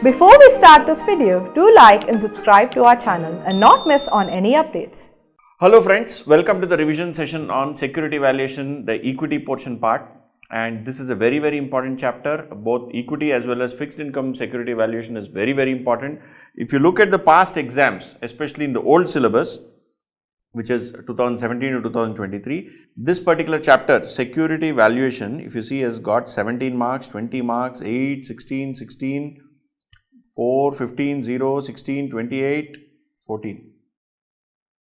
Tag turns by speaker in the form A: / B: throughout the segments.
A: Before we start this video, do like and subscribe to our channel and not miss on any updates.
B: Hello friends, welcome to the revision session on security valuation, the equity portion part. And this is a very important chapter. Both equity as well as fixed income security valuation is very important. If you look at the past exams, especially in the old syllabus, which is 2017 to 2023, this particular chapter, security valuation, if you see, has got 17 marks, 20 marks, 8, 16, 16, 4, 15, 0, 16, 28, 14.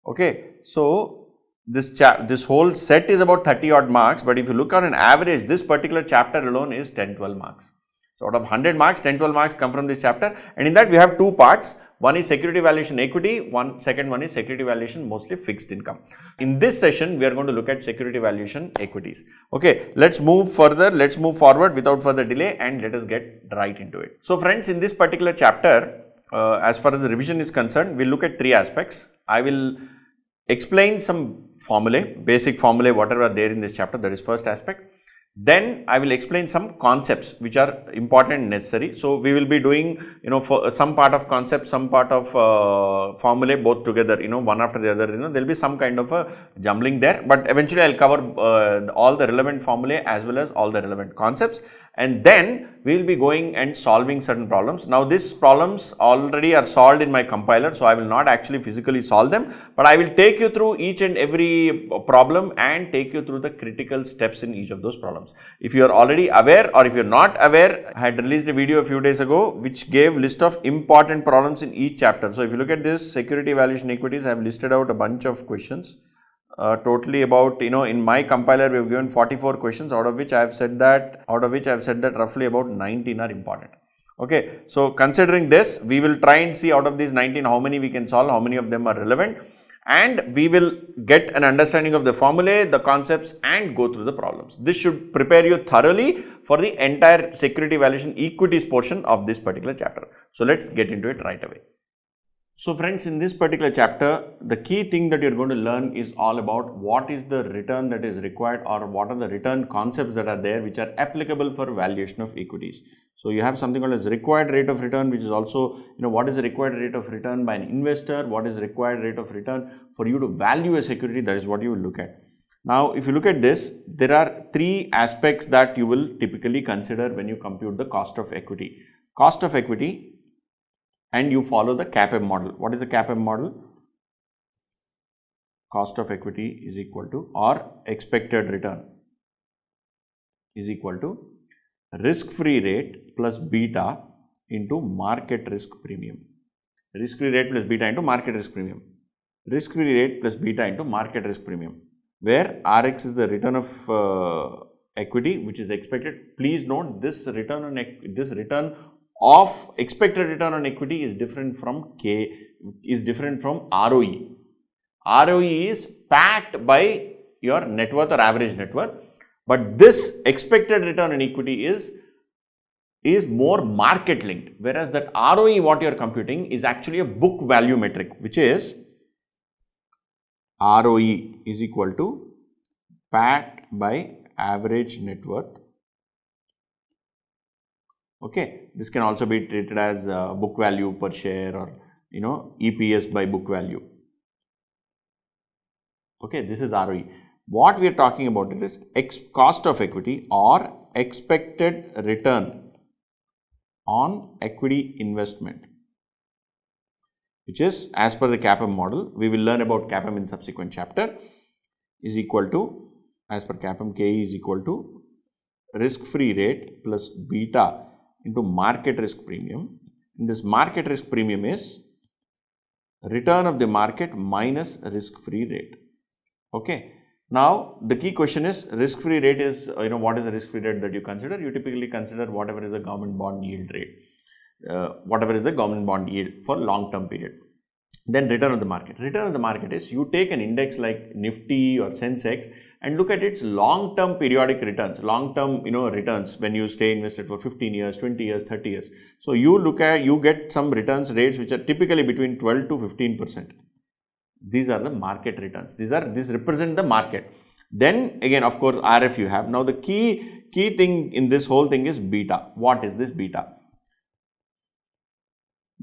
B: Okay, so this whole set is about 30 odd marks, but if you look on an average, this particular chapter alone is 10-12 marks. So out of 100 marks, 10-12 marks come from this chapter, and in that we have two parts. One is security valuation equity, second one is security valuation mostly fixed income. In this session, we are going to look at security valuation equities. Okay, let's move forward without further delay and let us get right into it. So friends, in this particular chapter, as far as the revision is concerned, we'll look at three aspects. I will explain some formulae, basic formulae, whatever are there in this chapter, that is first aspect. Then I will explain some concepts which are important and necessary. So we will be doing, for some part of concept, some part of formulae both together, one after the other, there will be some kind of a jumbling there, but eventually I will cover all the relevant formulae as well as all the relevant concepts, and then we will be going and solving certain problems. Now these problems already are solved in my compiler, so I will not actually physically solve them, but I will take you through each and every problem and take you through the critical steps in each of those problems. If you are already aware, or if you are not aware, I had released a video a few days ago which gave list of important problems in each chapter. So if you look at this security valuation equities, I have listed out a bunch of questions. Totally about, in my compiler we have given 44 questions, out of which I have said that roughly about 19 are important. Okay, so considering this, we will try and see out of these 19 how many we can solve, how many of them are relevant, and we will get an understanding of the formulae, the concepts, and go through the problems. This should prepare you thoroughly for the entire security valuation equities portion of this particular chapter. So let's get into it right away. So friends, in this particular chapter, the key thing that you are going to learn is all about what is the return that is required, or what are the return concepts that are there which are applicable for valuation of equities. So you have something called as required rate of return, which is also, what is the required rate of return by an investor, what is the required rate of return for you to value a security, that is what you will look at. Now, if you look at this, there are three aspects that you will typically consider when you compute the cost of equity. Cost of equity, and you follow the CAPM model. What is the CAPM model? Cost of equity is equal to, or expected return is equal to, risk-free rate plus beta into market risk premium. Risk-free rate plus beta into market risk premium. Risk-free rate plus beta into market risk premium, where Rx is the return of equity which is expected. Please note, this return of expected return on equity is different from ROE. ROE is backed by your net worth or average net worth, but this expected return on equity is more market linked, whereas that ROE what you are computing is actually a book value metric, which is ROE is equal to backed by average net worth. Okay, this can also be treated as book value per share, or EPS by book value. Okay, this is ROE. What we are talking about is cost of equity, or expected return on equity investment, which is as per the CAPM model. We will learn about CAPM in subsequent chapter. Is equal to, as per CAPM, KE is equal to risk-free rate plus beta into market risk premium. And this market risk premium is return of the market minus risk-free rate. Okay. Now the key question is, risk-free rate is, what is the risk-free rate that you consider? You typically consider whatever is the government bond yield rate, whatever is the government bond yield for long-term period. Then return of the market. Return of the market is, you take an index like Nifty or Sensex and look at its long-term periodic returns, long-term returns when you stay invested for 15 years, 20 years, 30 years. So you get some returns rates which are typically between 12 to 15%. These are the market returns. These represent the market. Then again, of course, RF you have. Now the key thing in this whole thing is beta. What is this beta?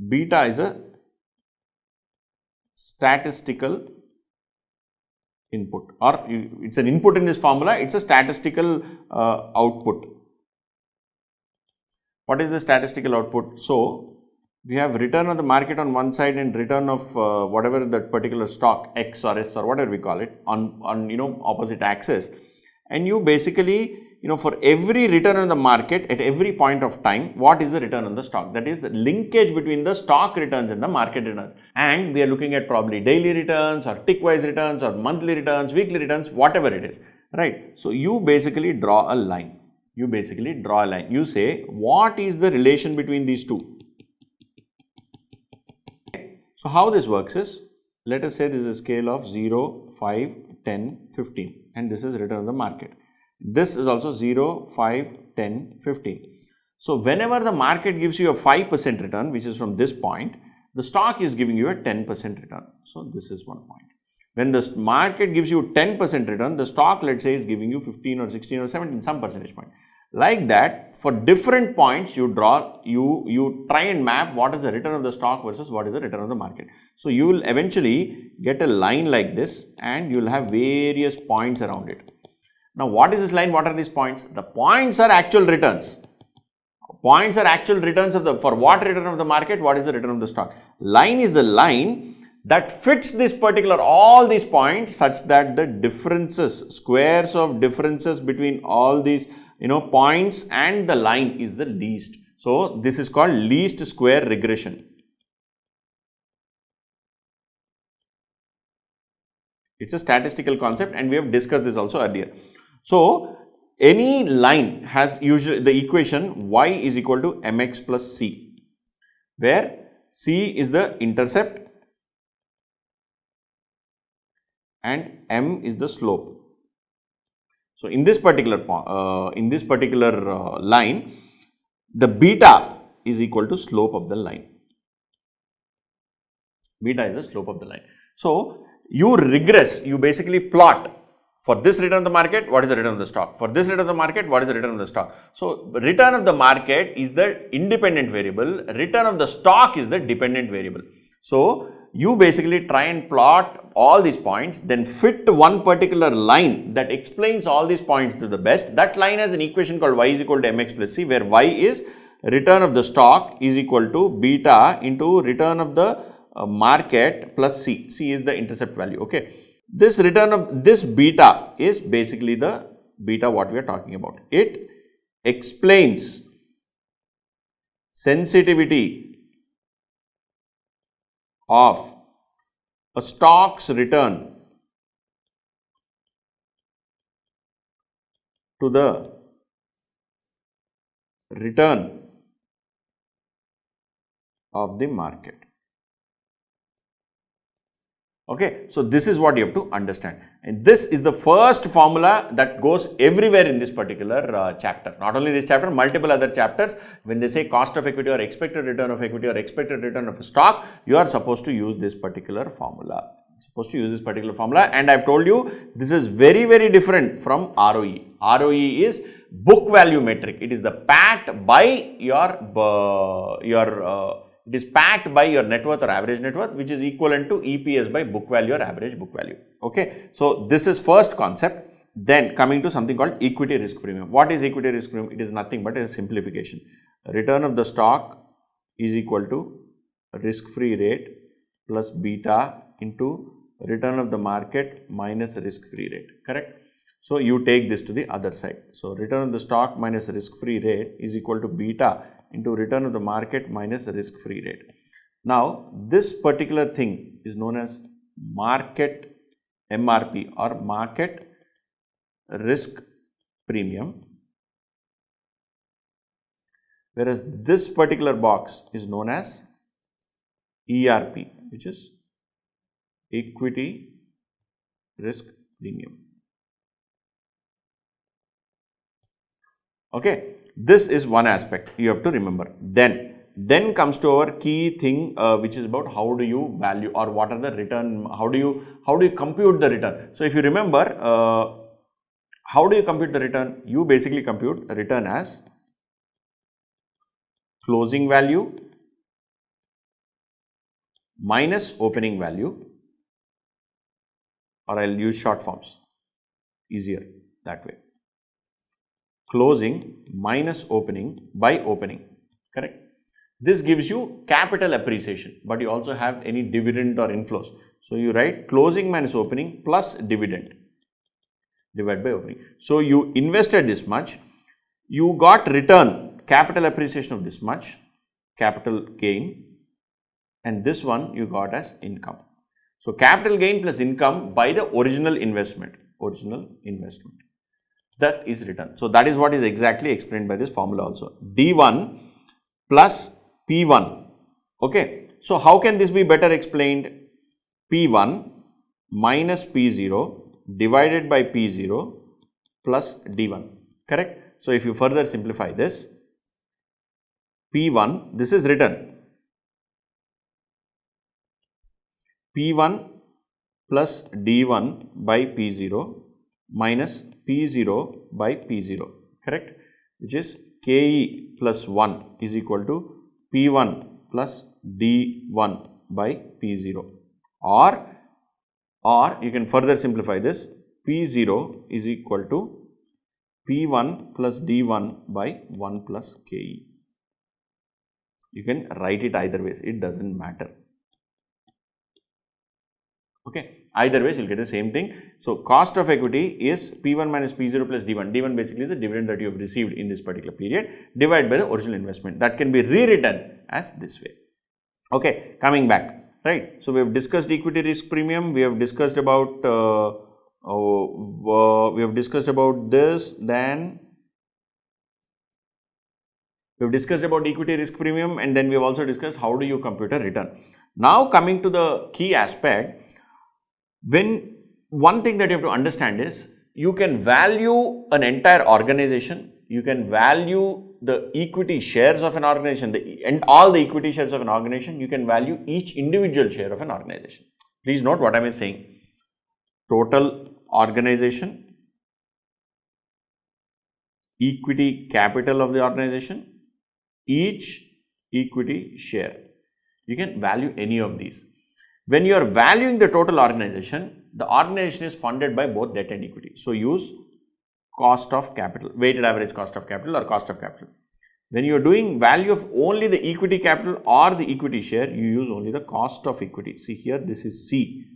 B: beta is a statistical input, or it's an input in this formula, it's a statistical output. What is the statistical output? So, we have return on the market on one side and return of whatever that particular stock, X or S or whatever we call it, on opposite axis. And you basically, for every return on the market at every point of time, what is the return on the stock? That is the linkage between the stock returns and the market returns. And we are looking at probably daily returns or tick-wise returns or monthly returns, weekly returns, whatever it is, right? So, you basically draw a line. You say, what is the relation between these two? So, how this works is, let us say this is a scale of 0, 5, 10, 15 and this is return on the market. This is also 0, 5, 10, 15. So, whenever the market gives you a 5% return, which is from this point, the stock is giving you a 10% return. So, this is one point. When the market gives you 10% return, the stock, let's say, is giving you 15 or 16 or 17, some percentage point. Like that, for different points, you try and map what is the return of the stock versus what is the return of the market. So, you will eventually get a line like this and you will have various points around it. Now, what is this line? What are these points? The points are actual returns. Points are actual returns for what return of the market, what is the return of the stock. Line is the line that fits this particular, all these points such that the differences, squares of differences between all these, points and the line is the least. So, this is called least square regression. It's a statistical concept and we have discussed this also earlier. So, any line has usually the equation y is equal to mx plus c, where c is the intercept and m is the slope. So, in this particular line, the beta is equal to slope of the line. Beta is the slope of the line. So, you regress, you basically plot for this return of the market, what is the return of the stock? For this return of the market, what is the return of the stock? So, return of the market is the independent variable, return of the stock is the dependent variable. So, you basically try and plot all these points, then fit one particular line that explains all these points to the best. That line has an equation called y is equal to mx plus c, where y is return of the stock is equal to beta into return of the market plus c. C is the intercept value. Okay. This return of this beta is basically the beta what we are talking about. It explains sensitivity of a stock's return to the return of the market. Okay, so this is what you have to understand, and this is the first formula that goes everywhere in this particular chapter. Not only this chapter, multiple other chapters. When they say cost of equity or expected return of equity or expected return of a stock, you are supposed to use this particular formula. And I have told you this is very, very different from ROE. ROE is book value metric. It is the packed by it is packed by your net worth or average net worth, which is equivalent to EPS by book value or average book value. Okay. So, this is first concept. Then coming to something called equity risk premium. What is equity risk premium? It is nothing but a simplification. Return of the stock is equal to risk-free rate plus beta into return of the market minus risk-free rate. Correct? So, you take this to the other side. So, return of the stock minus risk-free rate is equal to beta into return of the market minus risk-free rate. Now, this particular thing is known as market MRP or market risk premium, whereas this particular box is known as ERP, which is equity risk premium. Okay, this is one aspect you have to remember. Then comes to our key thing, which is about how do you value or what are the return, how do you compute the return. So, if you remember, how do you compute the return? You basically compute the return as closing value minus opening value, or I'll use short forms, easier that way. Closing minus opening by opening, correct? This gives you capital appreciation, but you also have any dividend or inflows. So you write closing minus opening plus dividend divided by opening. So you invested this much, you got return, capital appreciation of this much, capital gain, and this one you got as income. So capital gain plus income by the original investment. That is return. So that is what is exactly explained by this formula also. D1 plus P1. Okay. So how can this be better explained? P1 minus P0 divided by P0 plus D1. Correct. So if you further simplify this, P1, this is return. P1 plus D1 by P0 minus P0 by P0, correct, which is KE plus 1 is equal to P1 plus D1 by P0, or you can further simplify this, P0 is equal to P1 plus D1 by 1 plus KE. You can write it either ways, it doesn't matter. Okay, either ways you will get the same thing. So cost of equity is P1 minus P0 plus D1. D1 basically is the dividend that you have received in this particular period divided by the original investment. That can be rewritten as this way. Okay, coming back, right. So we have discussed equity risk premium. We have discussed about this. Then we have discussed about equity risk premium, and then we have also discussed how do you compute a return. Now coming to the key aspect. When one thing that you have to understand is you can value an entire organization, you can value the equity shares of an organization, and all the equity shares of an organization, you can value each individual share of an organization. Please note what I am saying. Total organization, equity capital of the organization, each equity share. You can value any of these. When you are valuing the total organization is funded by both debt and equity. So use cost of capital, weighted average cost of capital or cost of capital. When you are doing value of only the equity capital or the equity share, you use only the cost of equity. See here, this is C,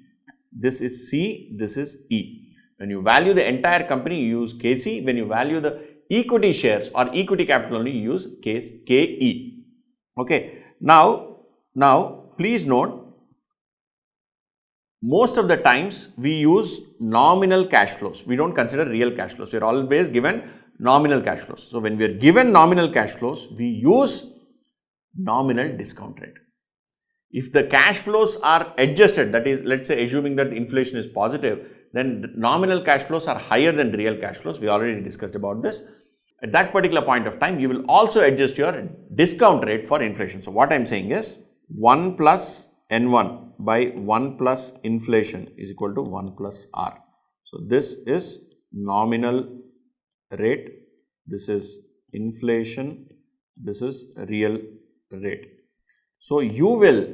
B: this is C, this is E. When you value the entire company, you use KC. When you value the equity shares or equity capital only, you use KE. Okay. Now please note, most of the times we use nominal cash flows. We don't consider real cash flows. We are always given nominal cash flows. So when we are given nominal cash flows, we use nominal discount rate. If the cash flows are adjusted, that is, let's say assuming that inflation is positive, then nominal cash flows are higher than real cash flows. We already discussed about this. At that particular point of time, you will also adjust your discount rate for inflation. So what I am saying is 1 plus N1 by 1 plus inflation is equal to 1 plus R. So this is nominal rate, this is inflation, this is real rate. So you will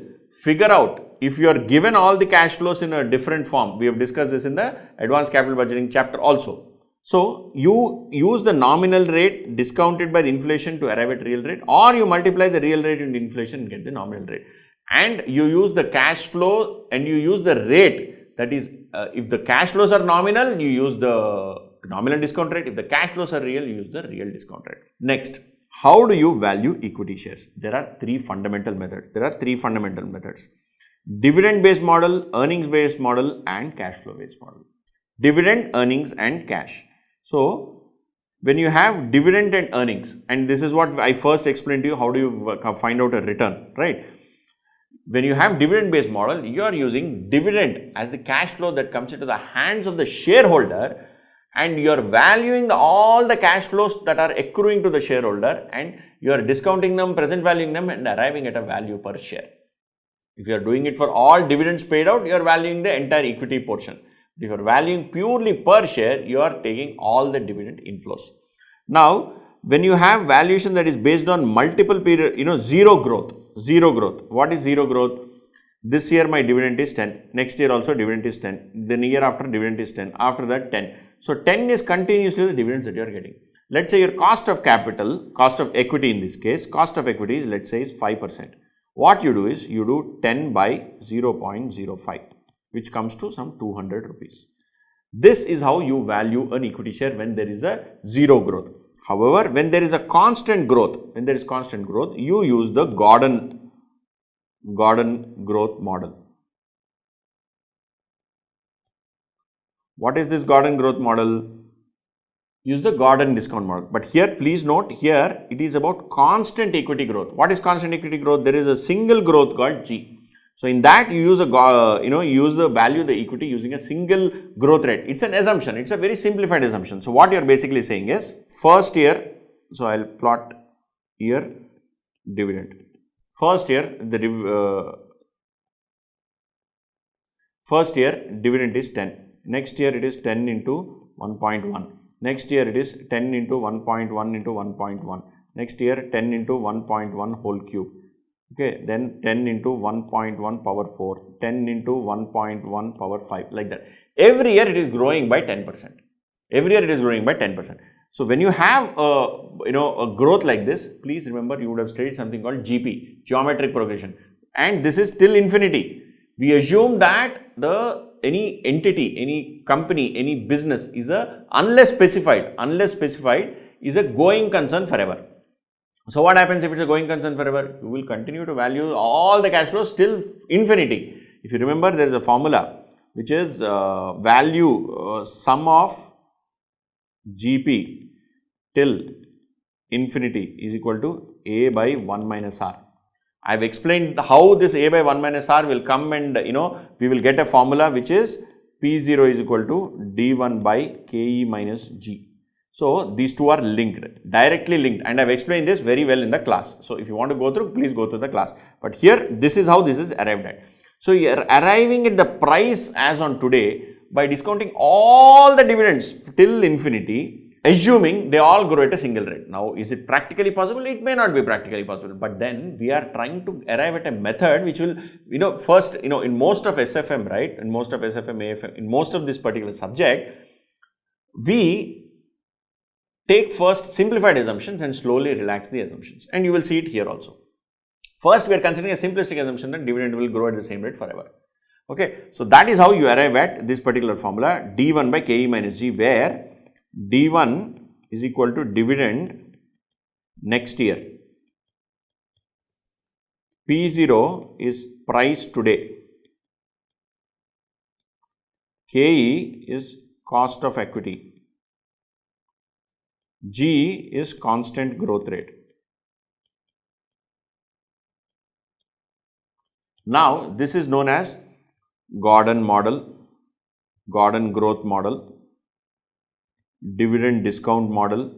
B: figure out if you are given all the cash flows in a different form. We have discussed this in the advanced capital budgeting chapter also. So you use the nominal rate discounted by the inflation to arrive at real rate, or you multiply the real rate into inflation and get the nominal rate. And you use the cash flow and you use the rate, that is, if the cash flows are nominal, you use the nominal discount rate. If the cash flows are real, you use the real discount rate. Next, how do you value equity shares? There are three fundamental methods. Dividend based model, earnings based model, and cash flow based model. Dividend, earnings, and cash. So when you have dividend and earnings, and this is what I first explained to you, how do you find out a return, right? When you have dividend based model, you are using dividend as the cash flow that comes into the hands of the shareholder, and you are valuing all the cash flows that are accruing to the shareholder, and you are discounting them, present valuing them, and arriving at a value per share. If you are doing it for all dividends paid out, you are valuing the entire equity portion. If you are valuing purely per share, you are taking all the dividend inflows. Now, when you have valuation that is based on multiple period, zero growth. What is zero growth? This year my dividend is 10, next year also dividend is 10, then year after dividend is 10, after that 10. So 10 is continuously the dividends that you are getting. Let's say your cost of capital, cost of equity in this case, cost of equity is, let's say, is 5%. What you do is you do 10 by 0.05, which comes to some 200 rupees. This is how you value an equity share when there is a zero growth. However, when there is a constant growth, you use the Gordon growth model. What is this Gordon growth model? Use the Gordon discount model. But here, please note, here it is about constant equity growth. What is constant equity growth? There is a single growth called G. So in that you use use the value of the equity using a single growth rate. It's an assumption. It's a very simplified assumption. So what you are basically saying is, first year, so I'll plot year dividend. First year dividend is 10. Next year it is 10 into 1.1. Next year it is 10 into 1.1 into 1.1. Next year 10 into 1.1 whole cube. Okay, then 10 into 1.1 power 4, 10 into 1.1 power 5, like that. Every year it is growing by 10%. Every year it is growing by 10%. So when you have a growth like this, please remember you would have studied something called GP, geometric progression, and this is till infinity. We assume that any entity, any company, any business is unless specified is a going concern forever. So what happens if it's a going concern forever? You will continue to value all the cash flows till infinity. If you remember, there is a formula which is value sum of GP till infinity is equal to A by 1 minus R. I have explained how this A by 1 minus R will come, and we will get a formula which is P0 is equal to D1 by KE minus G. So these two are linked, directly linked, and I have explained this very well in the class. So if you want to go through, please go through the class. But here, this is how this is arrived at. So you are arriving at the price as on today by discounting all the dividends till infinity, assuming they all grow at a single rate. Now, is it practically possible? It may not be practically possible, but then we are trying to arrive at a method which will, first, in most of SFM, right, in most of SFM, AFM, in most of this particular subject, we take first simplified assumptions and slowly relax the assumptions, and you will see it here also. First, we are considering a simplistic assumption that dividend will grow at the same rate forever. Okay, so that is how you arrive at this particular formula, D1 by KE minus G, where D1 is equal to dividend next year. P0 is price today. KE is cost of equity. G is constant growth rate. Now, this is known as Gordon model, Gordon growth model, dividend discount model,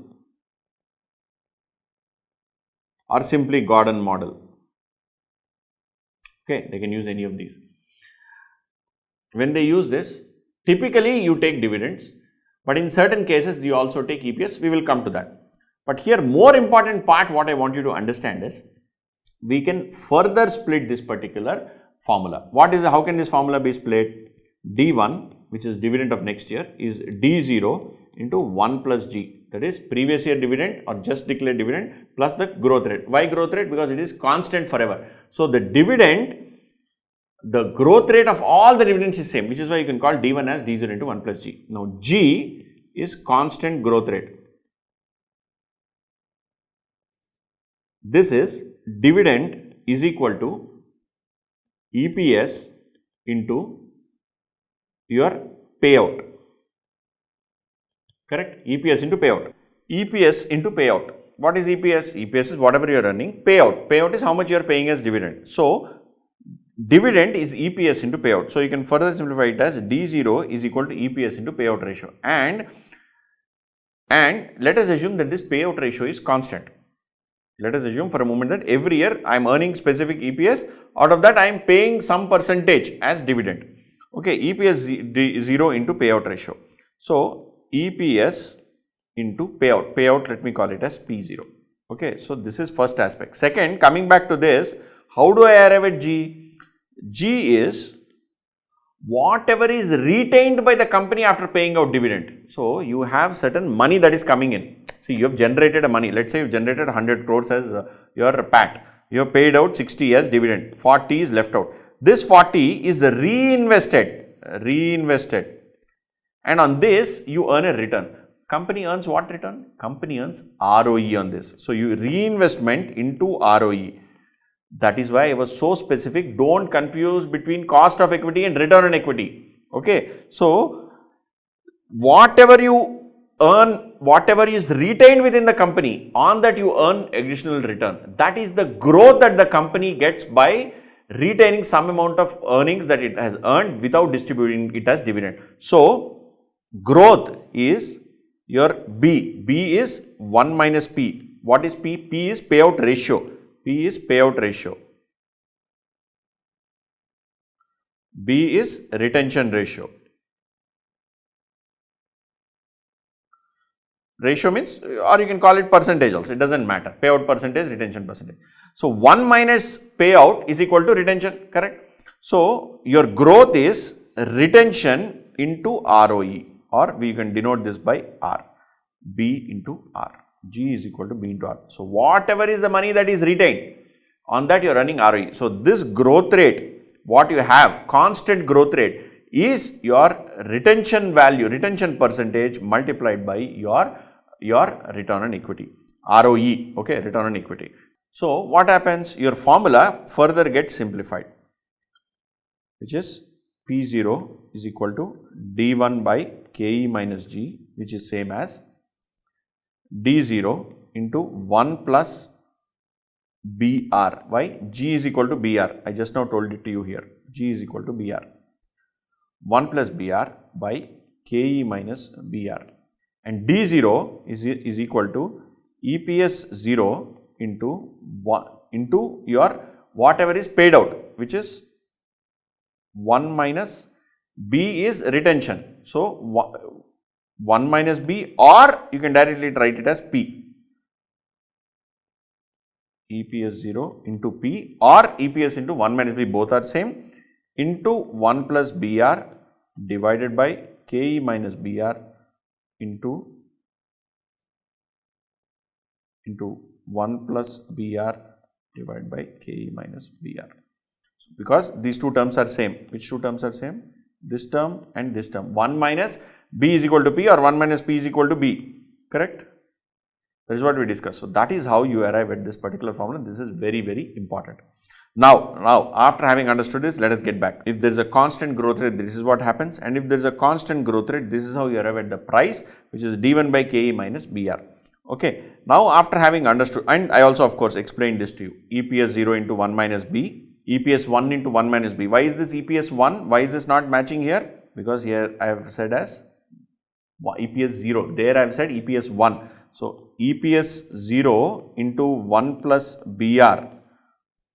B: or simply Gordon model. Okay, they can use any of these. When they use this, typically you take dividends, but in certain cases you also take EPS. We will come to that. But here, more important part, what I want you to understand is, we can further split this particular formula. How can this formula be split? D1, which is dividend of next year, is D0 into 1 plus G, that is previous year dividend or just declared dividend plus the growth rate. Why growth rate? Because it is constant forever. So the dividend, the growth rate of all the dividends is same, which is why you can call D1 as D0 into 1 plus G. Now G is constant growth rate. This is dividend is equal to EPS into your payout. Correct? EPS into payout. EPS into payout. What is EPS? EPS is whatever you are earning. Payout is how much you are paying as dividend. So dividend is EPS into payout. So you can further simplify it as D0 is equal to EPS into payout ratio. And let us assume that this payout ratio is constant. Let us assume for a moment that every year I am earning specific EPS. Out of that I am paying some percentage as dividend. Okay, EPS 0 into payout ratio. So EPS into payout, let me call it as P0. Okay, so this is first aspect. Second, coming back to this, how do I arrive at G? G is whatever is retained by the company after paying out dividend. So, you have certain money that is coming in. See, you have generated a money. Let's say you have generated 100 crores as your PAT. You have paid out 60 as dividend. 40 is left out. This 40 is reinvested. And on this, you earn a return. Company earns what return? Company earns ROE on this. So, you reinvestment into ROE. That is why I was so specific. Don't confuse between cost of equity and return on equity. Okay. So, whatever you earn, whatever is retained within the company, on that you earn additional return. That is the growth that the company gets by retaining some amount of earnings that it has earned without distributing it as dividend. So, growth is your B. B is 1 minus P. What is P? P is payout ratio. P is payout ratio. B is retention ratio. Ratio means, or you can call it percentage also, it does not matter. Payout percentage, retention percentage. So, 1 minus payout is equal to retention, correct? So, your growth is retention into ROE, or we can denote this by R. B into R. G is equal to B into R. So, whatever is the money that is retained, on that you are running ROE. So, this growth rate, what you have, constant growth rate is your retention value, retention percentage multiplied by your return on equity, ROE, okay, return on equity. So, what happens? Your formula further gets simplified, which is P0 is equal to D1 by KE minus G, which is same as D0 into 1 plus BR. Why? G is equal to BR. I just now told it to you here. G is equal to BR. 1 plus BR by KE minus BR. And D0 is equal to EPS 0 into 1 into your whatever is paid out, which is 1 minus B is retention. So, 1 minus B, or you can directly write it as P. EPS 0 into P or EPS into 1 minus B, both are same, into 1 plus BR divided by KE minus BR into 1 plus BR divided by KE minus BR. So, because these two terms are same. Which two terms are same? This term and this term. 1 minus B is equal to P or 1 minus P is equal to B. Correct? That is what we discussed. So, that is how you arrive at this particular formula. This is very, very important. Now, after having understood this, let us get back. If there is a constant growth rate, this is what happens. And if there is a constant growth rate, this is how you arrive at the price, which is D1 by KE minus BR. Okay. Now, after having understood, and I also of course explained this to you, EPS 0 into 1 minus B, EPS 1 into 1 minus B. Why is this EPS 1? Why is this not matching here? Because here I have said as EPS 0. There I have said EPS 1. So, EPS 0 into 1 plus BR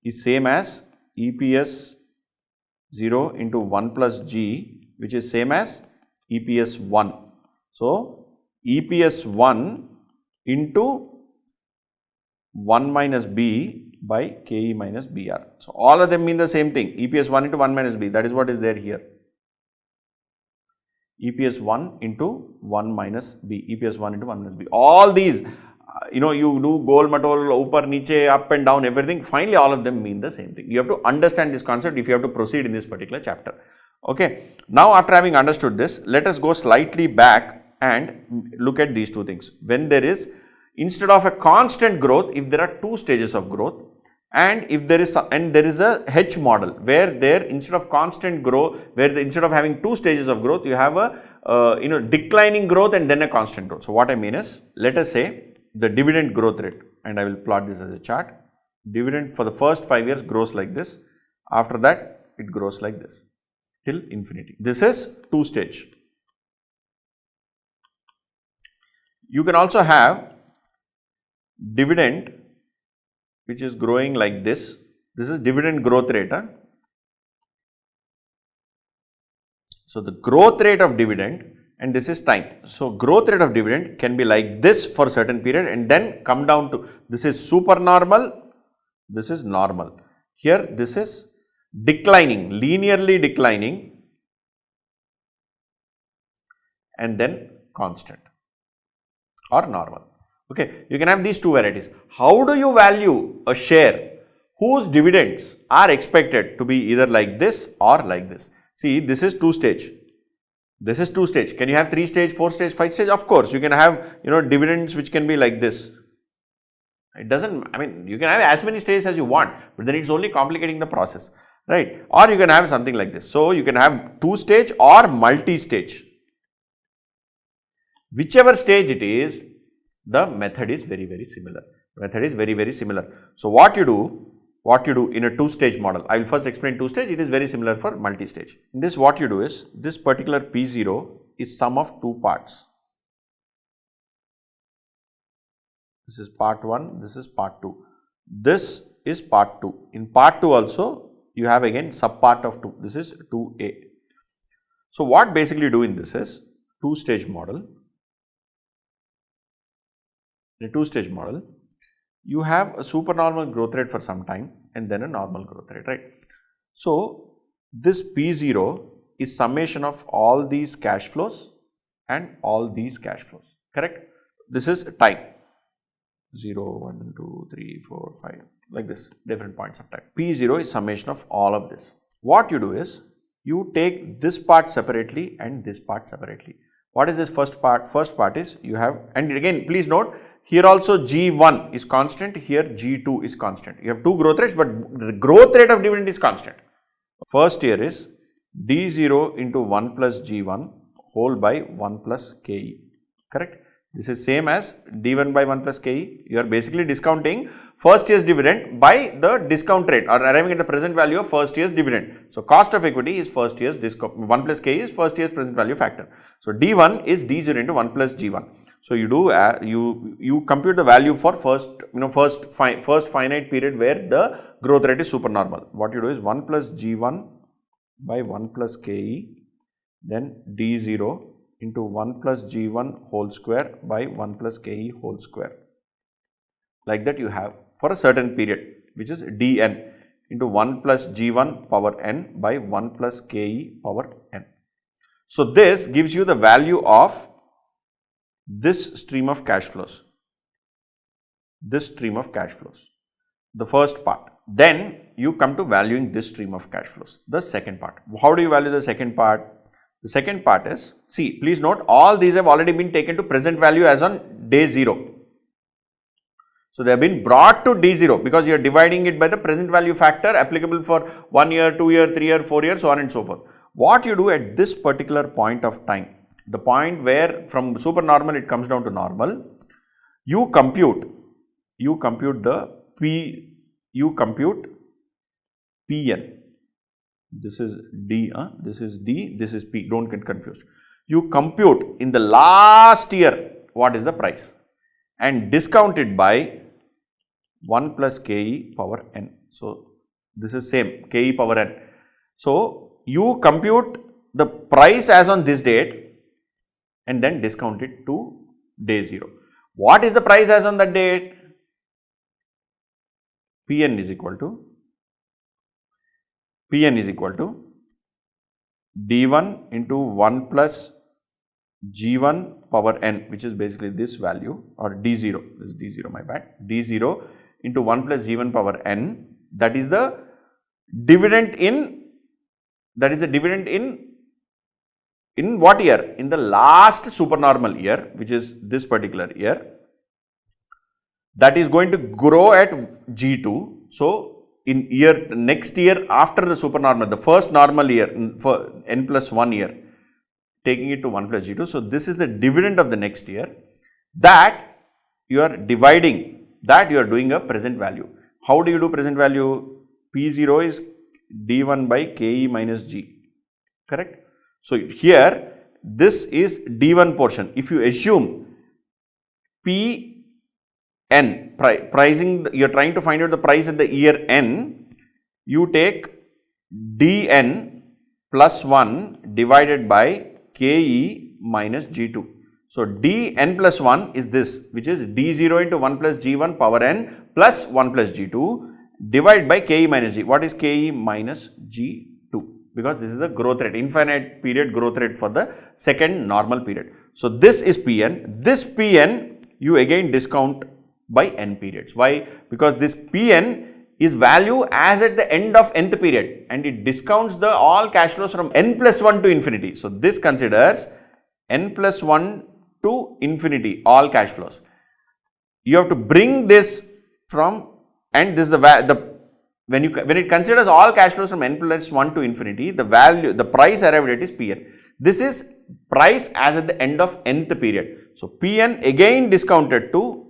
B: is same as EPS 0 into 1 plus G, which is same as EPS 1. So, EPS 1 into 1 minus B by KE minus BR. So, all of them mean the same thing, EPS 1 into 1 minus B, that is what is there here. EPS 1 into 1 minus B, EPS 1 into 1 minus B. All these, you do goal, matol, upper, niche, up and down, everything, finally all of them mean the same thing. You have to understand this concept if you have to proceed in this particular chapter. Okay. Now, after having understood this, let us go slightly back and look at these two things. When there is, instead of a constant growth, if there are two stages of growth, and if there is a H model where there instead of constant growth, instead of having two stages of growth, you have a declining growth and then a constant growth. So, what I mean is, let us say the dividend growth rate, and I will plot this as a chart. Dividend for the first 5 years grows like this, after that it grows like this till infinity. This is two stage. You can also have dividend which is growing like this. This is dividend growth rate. So, the growth rate of dividend, and this is time. So, growth rate of dividend can be like this for a certain period and then come down to, this is super normal, this is normal. Here this is declining, linearly declining, and then constant or normal. Okay, you can have these two varieties. How do you value a share whose dividends are expected to be either like this or like this? See, this is two stage. This is two stage. Can you have 3 stage, 4 stage, 5 stage? Of course, you can have, dividends which can be like this. It doesn't, you can have as many stages as you want, but then it's only complicating the process, right? Or you can have something like this. So, you can have 2 stage or multi-stage. Whichever stage it is, the method is very, very similar. Method is very, very similar. So, what you do in a 2-stage model, I will first explain 2-stage, it is very similar for multi-stage. In this, what you do is, this particular P0 is sum of 2 parts. This is part 1, this is part 2. This is part 2. In part 2 also, you have again subpart of 2. This is 2A. So, what basically do in this is 2-stage model. In a 2-stage model, you have a supernormal growth rate for some time and then a normal growth rate, right? So, this P0 is summation of all these cash flows and all these cash flows, correct? This is time, 0, 1, 2, 3, 4, 5, like this, different points of time. P0 is summation of all of this. What you do is, you take this part separately and this part separately. What is this first part? First part is you have, and again please note, here also G1 is constant, here G2 is constant. You have 2 growth rates, but the growth rate of dividend is constant. First year is D0 into 1 plus G1 whole by 1 plus KE, correct? This is same as D1 by 1 plus KE. You are basically discounting first year's dividend by the discount rate or arriving at the present value of first year's dividend. So, cost of equity is first year's discount, 1 plus KE is first year's present value factor. So, D1 is D0 into 1 plus G1. So, you do you compute the value for first finite period where the growth rate is supernormal. What you do is 1 plus G1 by 1 plus KE, then D0 into 1 plus G1 whole square by 1 plus KE whole square. Like that you have for a certain period, which is Dn into 1 plus G1 power n by 1 plus KE power n. So, this gives you the value of this stream of cash flows, the first part. Then you come to valuing this stream of cash flows, the second part. How do you value the second part? The second part is, see, please note, all these have already been taken to present value as on day 0. So, they have been brought to D0 because you are dividing it by the present value factor applicable for 1 year, 2 year, 3 year, 4 years, so on and so forth. What you do at this particular point of time, the point where from supernormal it comes down to normal, you compute Pn. This is D, this is D, this is P, don't get confused. You compute in the last year what is the price and discount it by 1 plus KE power n. So, this is same KE power n. So, you compute the price as on this date and then discount it to day 0. What is the price as on that date? Pn is equal to D1 into 1 plus G1 power n, which is basically this value, or D0, this is D0, my bad, D0 into 1 plus G1 power n, that is the dividend in what year? In the last supernormal year, which is this particular year, that is going to grow at G2. So, in next year after the supernormal, the first normal year for n plus 1 year, taking it to 1 plus G2. So, this is the dividend of the next year that you are dividing, that you are doing a present value. How do you do present value? P0 is D1 by KE minus G, correct? So, here this is D1 portion. If you assume Pn, pricing, you are trying to find out the price at the year n, you take Dn plus 1 divided by KE minus G2. So, Dn plus 1 is this, which is D0 into 1 plus G1 power n plus 1 plus G2, divide by KE minus G. What is KE minus G2? Because this is the growth rate, infinite period growth rate for the second normal period. So, this is Pn. This Pn you again discount by n periods. Why? Because this Pn is value as at the end of nth period and it discounts the all cash flows from n plus 1 to infinity. So, this considers n plus 1 to infinity all cash flows. You have to bring this from, and this is when it considers all cash flows from n plus 1 to infinity, the price arrived at is Pn. This is price as at the end of nth period. So, Pn again discounted to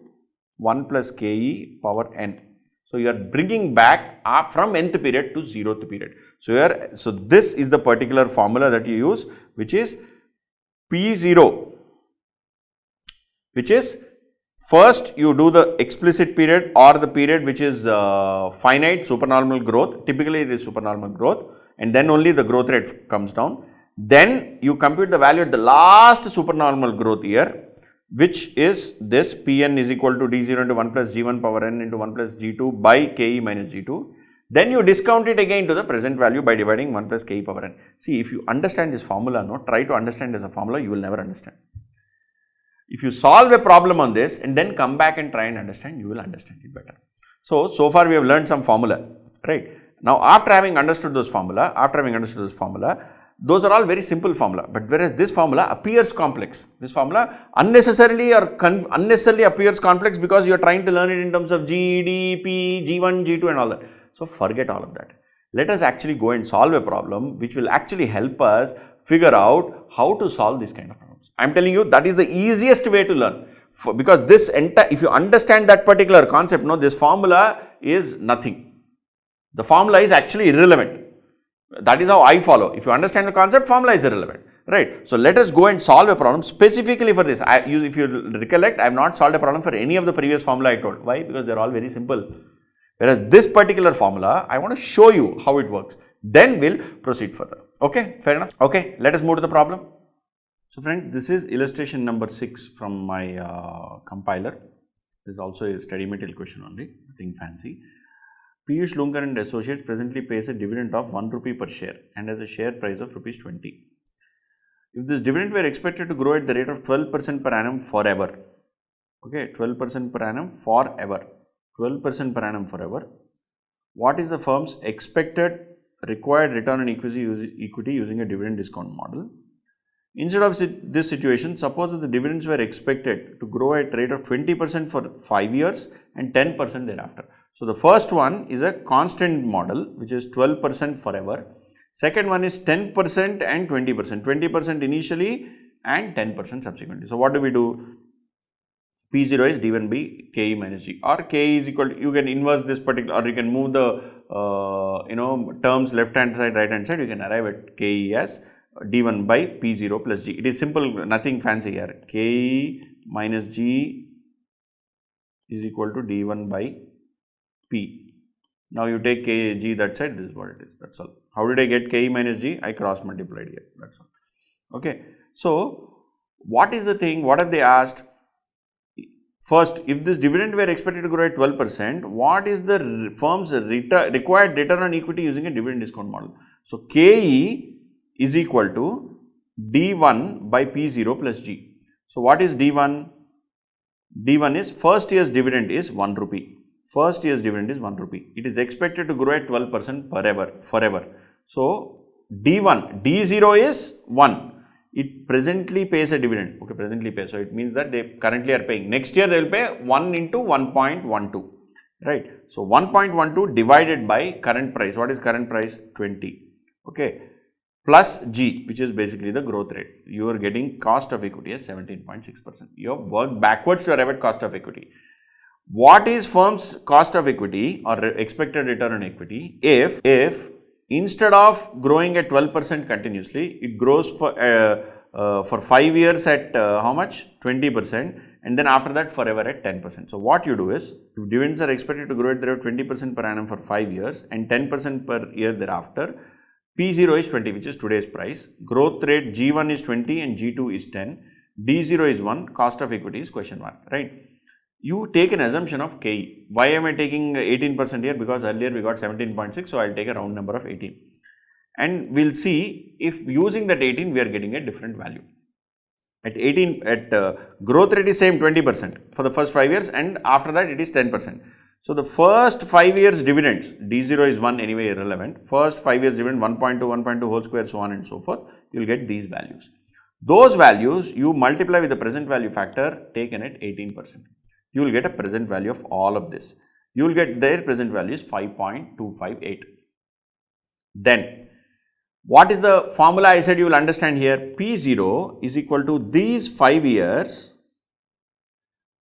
B: 1 plus Ke power n. So, you are bringing back from nth period to 0th period. So, this is the particular formula that you use, which is P0, which is first you do the explicit period or the period which is finite supernormal growth, typically it is supernormal growth, and then only the growth rate comes down. Then you compute the value at the last supernormal growth year, which is this Pn is equal to d0 into 1 plus g1 power n into 1 plus g2 by Ke minus g2. Then you discount it again to the present value by dividing 1 plus Ke power n. See, if you understand this formula, try to understand as a formula, you will never understand. If you solve a problem on this and then come back and try and understand, you will understand it better. So far we have learned some formula, right? Now, after having understood this formula, those are all very simple formula, but whereas this formula appears complex. This formula unnecessarily appears complex because you are trying to learn it in terms of G, D, P, G1, G2 and all that. So, forget all of that. Let us actually go and solve a problem which will actually help us figure out how to solve this kind of problems. I am telling you that is the easiest way to learn, because this if you understand that particular concept, this formula is nothing. The formula is actually irrelevant. That is how I follow. If you understand the concept, formula is irrelevant, right? So, let us go and solve a problem specifically for this. If you recollect, I have not solved a problem for any of the previous formula I told. Why? Because they are all very simple. Whereas this particular formula, I want to show you how it works. Then we'll proceed further. Okay, fair enough. Okay, let us move to the problem. So, friends, this is illustration number 6 from my compiler. This is also a study material question only, nothing fancy. Piyush Lunkar and Associates presently pays a dividend of 1 rupee per share and has a share price of rupees 20. If this dividend were expected to grow at the rate of 12% per annum forever, okay, 12% per annum forever, 12% per annum forever, what is the firm's expected required return on equity using a dividend discount model? Instead of this situation, suppose that the dividends were expected to grow at rate of 20% for 5 years and 10% thereafter. So, the first one is a constant model, which is 12% forever. Second one is 10% and 20%, 20% initially and 10% subsequently. So, what do we do? P0 is d1 by Ke minus G, or Ke is equal to, you can inverse this particular, or you can move the terms left hand side, right hand side, you can arrive at Ke as d1 by P0 plus G. It is simple, nothing fancy here. Ke minus G is equal to d1 by P. Now, you take G that side, this is what it is, that's all. How did I get Ke minus G? I cross multiplied here, that's all. Okay. So, what is the thing, what have they asked? First, if this dividend were expected to grow at 12%, what is the firm's required return on equity using a dividend discount model? So, Ke is equal to d1 by P0 plus G. So, what is d1? d1 is first year's dividend is 1 rupee. First year's dividend is 1 rupee. It is expected to grow at 12% forever. So, d0 is 1. It presently pays a dividend. Okay, presently pays. So, it means that they currently are paying. Next year they will pay 1 into 1.12. Right. So, 1.12 divided by current price. What is current price? 20. Okay. Plus G, which is basically the growth rate. You are getting cost of equity as 17.6%. You have worked backwards to arrive at cost of equity. What is firm's cost of equity or expected return on equity if instead of growing at 12% continuously, it grows for 5 years at how much? 20%, and then after that forever at 10%. So, what you do is, if dividends are expected to grow at the rate of 20% per annum for 5 years and 10% per year thereafter, P0 is 20, which is today's price. Growth rate G1 is 20 and G2 is 10. D0 is 1. Cost of equity is question mark, right? you take an assumption of KE. Why am I taking 18% here? Because earlier we got 17.6, so I will take a round number of 18. And we will see if using that 18 we are getting a different value. At 18, growth rate is same 20% for the first 5 years, and after that it is 10%. So, the first 5 years dividends, D0 is 1 anyway irrelevant, first 5 years dividend 1.2, 1.2 whole square, so on and so forth, you will get these values. Those values you multiply with the present value factor taken at 18%. You will get a present value of all of this. You will get their present value is 5.258. Then, what is the formula I said you will understand here? P0 is equal to these 5 years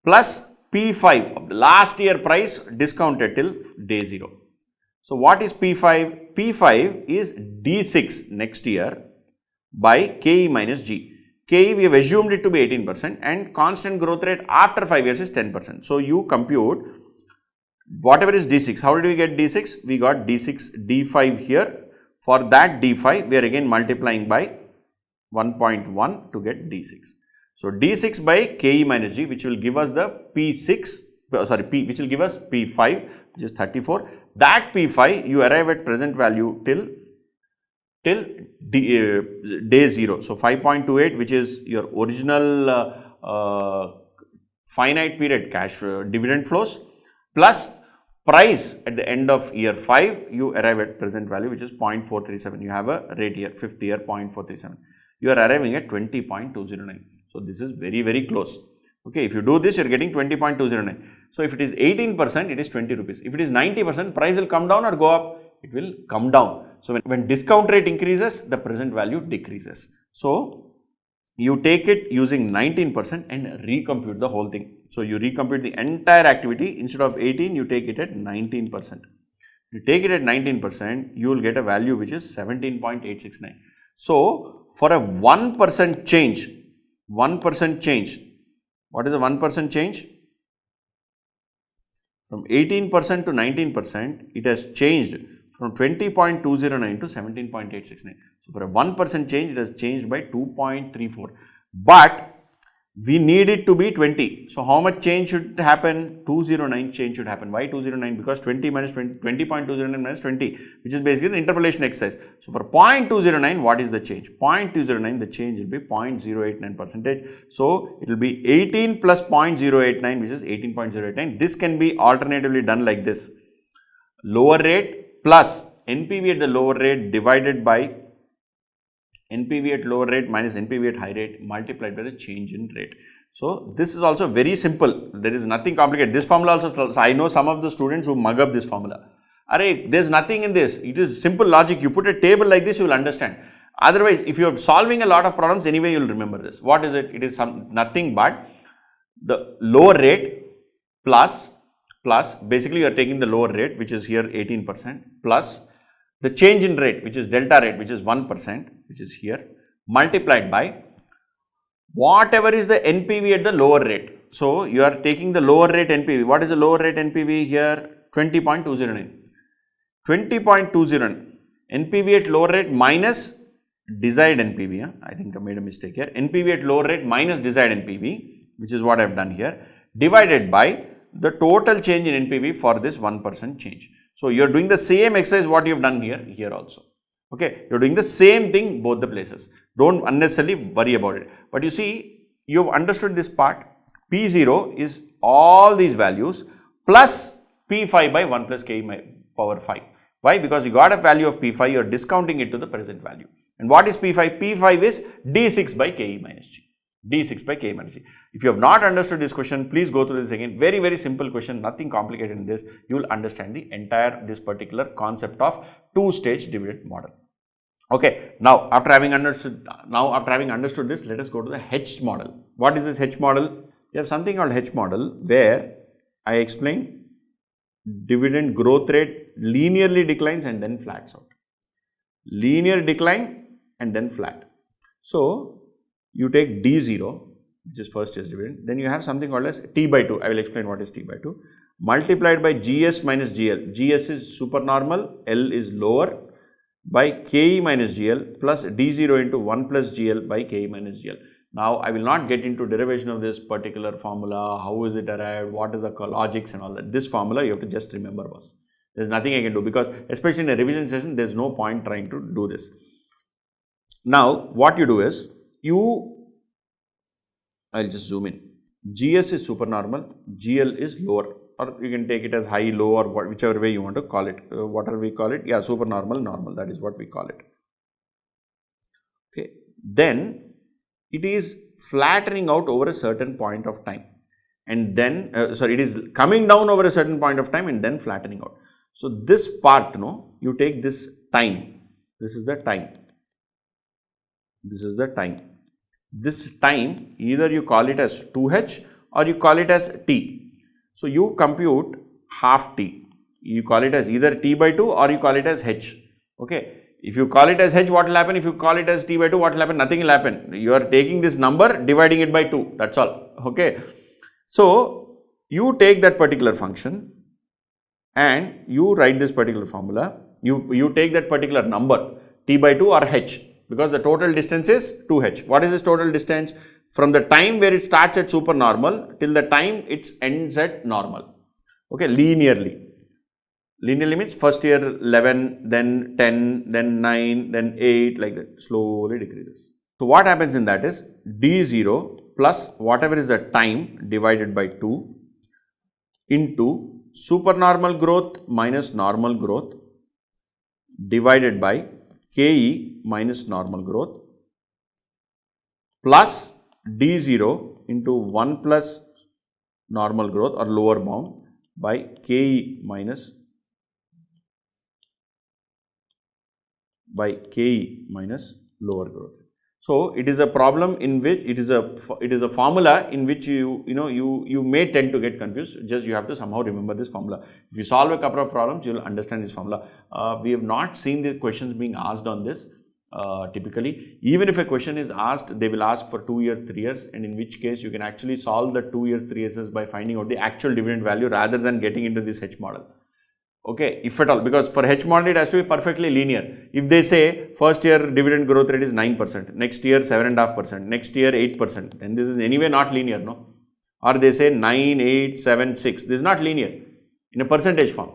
B: plus P5 of the last year price discounted till day 0. So, what is P5? P5 is D6 next year by KE minus G. KE we have assumed it to be 18% and constant growth rate after 5 years is 10%. So, you compute whatever is D6. How did we get D6? We got D6, D5 here. For that D5 we are again multiplying by 1.1 to get D6. So, D6 by KE minus G, which will give us the P6, which will give us P5, which is 34. That P5 you arrive at present value till day 0. So, 5.28, which is your original finite period cash dividend flows, plus price at the end of year 5, you arrive at present value, which is 0.437. You have a rate here, 5th year 0.437. You are arriving at 20.209. So, this is very, very close. Okay, if you do this, you are getting 20.209. So, if it is 18%, it is 20 rupees. If it is 90%, price will come down or go up? It will come down. So, when discount rate increases, the present value decreases. So, you take it using 19% and recompute the whole thing. So, you recompute the entire activity. Instead of 18, you take it at 19%. You take it at 19%, you will get a value which is 17.869. So, for a 1% change, what is a 1% change? From 18% to 19%, it has changed from 20.209 to 17.869. So, for a 1% change, it has changed by 2.34. But we need it to be 20. So, how much change should happen? 209 change should happen. Why 209? Because 20 minus 20, 20.209 minus 20, which is basically the interpolation exercise. So, for 0.209, what is the change? 0.209, the change will be 0.089%. So, it will be 18 plus 0.089, which is 18.089. This can be alternatively done like this. Lower rate plus NPV at the lower rate divided by NPV at lower rate minus NPV at high rate multiplied by the change in rate. So, this is also very simple. There is nothing complicated. This formula also, I know some of the students who mug up this formula. Array, there is nothing in this. It is simple logic. You put a table like this, you will understand. Otherwise, if you are solving a lot of problems, anyway, you will remember this. What is it? It is nothing but the lower rate plus basically you are taking the lower rate, which is here 18%, plus the change in rate, which is delta rate, which is 1%, which is here, multiplied by whatever is the NPV at the lower rate. So, you are taking the lower rate NPV. What is the lower rate NPV here? 20.209. 20.209. NPV at lower rate minus desired NPV. I think I made a mistake here. NPV at lower rate minus desired NPV, which is what I have done here, divided by the total change in NPV for this 1% change. So, you are doing the same exercise what you have done here also. Okay, you are doing the same thing both the places. Don't unnecessarily worry about it. But you see, you have understood this part. P0 is all these values plus P5 by 1 plus K power 5. Why? Because you got a value of P5, you are discounting it to the present value. And what is P5? P5 is D6 by KE minus G. D6 by KE minus G. If you have not understood this question, please go through this again. Very, very simple question, nothing complicated in this. You will understand the entire, this particular concept of two-stage dividend model. Okay, now after having understood this, let us go to the H model. What is this H model? You have something called H model where I explain dividend growth rate linearly declines and then flats out. Linear decline and then flat. So, you take D0, which is first stage dividend, then you have something called as T by 2. I will explain what is T by 2. Multiplied by GS minus GL. GS is supernormal, L is lower, by KE minus GL plus D0 into 1 plus GL by KE minus GL. Now, I will not get into derivation of this particular formula, how is it arrived, what is the logics and all that. This formula you have to just remember, boss. There is nothing I can do, because especially in a revision session, there is no point trying to do this. Now, what you do is, I'll just zoom in. GS is supernormal, GL is lower, or you can take it as high, low, or whichever way you want to call it. Whatever we call it, yeah, supernormal, normal, that is what we call it. Okay, then it is flattening out over a certain point of time, and then it is coming down over a certain point of time and then flattening out. So this part, you take this time, this is the time, this is the time. This time, either you call it as 2h or you call it as t. So you compute half t, you call it as either t by 2 or you call it as h. Okay. If you call it as h, what will happen? If you call it as t by 2, what will happen? Nothing will happen. You are taking this number, dividing it by 2, that's all. Okay. So you take that particular function and you write this particular formula. You take that particular number, t by 2 or h, because the total distance is 2h. What is this total distance? From the time where it starts at supernormal till the time it ends at normal. Okay, linearly. Linearly means first year 11, then 10, then 9, then 8, like that, slowly decreases. So what happens in that is d0 plus whatever is the time divided by 2 into supernormal growth minus normal growth divided by KE minus normal growth plus d0 into 1 plus normal growth or lower bound by KE minus lower growth. So it is a problem in which it is a formula in which you may tend to get confused. Just you have to somehow remember this formula. If you solve a couple of problems, you will understand this formula. We have not seen the questions being asked on this. Typically, even if a question is asked, they will ask for 2 years, 3 years, and in which case you can actually solve the 2 years, 3 years by finding out the actual dividend value rather than getting into this H model. Okay, if at all, because for H model it has to be perfectly linear. If they say first year dividend growth rate is 9%, next year 7.5%, next year 8%, then this is anyway not linear, no? Or they say 9, 8, 7, 6, this is not linear in a percentage form,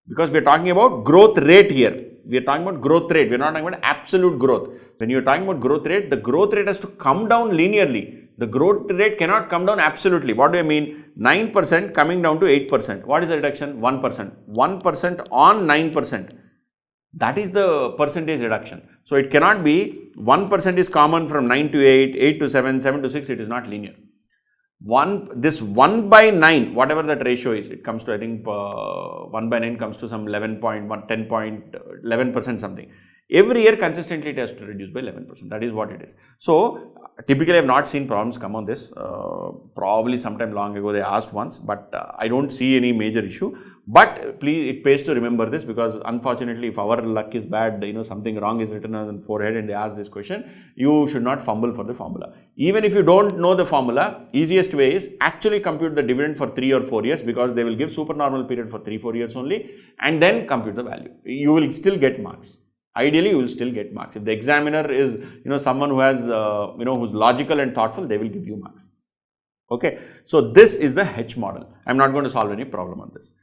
B: because we are talking about growth rate here. We are talking about growth rate, we are not talking about absolute growth. When you are talking about growth rate, the growth rate has to come down linearly. The growth rate cannot come down absolutely. What do I mean? 9% coming down to 8%. What is the reduction? 1%. 1% on 9%. That is the percentage reduction. So it cannot be 1% is common from 9 to 8, 8 to 7, 7 to 6. It is not linear. This 1 by 9, whatever that ratio is, it comes to, I think 1 by 9 comes to some 11.1, 10.11% something. Every year consistently it has to reduce by 11%. That is what it is. So typically I have not seen problems come on this. Probably sometime long ago they asked once, but I don't see any major issue. But please, it pays to remember this, because unfortunately if our luck is bad, something wrong is written on the forehead and they ask this question, you should not fumble for the formula. Even if you don't know the formula, easiest way is actually compute the dividend for 3 or 4 years, because they will give supernormal period for 3-4 years only, and then compute the value. You will still get marks. Ideally, you will still get marks. If the examiner is, someone who has, who's logical and thoughtful, they will give you marks. Okay. So this is the H model. I'm not going to solve any problem on this.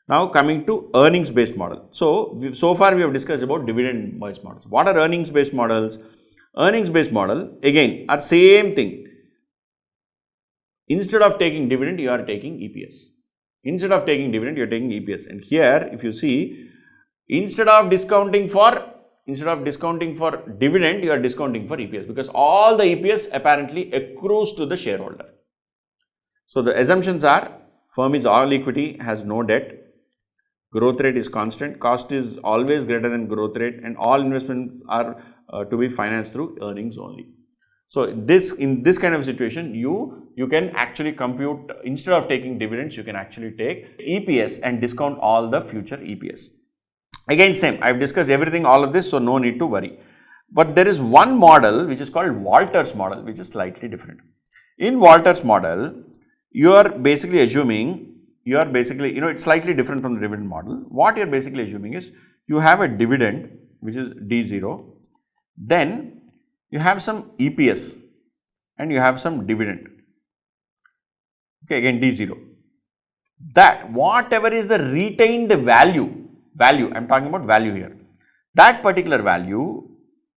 B: Now coming to earnings based model. So far we have discussed about dividend based models. What are earnings based models? Earnings based model again are same thing. Instead of taking dividend, you are taking EPS. Instead of taking dividend, you are taking EPS. And here, if you see, instead of discounting for dividend, you are discounting for EPS, because all the EPS apparently accrues to the shareholder. So the assumptions are: firm is all equity, has no debt, growth rate is constant, cost is always greater than growth rate, and all investments are to be financed through earnings only. So in this kind of situation, you can actually compute, instead of taking dividends, you can actually take EPS and discount all the future EPS. Again, same, I have discussed everything, all of this, so no need to worry. But there is one model which is called Walters model, which is slightly different. In Walters model, you are basically assuming, it's slightly different from the dividend model. What you are basically assuming is, you have a dividend which is D0, then you have some EPS, and you have some dividend. Okay, again D0. That whatever is the retained value, I am talking about value here, that particular value,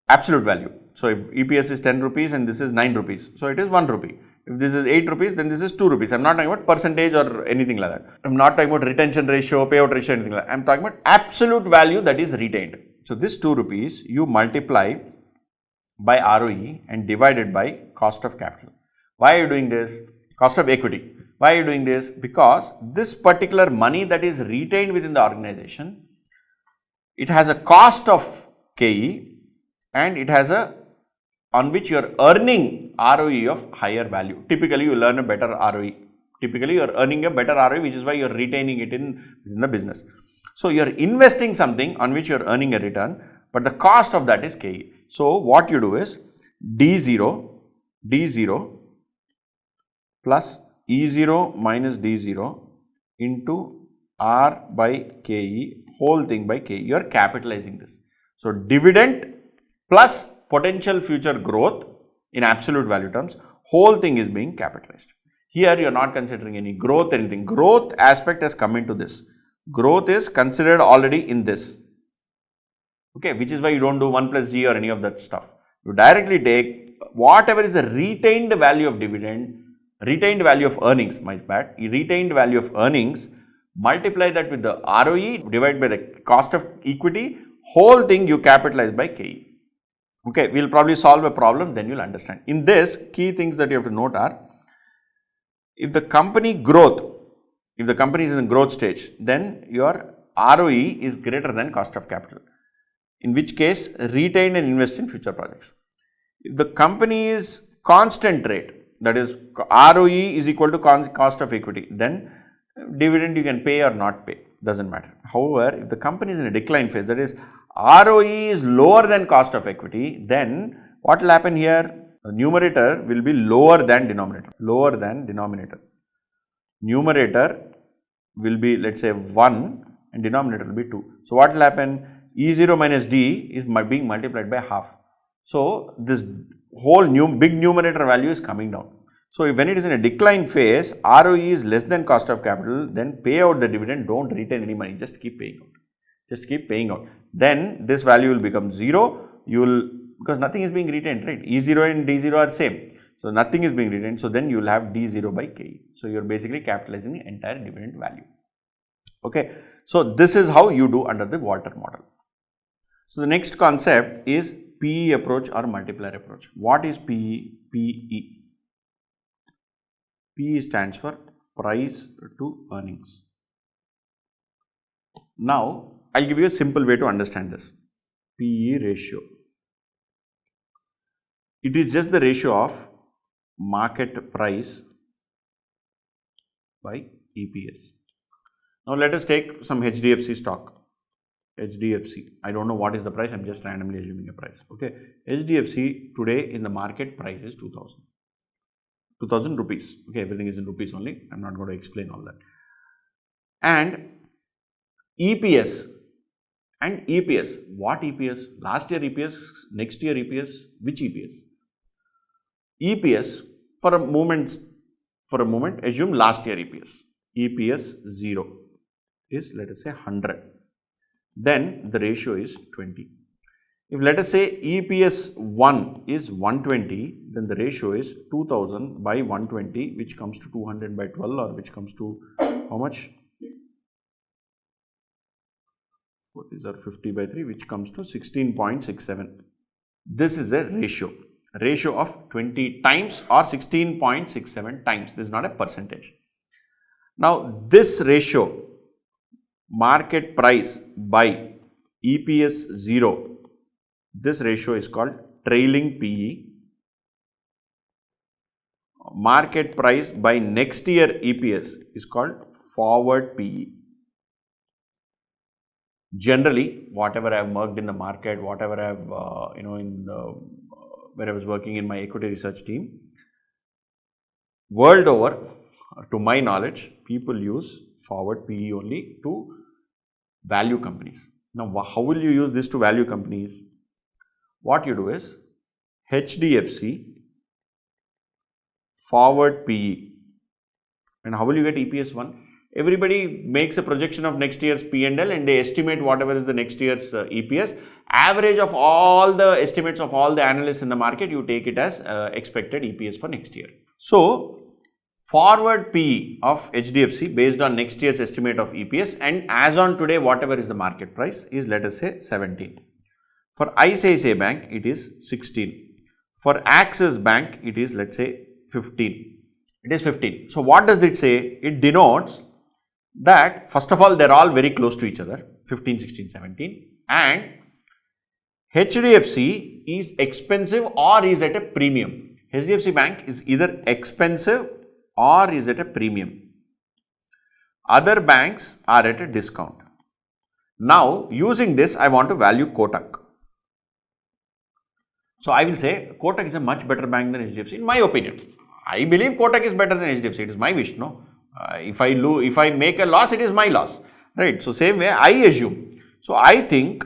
B: absolute value. So, if EPS is 10 rupees and this is 9 rupees, so it is 1 rupee. If this is 8 rupees, then this is 2 rupees. I am not talking about percentage or anything like that. I am not talking about retention ratio, payout ratio, anything like that. I am talking about absolute value that is retained. So, this 2 rupees you multiply by ROE and divided by cost of capital. Why are you doing this? Cost of equity. Why are you doing this? Because this particular money that is retained within the organization, it has a cost of KE and it has a on which you are earning ROE of higher value. Typically, you will earn a better ROE. Typically, you are earning a better ROE, which is why you are retaining it within the business. So, you are investing something on which you are earning a return, but the cost of that is KE. So, what you do is D0 plus E0 minus D0 into R by KE, whole thing by KE. You are capitalizing this. So, dividend plus potential future growth in absolute value terms, whole thing is being capitalized. Here you are not considering any growth, anything. Growth aspect has come into this. Growth is considered already in this. Okay, which is why you don't do 1 plus G or any of that stuff. You directly take whatever is the retained value of dividend, retained value of earnings, retained value of earnings, multiply that with the ROE, divide by the cost of equity, whole thing you capitalize by KE. Okay, we will probably solve a problem, then you will understand. In this, key things that you have to note are, if the company is in growth stage, then your ROE is greater than cost of capital, in which case retain and invest in future projects. If the company is constant rate, that is ROE is equal to cost of equity, then dividend you can pay or not pay, doesn't matter. However, if the company is in a decline phase, that is ROE is lower than cost of equity, then what will happen here? The numerator will be lower than denominator, Numerator will be, let us say, 1 and denominator will be 2. So, what will happen? E0 minus D is being multiplied by half. So, this whole big numerator value is coming down. So, when it is in a decline phase, ROE is less than cost of capital, then pay out the dividend, don't retain any money, just keep paying out. Then this value will become 0, because nothing is being retained, right? E0 and D0 are same. So, nothing is being retained. So, then you will have D0 by KE. So, you are basically capitalizing the entire dividend value. Okay. So, this is how you do under the Walter model. So, the next concept is PE approach or multiplier approach. What is PE? PE stands for price to earnings. Now, I will give you a simple way to understand this. PE ratio. It is just the ratio of market price by EPS. Now, let us take some HDFC stock. HDFC. I don't know what is the price, I am just randomly assuming a price. Okay. HDFC today in the market price is 2000 rupees. Okay, everything is in rupees only. I am not going to explain all that. And EPS. What EPS? Last year EPS, next year EPS, which EPS? EPS, for a moment assume last year EPS. EPS 0 is, let us say, 100. Then the ratio is 20. If let us say EPS 1 is 120, then the ratio is 2000 by 120, which comes to 200 by 12, or which comes to how much? These are 50 by 3, which comes to 16.67. This is a ratio of 20 times or 16.67 times. This is not a percentage. Now, this ratio, market price by EPS 0, this ratio is called trailing PE. Market price by next year EPS is called forward PE. Generally, whatever I have worked in the market, whatever I have, where I was working in my equity research team, world over, to my knowledge, people use forward PE only to value companies. Now, how will you use this to value companies? What you do is HDFC forward PE. And how will you get EPS 1? Everybody makes a projection of next year's P&L and they estimate whatever is the next year's EPS. Average of all the estimates of all the analysts in the market, you take it as expected EPS for next year. So, forward PE of HDFC based on next year's estimate of EPS and as on today whatever is the market price is, let us say, 17. For ICICI Bank it is 16. For Axis Bank it is, let's say, 15. It is 15. So, what does it say? It denotes that first of all they are all very close to each other, 15, 16, 17, and HDFC is expensive or is at a premium. HDFC Bank is either expensive or is at a premium. Other banks are at a discount. Now, using this, I want to value Kotak. So, I will say Kotak is a much better bank than HDFC in my opinion. I believe Kotak is better than HDFC. It is my wish, no? If I make a loss, it is my loss, right? So, same way I assume. So, I think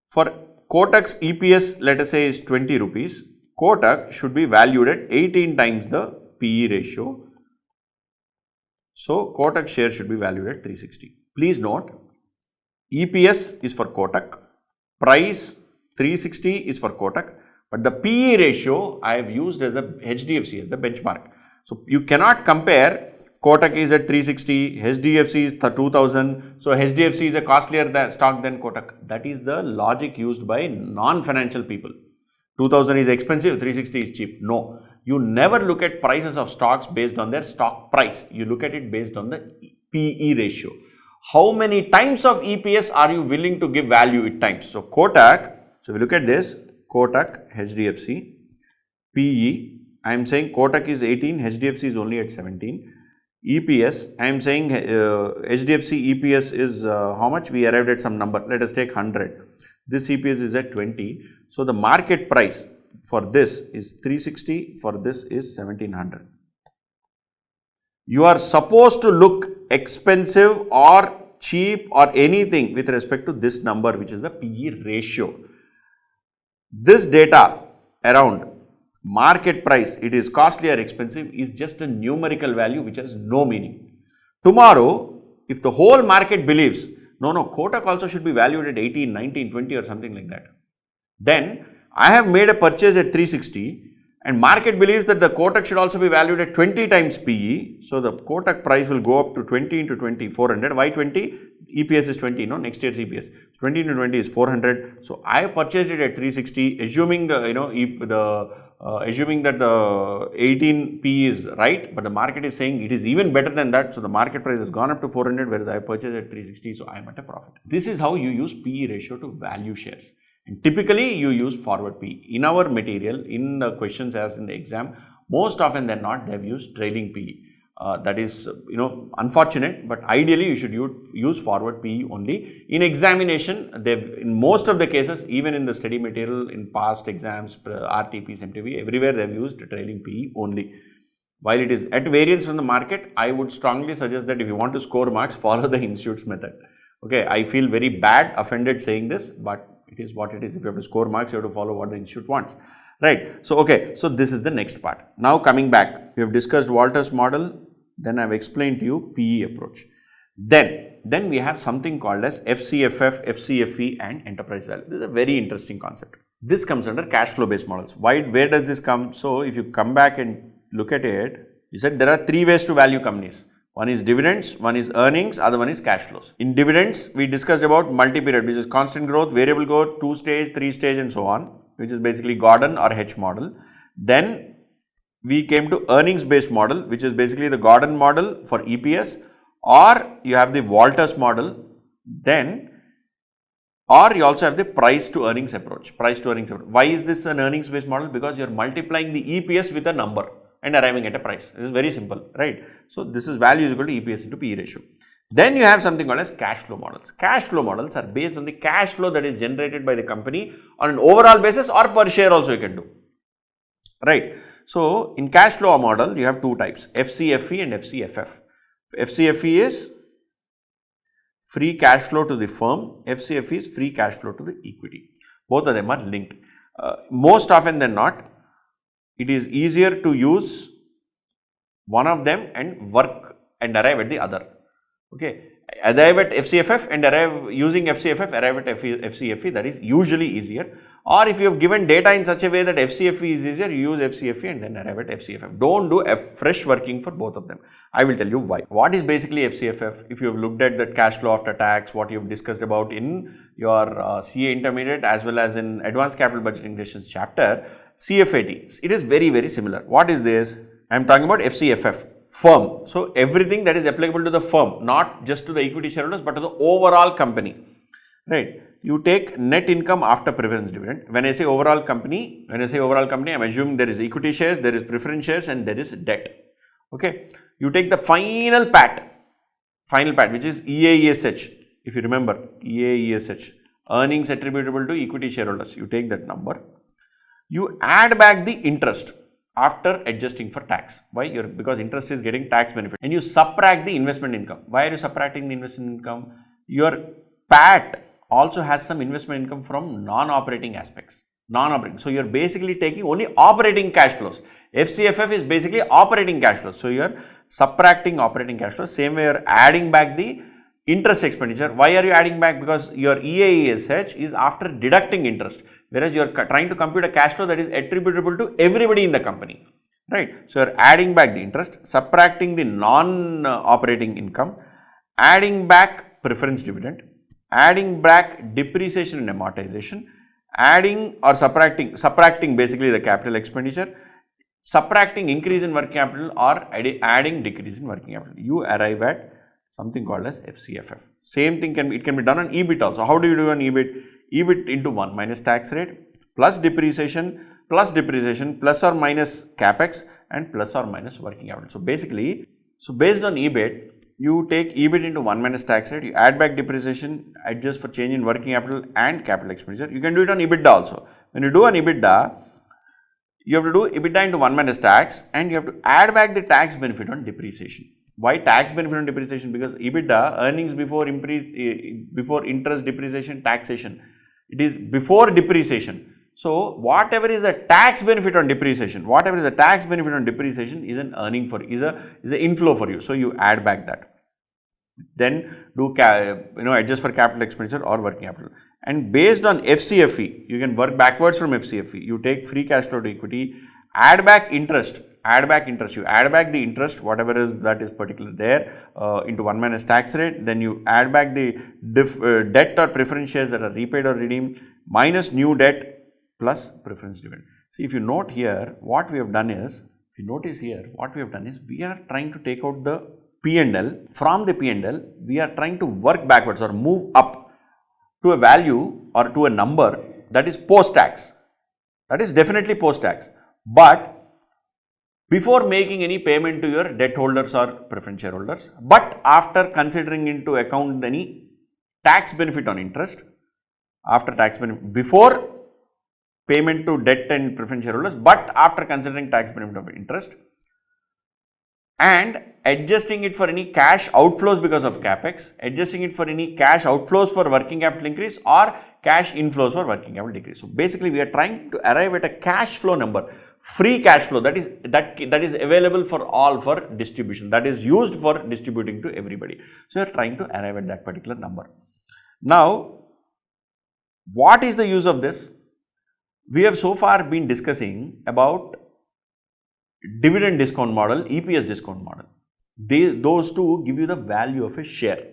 B: for Kotak's EPS, let us say, is 20 rupees. Kotak should be valued at 18 times the PE ratio. So, Kotak share should be valued at 360. Please note, EPS is for Kotak, price 360 is for Kotak, but the PE ratio I have used as a HDFC as the benchmark. So, you cannot compare Kotak is at 360, HDFC is 2000, so HDFC is a costlier stock than Kotak. That is the logic used by non-financial people. 2000 is expensive, 360 is cheap. No, you never look at prices of stocks based on their stock price. You look at it based on the PE ratio. How many times of EPS are you willing to give value at times? So, Kotak, so we look at this, Kotak, HDFC, PE, I am saying Kotak is 18, HDFC is only at 17. EPS, I am saying HDFC EPS is how much? We arrived at some number, let us take 100. This EPS is at 20. So, the market price for this is 360, for this is 1700. You are supposed to look expensive or cheap or anything with respect to this number, which is the PE ratio. This data around market price, it is costly or expensive, is just a numerical value which has no meaning. Tomorrow, if the whole market believes, no, Kotak also should be valued at 18, 19, 20 or something like that, then I have made a purchase at 360 and market believes that the Kotak should also be valued at 20 times PE. So, the Kotak price will go up to 20 into 20, 400. Why 20? EPS is 20, no, next year's EPS. 20 into 20 is 400. So, I have purchased it at 360, assuming assuming that the 18 PE is right, but the market is saying it is even better than that. So, the market price has gone up to 400, whereas I have purchased at 360, so I am at a profit. This is how you use PE ratio to value shares. And typically, you use forward PE. In our material, in the questions as in the exam, most often than not, they have used trailing PE. That is, unfortunate, but ideally, you should use forward PE only. In examination, in most of the cases, even in the study material, in past exams, RTP, SEM’25, everywhere they have used trailing PE only. While it is at variance from the market, I would strongly suggest that if you want to score marks, follow the institute's method. Okay, I feel very bad, offended saying this, but it is what it is. If you have to score marks, you have to follow what the institute wants, right? So, okay, so this is the next part. Now, coming back, we have discussed Walter's model, then I have explained to you PE approach. Then we have something called as FCFF, FCFE and enterprise value. This is a very interesting concept. This comes under cash flow based models. Where does this come? So, if you come back and look at it, you said there are three ways to value companies. One is dividends, one is earnings, other one is cash flows. In dividends, we discussed about multi-period, which is constant growth, variable growth, 2-stage, 3-stage and so on, which is basically Gordon or H model. Then we came to earnings based model, which is basically the Gordon model for EPS, or you have the Walters model, or you also have the price to earnings approach. Why is this an earnings based model? Because you are multiplying the EPS with a number and arriving at a price. This is very simple, right? So, this is value is equal to EPS into PE ratio. Then you have something called as cash flow models. Cash flow models are based on the cash flow that is generated by the company on an overall basis or per share also you can do, right? So, in cash flow model, you have two types, FCFE and FCFF. FCFE is free cash flow to the firm, FCFE is free cash flow to the equity. Both of them are linked. Most often than not, it is easier to use one of them and work and arrive at the other. Okay, arrive at FCFF and arrive using FCFF, arrive at FCFE, that is usually easier. Or if you have given data in such a way that FCFE is easier, you use FCFE and then arrive at FCFF. Don't do a fresh working for both of them. I will tell you why. What is basically FCFF? If you have looked at that cash flow after tax, what you have discussed about in your CA intermediate as well as in advanced capital budgeting decisions chapter, CFAT, it is very, very similar. What is this? I am talking about FCFF. Firm. So, everything that is applicable to the firm, not just to the equity shareholders, but to the overall company, right? You take net income after preference dividend. When I say overall company, I am assuming there is equity shares, there is preference shares and there is debt. Okay. You take the final PAT, which is EAESH, if you remember, EAESH, earnings attributable to equity shareholders. You take that number. You add back the interest after adjusting for tax. Why? Because interest is getting tax benefit, and you subtract the investment income. Why are you subtracting the investment income? Your PAT also has some investment income from non-operating aspects. So you are basically taking only operating cash flows. FCFF is basically operating cash flows. So you are subtracting operating cash flows. Same way you are adding back the interest expenditure. Why are you adding back? Because your EAESH is after deducting interest, whereas you are trying to compute a cash flow that is attributable to everybody in the company, right? So, you are adding back the interest, subtracting the non-operating income, adding back preference dividend, adding back depreciation and amortization, adding or subtracting basically the capital expenditure, subtracting increase in working capital or adding decrease in working capital. You arrive at something called as FCFF. Same thing can be done on EBIT also. How do you do on EBIT? EBIT into 1 minus tax rate plus depreciation plus or minus capex and plus or minus working capital. So basically, based on EBIT, you take EBIT into 1 minus tax rate, you add back depreciation, adjust for change in working capital and capital expenditure. You can do it on EBITDA also. When you do on EBITDA, you have to do EBITDA into 1 minus tax and you have to add back the tax benefit on depreciation. Why tax benefit on depreciation? Because EBITDA, earnings before interest, depreciation, taxation, it is before depreciation. So, whatever is the tax benefit on depreciation, is an earning for you, is an inflow for you. So, you add back that. Then do adjust for capital expenditure or working capital. And based on FCFE, you can work backwards from FCFE. You take free cash flow to equity, add back interest. You add back the interest, whatever is that is particular there, into 1 minus tax rate. Then you add back the debt or preference shares that are repaid or redeemed minus new debt plus preference dividend. See, if you note here, what we have done is, we are trying to take out the P&L. From the P&L, we are trying to work backwards or move up to a value or to a number that is post-tax. That is definitely post-tax. But before making any payment to your debt holders or preference shareholders, but after considering into account any tax benefit on interest, before payment to debt and preference shareholders, but after considering tax benefit of interest, and adjusting it for any cash outflows because of capex, adjusting it for any cash outflows for working capital increase or cash inflows for working capital decrease. So basically, we are trying to arrive at a cash flow number, free cash flow that is available for all for distribution, that is used for distributing to everybody. So we are trying to arrive at that particular number. Now, what is the use of this? We have so far been discussing about dividend discount model, EPS discount model. Those two give you the value of a share.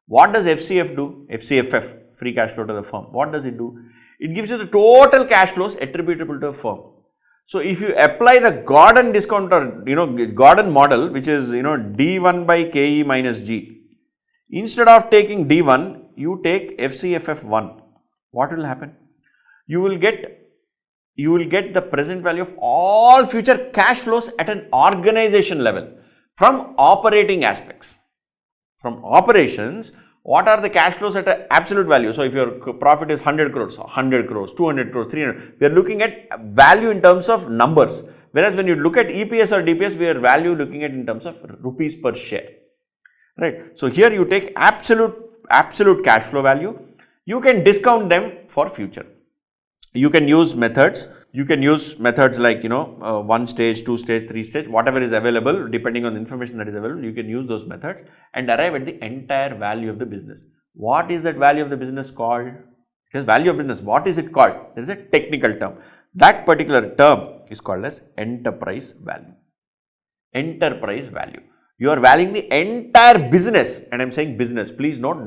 B: What does FCF do? FCFF, free cash flow to the firm. What does it do? It gives you the total cash flows attributable to a firm. So if you apply the Gordon discount or Gordon model, which is D1 by KE minus G, instead of taking D1, you take FCFF1. What will happen? You will get the present value of all future cash flows at an organization level from operating aspects. From operations, what are the cash flows at an absolute value? So if your profit is 100 crores, 200 crores, 300, we are looking at value in terms of numbers. Whereas when you look at EPS or DPS, we are value looking at in terms of rupees per share. Right. So here you take absolute cash flow value. You can discount them for future. You can use methods. You can use methods like, 1 stage, 2 stage, 3 stage, whatever is available, depending on the information that is available, you can use those methods and arrive at the entire value of the business. What is that value of the business called? It is value of business. What is it called? There is a technical term. That particular term is called as enterprise value. Enterprise value. You are valuing the entire business, and I am saying business. Please note,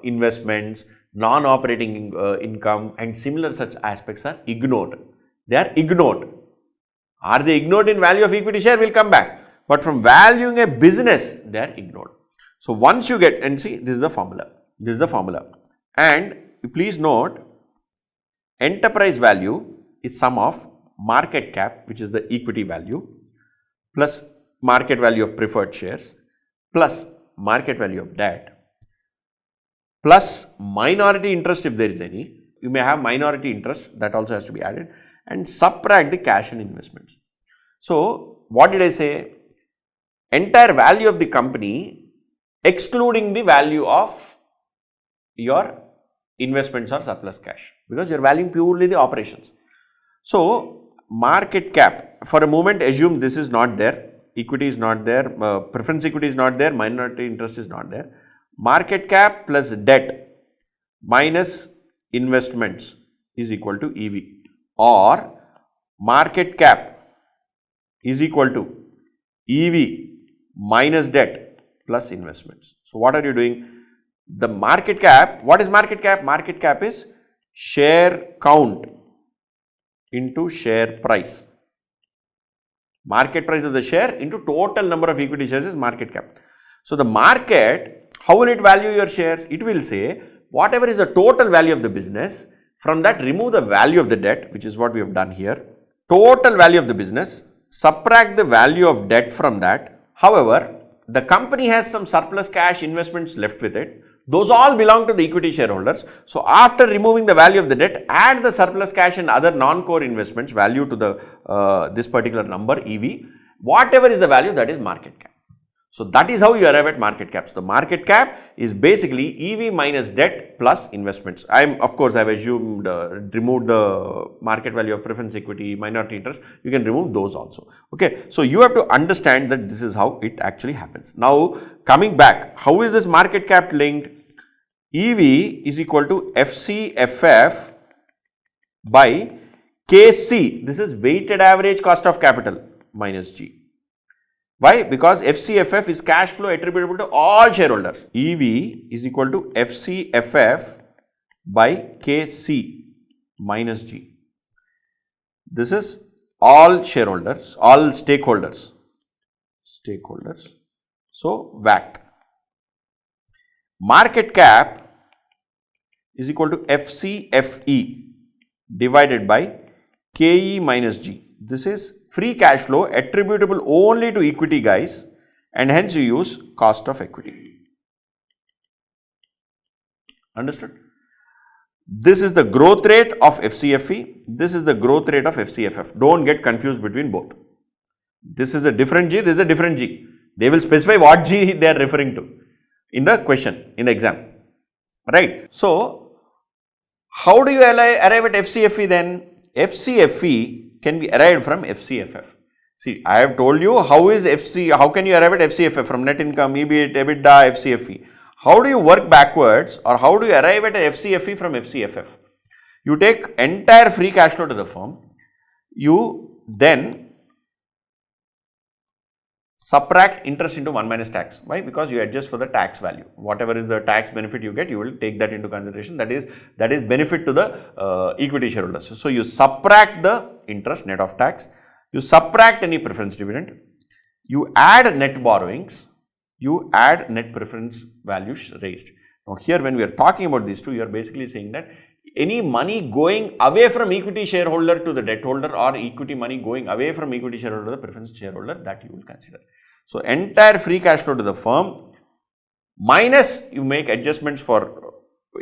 B: investments, non-operating income and similar such aspects are ignored. They are ignored. Are they ignored in value of equity share? We will come back. But from valuing a business, they are ignored. So, once you get, and see, this is the formula. This is the formula. And please note, enterprise value is sum of market cap, which is the equity value, plus market value of preferred shares, plus market value of debt, plus minority interest if there is any. You may have minority interest, that also has to be added, and subtract the cash and investments. So, what did I say? Entire value of the company excluding the value of your investments or surplus cash, because you are valuing purely the operations. So, market cap, for a moment assume this is not there, equity is not there, preference equity is not there, minority interest is not there. Market cap plus debt minus investments is equal to EV, or market cap is equal to EV minus debt plus investments. So, what are you doing? The market cap, what is market cap? Market cap is share count into share price. Market price of the share into total number of equity shares is market cap. So, the market, how will it value your shares? It will say whatever is the total value of the business, from that remove the value of the debt, which is what we have done here. Total value of the business, subtract the value of debt from that. However, the company has some surplus cash investments left with it. Those all belong to the equity shareholders. So, after removing the value of the debt, add the surplus cash and other non-core investments value to the this particular number EV. Whatever is the value, that is market cap. So, that is how you arrive at market cap. So, the market cap is basically EV minus debt plus investments. Of course, I have assumed removed the market value of preference equity, minority interest. You can remove those also. Okay. So, you have to understand that this is how it actually happens. Now, coming back, how is this market cap linked? EV is equal to FCFF by KC. This is weighted average cost of capital minus G. Why? Because FCFF is cash flow attributable to all shareholders. EV is equal to FCFF by KC minus G. This is all shareholders, all stakeholders. So, WACC. Market cap is equal to FCFE divided by KE minus G. This is free cash flow attributable only to equity guys, and hence you use cost of equity. Understood? This is the growth rate of FCFE. This is the growth rate of FCFF. Don't get confused between both. This is a different G, this is a different G. They will specify what G they are referring to in the question, in the exam. Right? So, how do you arrive at FCFE then? FCFE can be arrived from FCFF. See, I have told you how can you arrive at FCFF from net income, EBIT, EBITDA, FCFE. How do you work backwards, or how do you arrive at a FCFE from FCFF? You take entire free cash flow to the firm, you then subtract interest into 1 minus tax. Why? Because you adjust for the tax value. Whatever is the tax benefit you get, you will take that into consideration. That is benefit to the equity shareholders. So, you subtract the interest net of tax, you subtract any preference dividend, you add net borrowings, you add net preference values raised. Now, here when we are talking about these two, you are basically saying that any money going away from equity shareholder to the debt holder, or equity money going away from equity shareholder to the preference shareholder, that you will consider. So, entire free cash flow to the firm minus you make adjustments for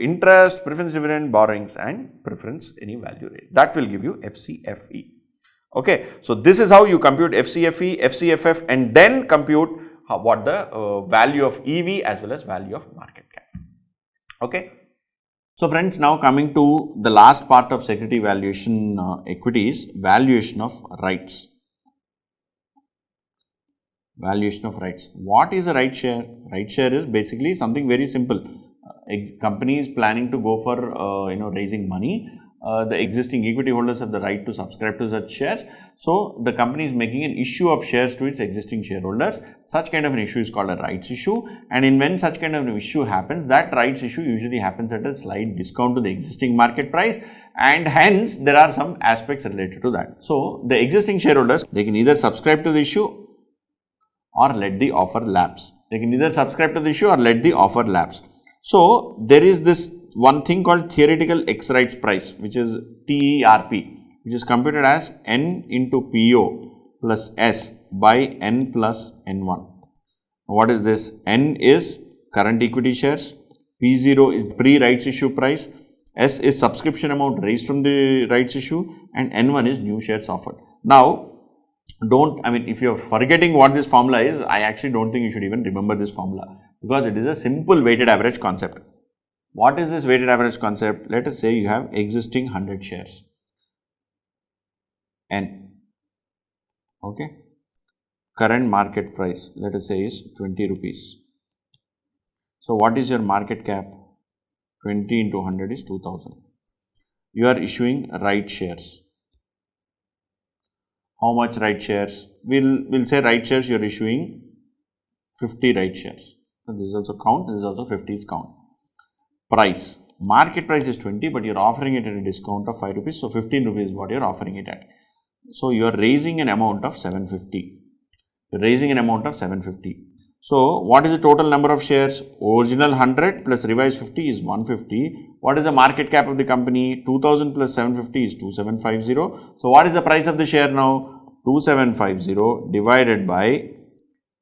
B: interest, preference dividend, borrowings and preference any value raised. That will give you FCFE. Okay. So, this is how you compute FCFE, FCFF, and then compute what the value of EV as well as value of market cap. Okay. So friends, now coming to the last part of security valuation equities, valuation of rights. Valuation of rights. What is a right share? Right share is basically something very simple. Company is planning to go for raising money. The existing equity holders have the right to subscribe to such shares. So the company is making an issue of shares to its existing shareholders. Such kind of an issue is called a rights issue. And when such kind of an issue happens, that rights issue usually happens at a slight discount to the existing market price, and hence there are some aspects related to that. So the existing shareholders, they can either subscribe to the issue or let the offer lapse. They can either subscribe to the issue or let the offer lapse. So there is this one thing called theoretical X rights price, which is TERP, which is computed as N into PO plus S by N plus N1. What is this? N is current equity shares, P0 is pre-rights issue price, S is subscription amount raised from the rights issue, and N1 is new shares offered. Now, if you're forgetting what this formula is, I actually don't think you should even remember this formula, because it is a simple weighted average concept. What is this weighted average concept? Let us say you have existing 100 shares, N, okay. Current market price, let us say, is 20 rupees. So what is your market cap? 20 into 100 is 2000. You are issuing right shares. How much right shares? We'll say right shares you are issuing 50 right shares. So this is also count, this is also 50 is count. Price. Market price is 20, but you are offering it at a discount of 5 rupees. So 15 rupees is what you are offering it at. So you are raising an amount of 750. You are raising an amount of 750. So what is the total number of shares? Original 100 plus revised 50 is 150. What is the market cap of the company? 2000 plus 750 is 2750. So what is the price of the share now? 2750 divided by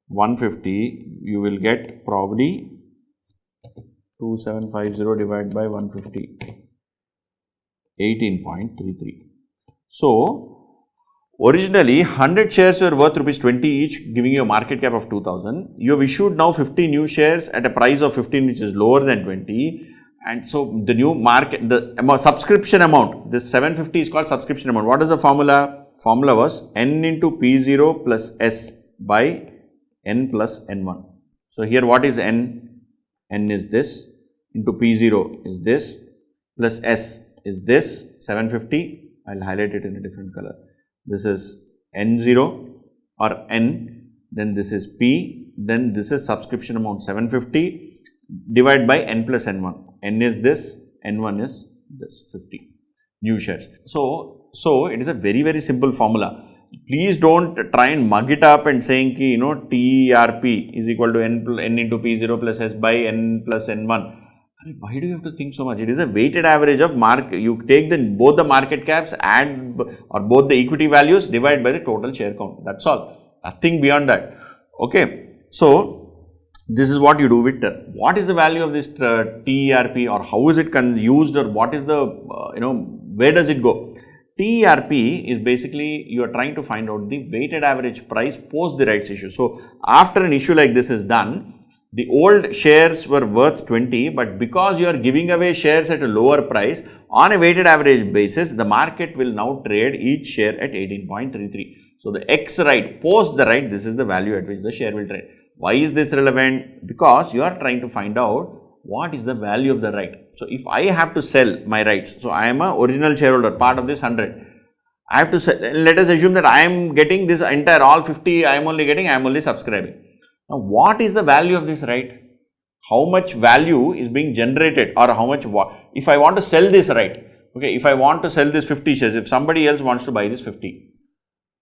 B: 150. You will get probably 2750 divided by 150. 18.33. So originally, 100 shares were worth rupees 20 each, giving you a market cap of 2000. You have issued now 50 new shares at a price of 15, which is lower than 20. And so the new market, the subscription amount, this 750 is called subscription amount. What is the formula? Formula was N into P0 plus S by N plus N1. So here what is N? N is this, into P0 is this, plus S is this, 750. I'll highlight it in a different color. This is N0 or N, then this is P, then this is subscription amount 750 divided by N plus N1. N is this, N1 is this 50 new shares. So it is a very, very simple formula. Please don't try and mug it up and saying ki, TERP is equal to N into P0 plus S by N plus N1. Why do you have to think so much? It is a weighted average of you take both the market caps or both the equity values, divide by the total share count. That's all. Nothing beyond that. Okay. So this is what you do with what is the value of this TERP, or how is it used, or what is the, where does it go? TERP is basically you are trying to find out the weighted average price post the rights issue. So after an issue like this is done, the old shares were worth 20, but because you are giving away shares at a lower price, on a weighted average basis, the market will now trade each share at 18.33. So the X right, post the right, this is the value at which the share will trade. Why is this relevant? Because you are trying to find out what is the value of the right. So if I have to sell my rights, so I am a original shareholder, part of this 100. I have to sell, let us assume that I am getting this entire all 50, I am only subscribing. Now, what is the value of this right? How much value is being generated, or how much, if I want to sell this right, okay, if I want to sell this 50 shares, if somebody else wants to buy this 50,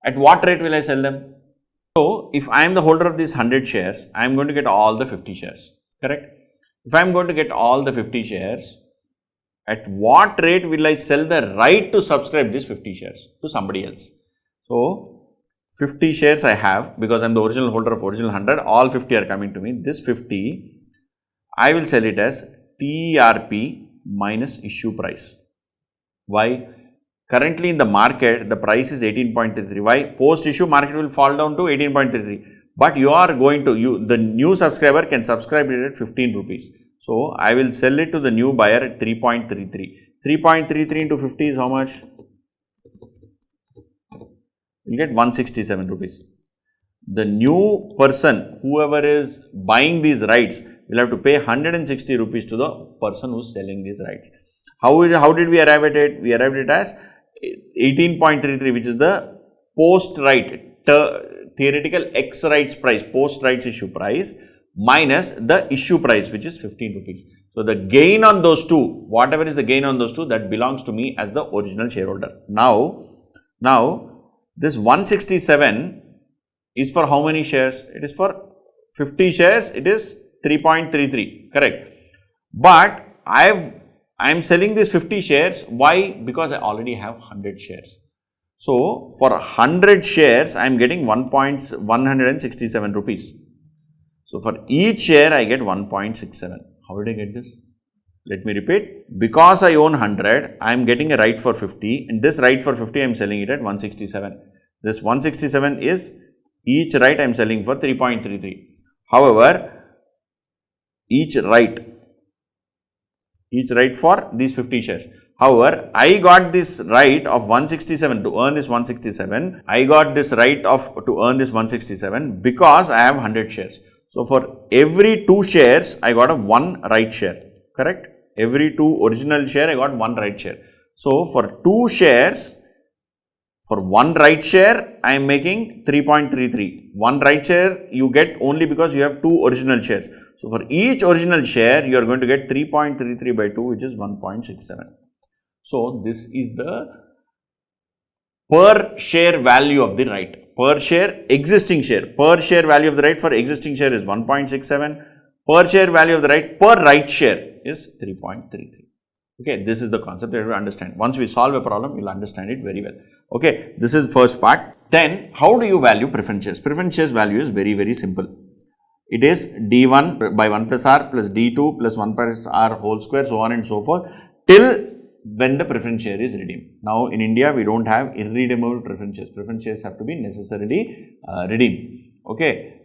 B: at what rate will I sell them? So, if I am the holder of these 100 shares, I am going to get all the 50 shares, correct? If I am going to get all the 50 shares, at what rate will I sell the right to subscribe these 50 shares to somebody else? So, 50 shares I have, because I am the original holder of original 100, all 50 are coming to me. This 50, I will sell it as TERP minus issue price. Why? Currently in the market, the price is 18.33. Why? Post issue market will fall down to 18.33. but you are going to, the new subscriber can subscribe it at 15 rupees. So, I will sell it to the new buyer at 3.33. 3.33 into 50 is how much? You will get 167 rupees. The new person, whoever is buying these rights, will have to pay 160 rupees to the person who is selling these rights. How did we arrive at it? We arrived at it as 18.33, which is the post-right, theoretical X rights price, post-rights issue price, minus the issue price, which is 15 rupees. So, the gain on those two, whatever is the gain on those two, that belongs to me as the original shareholder. Now this 167 is for how many shares? It is for 50 shares, it is 3.33, correct. But I am selling these 50 shares. Why? Because I already have 100 shares. So, for 100 shares, I am getting 167 rupees. So, for each share, I get 1.67. How did I get this? Let me repeat. Because I own 100, I am getting a right for 50, and this right for 50, I am selling it at 167. This 167 is each right I am selling for 3.33. However, each right for these 50 shares. However, I got this right of 167 to earn this 167. I got this right to earn this 167 because I have 100 shares. So, for every 2 shares, I got a 1 right share, correct? Every 2 original share, I got 1 right share. So, for 2 shares, for 1 right share, I am making 3.33. 1 right share you get only because you have 2 original shares. So, for each original share, you are going to get 3.33 by 2, which is 1.67. So, this is the per share value of the right. Per share, existing share. Per share value of the right for existing share is 1.67. Per share value of the right per right share is 3.33. Okay, this is the concept that you understand. Once we solve a problem, you will understand it very well. Okay, this is first part. Then, how do you value preference shares? Preference shares value is very, very simple. It is D1 by 1 plus R plus D2 plus 1 plus R whole square, so on and so forth, till when the preference share is redeemed. Now, in India, we don't have irredeemable preference shares. Preference shares have to be necessarily redeemed. Okay,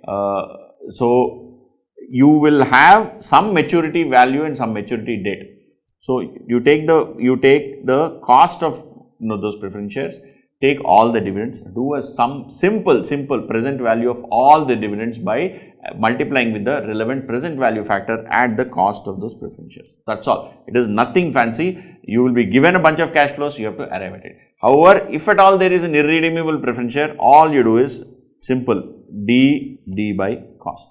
B: so you will have some maturity value and some maturity date. So, you take the cost of those preference shares, take all the dividends, do a simple present value of all the dividends by multiplying with the relevant present value factor at the cost of those preference shares. That's all. It is nothing fancy. You will be given a bunch of cash flows, you have to arrive at it. However, if at all there is an irredeemable preference share, all you do is simple D by cost.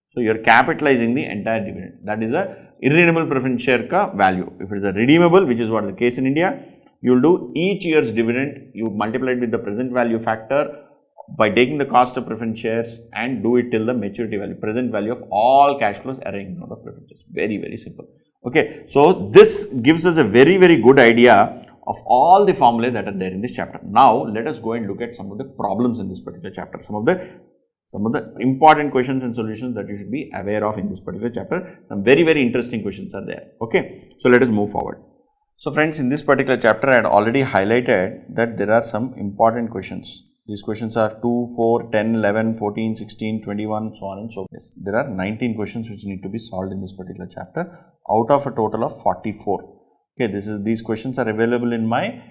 B: So, you are capitalizing the entire dividend. That is a irredeemable preference share ka value. If it is a redeemable, which is what is the case in India, you will do each year's dividend, you multiply it with the present value factor by taking the cost of preference shares and do it till the maturity value, present value of all cash flows arising out of preference shares. Very, very simple. Okay, so this gives us a very, very good idea of all the formulae that are there in this chapter. Now, let us go and look at some of the problems in this particular chapter, some of the important questions and solutions that you should be aware of in this particular chapter. Some very, very interesting questions are there. Okay, so let us move forward. So, friends, in this particular chapter, I had already highlighted that there are some important questions. These questions are 2, 4, 10, 11, 14, 16, 21, so on and so forth. Yes, there are 19 questions which need to be solved in this particular chapter out of a total of 44. Okay, these questions are available in my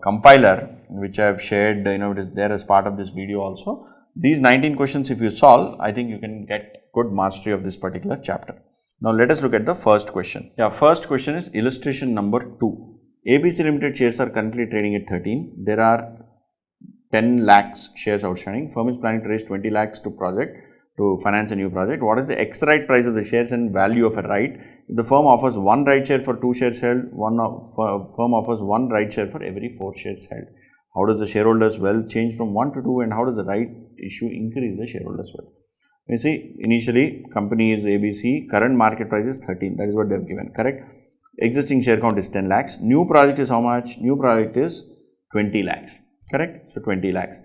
B: compiler, which I have shared, it is there as part of this video also. These 19 questions, if you solve, I think you can get good mastery of this particular chapter. Now, let us look at the first question. Yeah, first question is illustration number 2. ABC Limited shares are currently trading at 13. There are 10 lakhs shares outstanding. Firm is planning to raise 20 lakhs to finance a new project. What is the X right price of the shares and value of a right? If the firm offers 1 right share for 2 shares held, firm offers 1 right share for every 4 shares held. How does the shareholders' wealth change from 1 to 2, and how does the right issue increase the shareholders' wealth? You see, initially company is ABC, current market price is 13, that is what they have given, correct? Existing share count is 10 lakhs. New project is how much? New project is 20 lakhs, correct? So, 20 lakhs.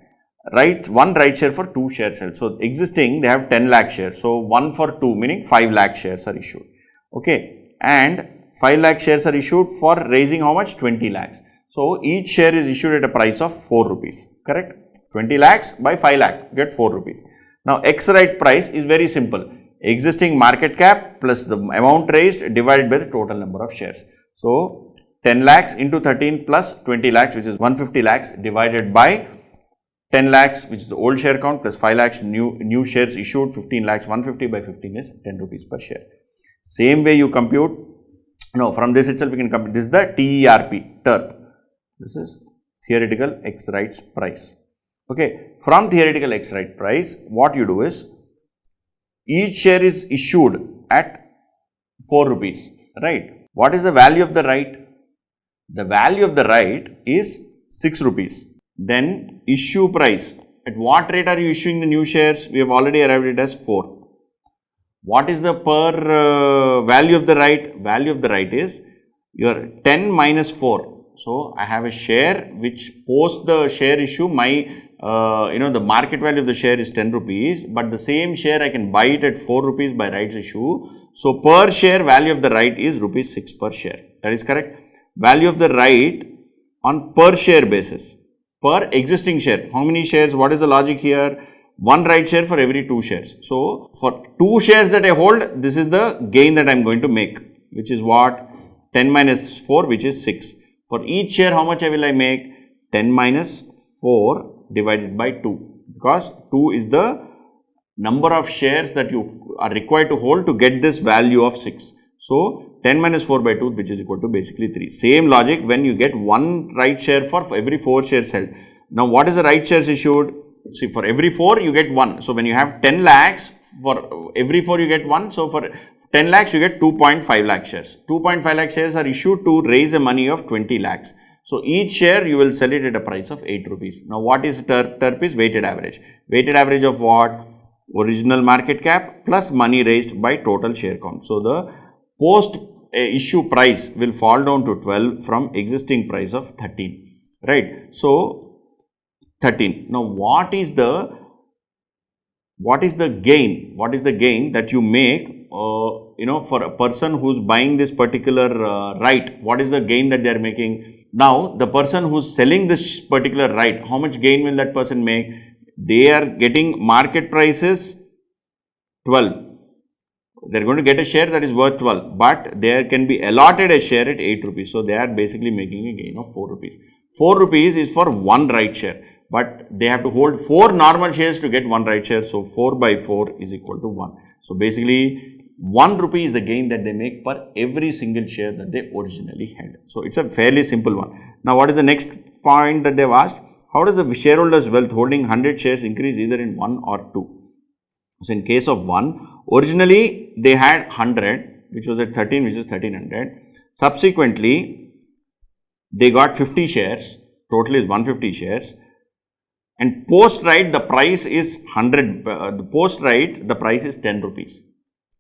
B: Right, 1 right share for 2 shares held. So, existing they have 10 lakh shares. So, 1 for 2 meaning 5 lakh shares are issued, okay? And 5 lakh shares are issued for raising how much? 20 lakhs. So, each share is issued at a price of 4 rupees, correct? 20 lakhs by 5 lakh, get 4 rupees. Now, X right price is very simple. Existing market cap plus the amount raised divided by the total number of shares. So, 10 lakhs into 13 plus 20 lakhs, which is 150 lakhs divided by 10 lakhs, which is the old share count, plus 5 lakhs new shares issued, 15 lakhs, 150 by 15 is 10 rupees per share. Same way you compute, no, from this itself we can compute, this is the TERP. This is theoretical X rights price. Okay, from theoretical X right price, what you do is, each share is issued at 4 rupees, right? What is the value of the right? The value of the right is 6 rupees. Then issue price. At what rate are you issuing the new shares? We have already arrived at it as 4. What is the per value of the right? Value of the right is your 10 minus 4. So, I have a share which post the share issue, the market value of the share is 10 rupees, but the same share I can buy it at 4 rupees by rights issue. So, per share value of the right is rupees 6 per share. That is correct. Value of the right on per share basis, per existing share. How many shares? What is the logic here? One right share for every 2 shares. So, for 2 shares that I hold, this is the gain that I am going to make, which is what? 10 minus 4, which is 6. For each share, how much will I make? 10 minus 4 divided by 2, because 2 is the number of shares that you are required to hold to get this value of 6. So, 10 minus 4 by 2, which is equal to basically 3. Same logic when you get one right share for every 4 shares held. Now, what is the right shares issued? See, for every 4 you get 1. So, when you have 10 lakhs, for every 4 you get 1. So, for 10 lakhs you get 2.5 lakh shares. 2.5 lakh shares are issued to raise a money of 20 lakhs. So, each share you will sell it at a price of 8 rupees. Now, what is TERP? TERP is weighted average. Weighted average of what? Original market cap plus money raised by total share count. So, the post issue price will fall down to 12 from existing price of 13, right? So, 13. Now, what is the gain? What is the gain that you make, for a person who's buying this particular right? What is the gain that they are making? Now, the person who's selling this particular right, how much gain will that person make? They are getting market prices 12. They are going to get a share that is worth 12, but there can be allotted a share at 8 rupees. So, they are basically making a gain of 4 rupees. 4 rupees is for one right share, but they have to hold 4 normal shares to get one right share. So, 4 by 4 is equal to 1. So, basically 1 rupee is the gain that they make per every single share that they originally held. So, it's a fairly simple one. Now, what is the next point that they have asked? How does the shareholders' wealth holding 100 shares increase either in 1 or 2? So, in case of 1, originally they had 100, which was at 13, which is 1300. Subsequently, they got 50 shares, total is 150 shares. And post right, the price is 100, the post right, the price is 10 rupees.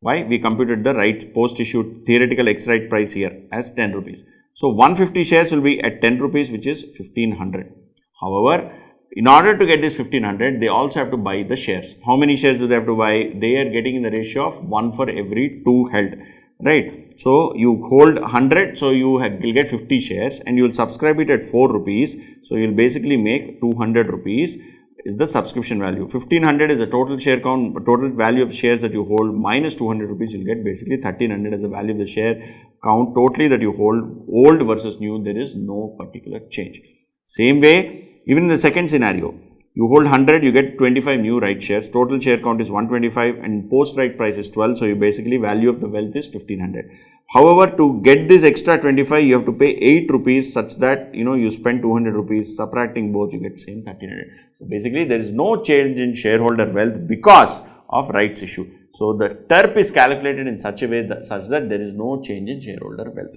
B: Why? We computed the right post issued theoretical X right price here as 10 rupees. So, 150 shares will be at 10 rupees, which is 1500. However, in order to get this 1500, they also have to buy the shares. How many shares do they have to buy? They are getting in the ratio of 1 for every 2 held, right? So, you hold 100, so you will get 50 shares and you will subscribe it at 4 rupees. So, you will basically make 200 rupees is the subscription value. 1500 is the total share count, total value of shares that you hold minus 200 rupees, you will get basically 1300 as the value of the share count totally that you hold, old versus new, there is no particular change. Same way, even in the second scenario, you hold 100, you get 25 new right shares, total share count is 125 and post right price is 12. So, you basically value of the wealth is 1500. However, to get this extra 25, you have to pay 8 rupees such that, you spend 200 rupees, subtracting both, you get same 1300. So, basically, there is no change in shareholder wealth because of rights issue. So, the TERP is calculated in such a way that there is no change in shareholder wealth.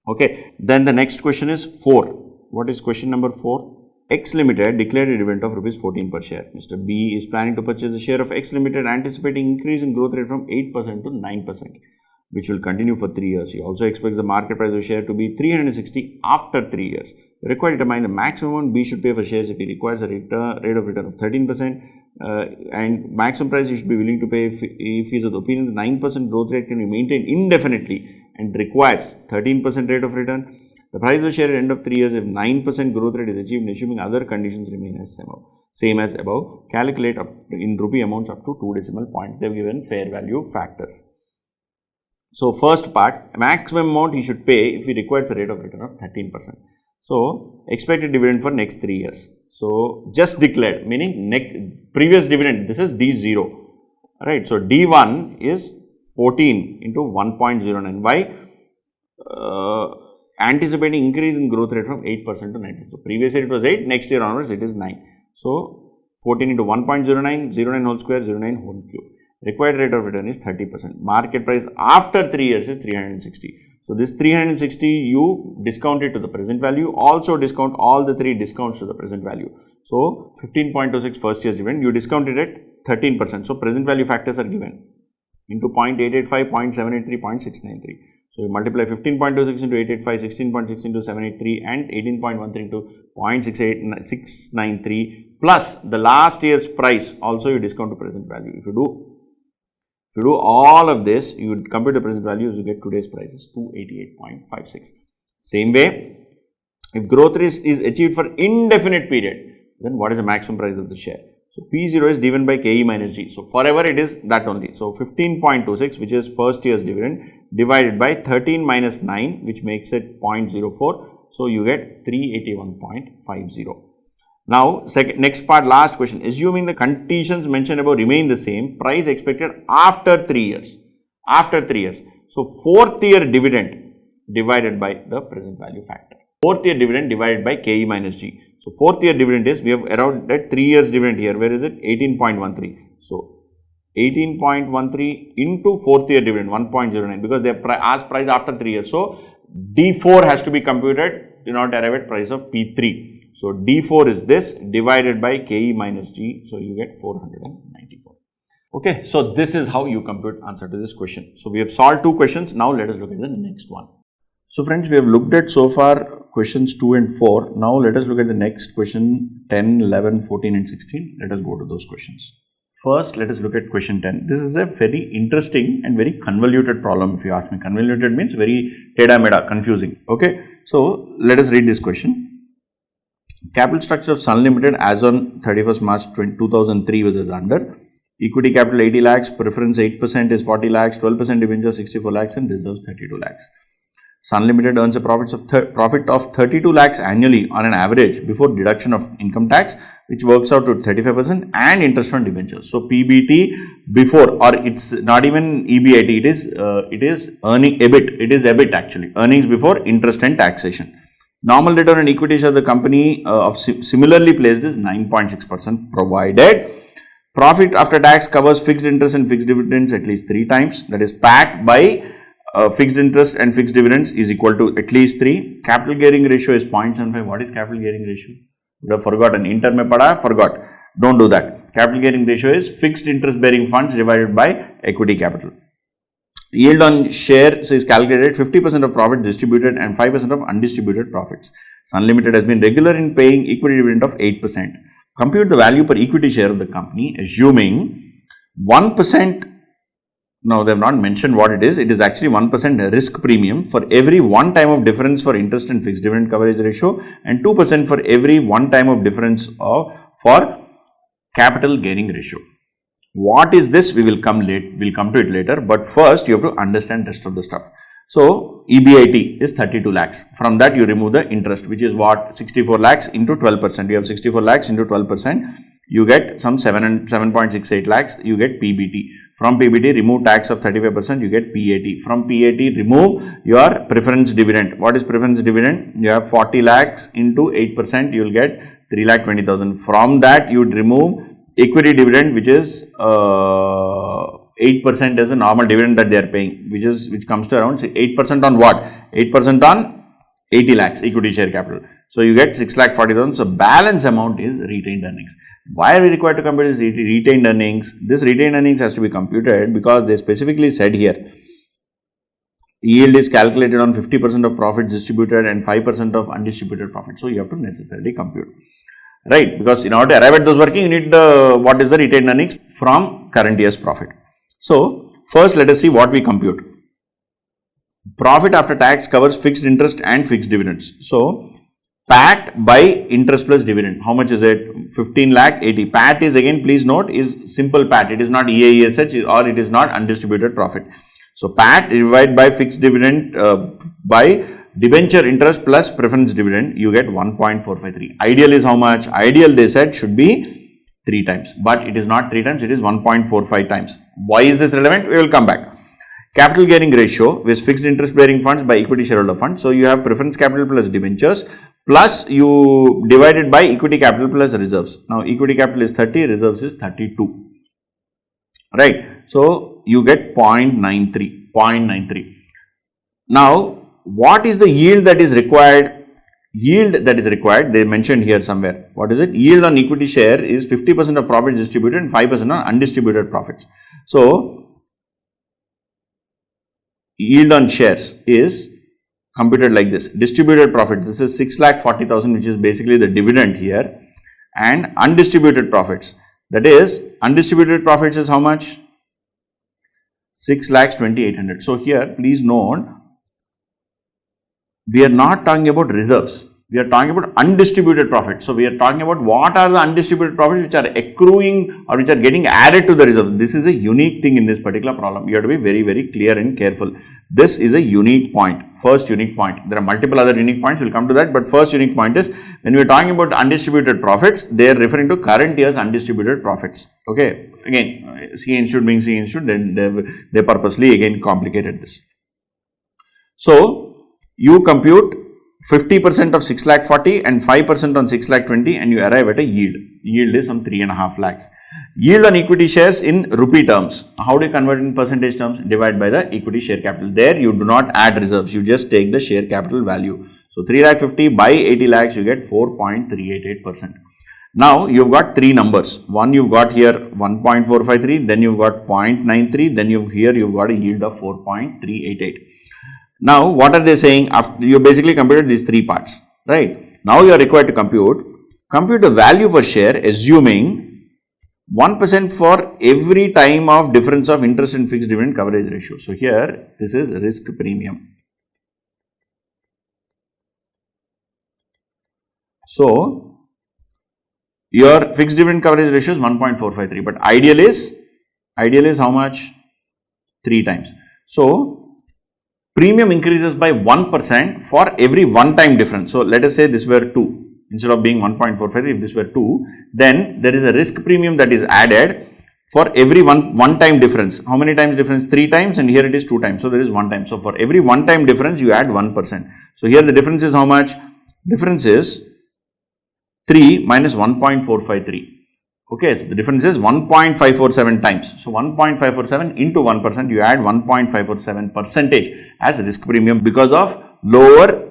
B: Okay. Then the next question is 4. What is question number 4? X Limited declared a dividend of rupees 14 per share. Mr. B is planning to purchase a share of X Limited, anticipating increase in growth rate from 8% to 9%, which will continue for 3 years. He also expects the market price of share to be 360 after 3 years. The required to determine the maximum amount B should pay for shares if he requires a rate of return of 13%, and maximum price he should be willing to pay if he is of the opinion the 9% growth rate can be maintained indefinitely and requires 13% rate of return. The price of share at the end of 3 years if 9% growth rate is achieved, assuming other conditions remain as Same as above, calculate up in rupee amounts up to 2 decimal points. They have given fair value factors. So, first part, maximum amount he should pay if he requires a rate of return of 13%. So, expected dividend for next 3 years. So, just declared, meaning previous dividend, this is D0, right. So, D1 is 14 into 1.09. Why? Anticipating increase in growth rate from 8% to 19. So, previous year it was 8, next year onwards it is 9. So, 14 into 1.09, 09 whole square, 09 whole cube. Required rate of return is 30%. Market price after 3 years is 360. So, this 360 you discount it to the present value, also discount all the 3 discounts to the present value. So, 15.26 first year's dividend, you discounted at 13%. So, present value factors are given into 0.885, 0.783, 0.693. So, you multiply 15.26 into 885, 16.6 into 783 and 18.13 into 0.693 plus the last year's price also you discount to present value. If you do all of this, you would compute the present values, you get today's price is 288.56. Same way, if growth rate is achieved for indefinite period, then what is the maximum price of the share? So, P0 is given by KE minus G. So, forever it is that only. So, 15.26 which is first year's dividend divided by 13 minus 9 which makes it 0.04. So, you get 381.50. Now, next part, last question. Assuming the conditions mentioned above remain the same, price expected after 3 years. After 3 years. So, 4th year dividend divided by the present value factor. 4th year dividend divided by KE minus G. So, 4th year dividend is, we have around that 3 years dividend here. Where is it? 18.13. So, 18.13 into 4th year dividend 1.09 because they have asked price after 3 years. So, D4 has to be computed in order to arrive at price of P3. So, D4 is this divided by KE minus G. So, you get 494. Okay. So, this is how you compute answer to this question. So, we have solved 2 questions. Now, let us look at the next one. So, friends, we have looked at so far questions 2 and 4. Now, let us look at the next question 10, 11, 14 and 16. Let us go to those questions. First, let us look at question 10. This is a very interesting and very convoluted problem if you ask me. Convoluted means very teda-meda, confusing. Okay. So, let us read this question. Capital structure of Sun Limited as on 31st March 2003 was as under. Equity capital 80 lakhs, preference 8% is 40 lakhs, 12% debentures 64 lakhs and reserves 32 lakhs. Sun Limited earns a profit of 32 lakhs annually on an average before deduction of income tax, which works out to 35% and interest on debentures. So, PBT before, or it's not even EBIT, it is earning EBIT, it is EBIT actually, earnings before interest and taxation. Normal return on equity share of the company of similarly placed is 9.6% provided profit after tax covers fixed interest and fixed dividends at least 3 times, that is PAT by fixed interest and fixed dividends is equal to at least 3. Capital gearing ratio is 0.75. What is capital gearing ratio? You have forgotten. Inter mein pada, forgot. Don't do that. Capital gearing ratio is fixed interest bearing funds divided by equity capital. Yield on shares is calculated 50% of profit distributed and 5% of undistributed profits. Sun Limited has been regular in paying equity dividend of 8%. Compute the value per equity share of the company assuming 1%. Now, they have not mentioned what it is. It is actually 1% risk premium for every 1 time of difference for interest and fixed dividend coverage ratio and 2% for every 1 time of difference for capital gearing ratio. What is this? We will come to it later, but first you have to understand rest of the stuff. So, EBIT is 32 lakhs. From that you remove the interest, which is what? 64 lakhs into 12%. You have 64 lakhs into 12%. You get some 7.68 lakhs. You get PBT. From PBT, remove tax of 35%. You get PAT. From PAT, remove your preference dividend. What is preference dividend? You have 40 lakhs into 8%. You will get 3,20,000. From that, you would remove equity dividend, which is 8% as a normal dividend that they are paying, which comes to around 8% on what? 8% on 80 lakhs equity share capital. So, you get 6,40,000. So, balance amount is retained earnings. Why are we required to compute this retained earnings? This retained earnings has to be computed because they specifically said here, yield is calculated on 50% of profit distributed and 5% of undistributed profit. So, you have to necessarily compute. Right, because in order to arrive at those working, you need what is the retained earnings from current year's profit. So, first let us see what we compute. Profit after tax covers fixed interest and fixed dividends. So, PAT by interest plus dividend. How much is it? 15 lakh 80. PAT is, again, please note, is simple PAT. It is not EAESH or it is not undistributed profit. So PAT divided by fixed dividend by debenture interest plus preference dividend, you get 1.453. Ideal is how much? Ideal, they said, should be 3 times, but it is not 3 times, it is 1.45 times. Why is this relevant? We will come back. Capital gearing ratio with fixed interest bearing funds by equity shareholder fund. So you have preference capital plus debentures plus you divided by equity capital plus reserves. Now equity capital is 30, reserves is 32. Right. So you get 0.93. Now what is the yield that is required? Yield that is required, they mentioned here somewhere. What is it? Yield on equity share is 50% of profits distributed and 5% on undistributed profits. So yield on shares is computed like this. Distributed profit, this is 6,40,000, which is basically the dividend here, and undistributed profits, that is undistributed profits is how much? 6,20,800. So here please note, we are not talking about reserves, we are talking about undistributed profits. So we are talking about what are the undistributed profits which are accruing or which are getting added to the reserve. This is a unique thing in this particular problem. You have to be very, very clear and careful. This is a unique point, first unique point. There are multiple other unique points, we will come to that, but first unique point is when we are talking about undistributed profits, they are referring to current year's undistributed profits. Okay, again, CA Institute being CA Institute, then they purposely again complicated this. So you compute 50% of 6,40,000 and 5% on 6,20,000 and you arrive at a yield. Yield is some 3.5 lakhs. Yield on equity shares in rupee terms. How do you convert in percentage terms? Divide by the equity share capital. There you do not add reserves. You just take the share capital value. So 3,50,000 by 80 lakhs, you get 4.388%. Now you've got 3 numbers. One you've got here 1.453, then you've got 0.93, then here you've got a yield of 4.388. Now, what are they saying? After you basically computed these 3 parts, right? Now you are required to compute the value per share, assuming 1% for every time of difference of interest and fixed dividend coverage ratio. So here, this is risk premium. So your fixed dividend coverage ratio is 1.453, but ideal is how much? 3 times. So premium increases by 1% for every one-time difference. So let us say this were 2, instead of being 1.45, if this were 2, then there is a risk premium that is added for every one-time difference. How many times difference? 3 times, and here it is 2 times. So there is 1 time. So for every one-time difference, you add 1%. So here the difference is how much? Difference is 3 minus 1.453. Okay, so the difference is 1.547 times. So 1.547 into 1%, you add 1.547 percentage as risk premium because of lower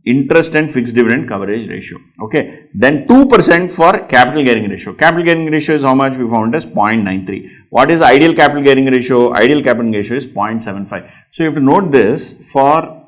B: interest and fixed dividend coverage ratio. Okay, then 2% for capital gearing ratio. Capital gearing ratio is how much? We found as 0.93. What is ideal capital gearing ratio? Ideal capital gearing ratio is 0.75. So you have to note this, for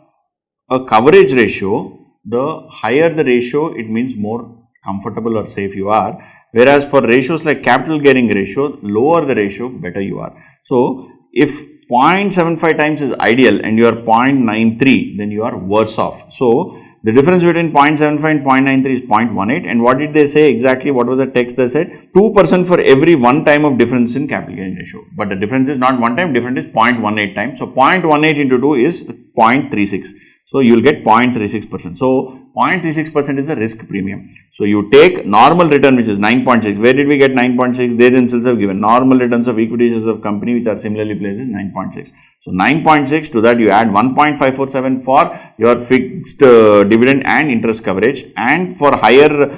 B: a coverage ratio, the higher the ratio, it means more comfortable or safe you are, whereas for ratios like capital gearing ratio, lower the ratio, better you are. So if 0.75 times is ideal and you are 0.93, then you are worse off. So the difference between 0.75 and 0.93 is 0.18, and what did they say exactly? What was the text they said? 2% for every 1 time of difference in capital gearing ratio, but the difference is not 1 time, difference is 0.18 times. So 0.18 into 2 is 0.36. So you will get 0.36%. So 0.36% is the risk premium. So you take normal return, which is 9.6. Where did we get 9.6? They themselves have given normal returns of equities of company which are similarly placed is 9.6. So 9.6, to that you add 1.547 for your fixed dividend and interest coverage, and for higher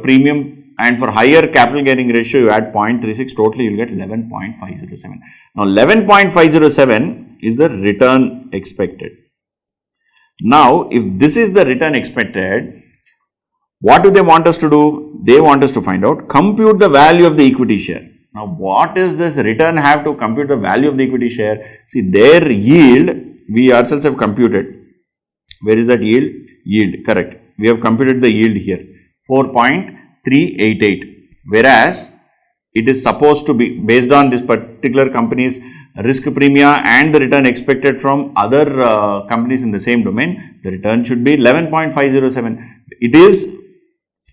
B: premium and for higher capital gearing ratio you add 0.36, totally you will get 11.507. Now 11.507 is the return expected. Now, if this is the return expected, what do they want us to do? They want us to find out, compute the value of the equity share. Now, what is this return have to compute the value of the equity share? See, their yield, we ourselves have computed. Where is that yield? Yield, correct. We have computed the yield here, 4.388. Whereas, it is supposed to be based on this particular company's risk premia and the return expected from other companies in the same domain. The return should be 11.507. It is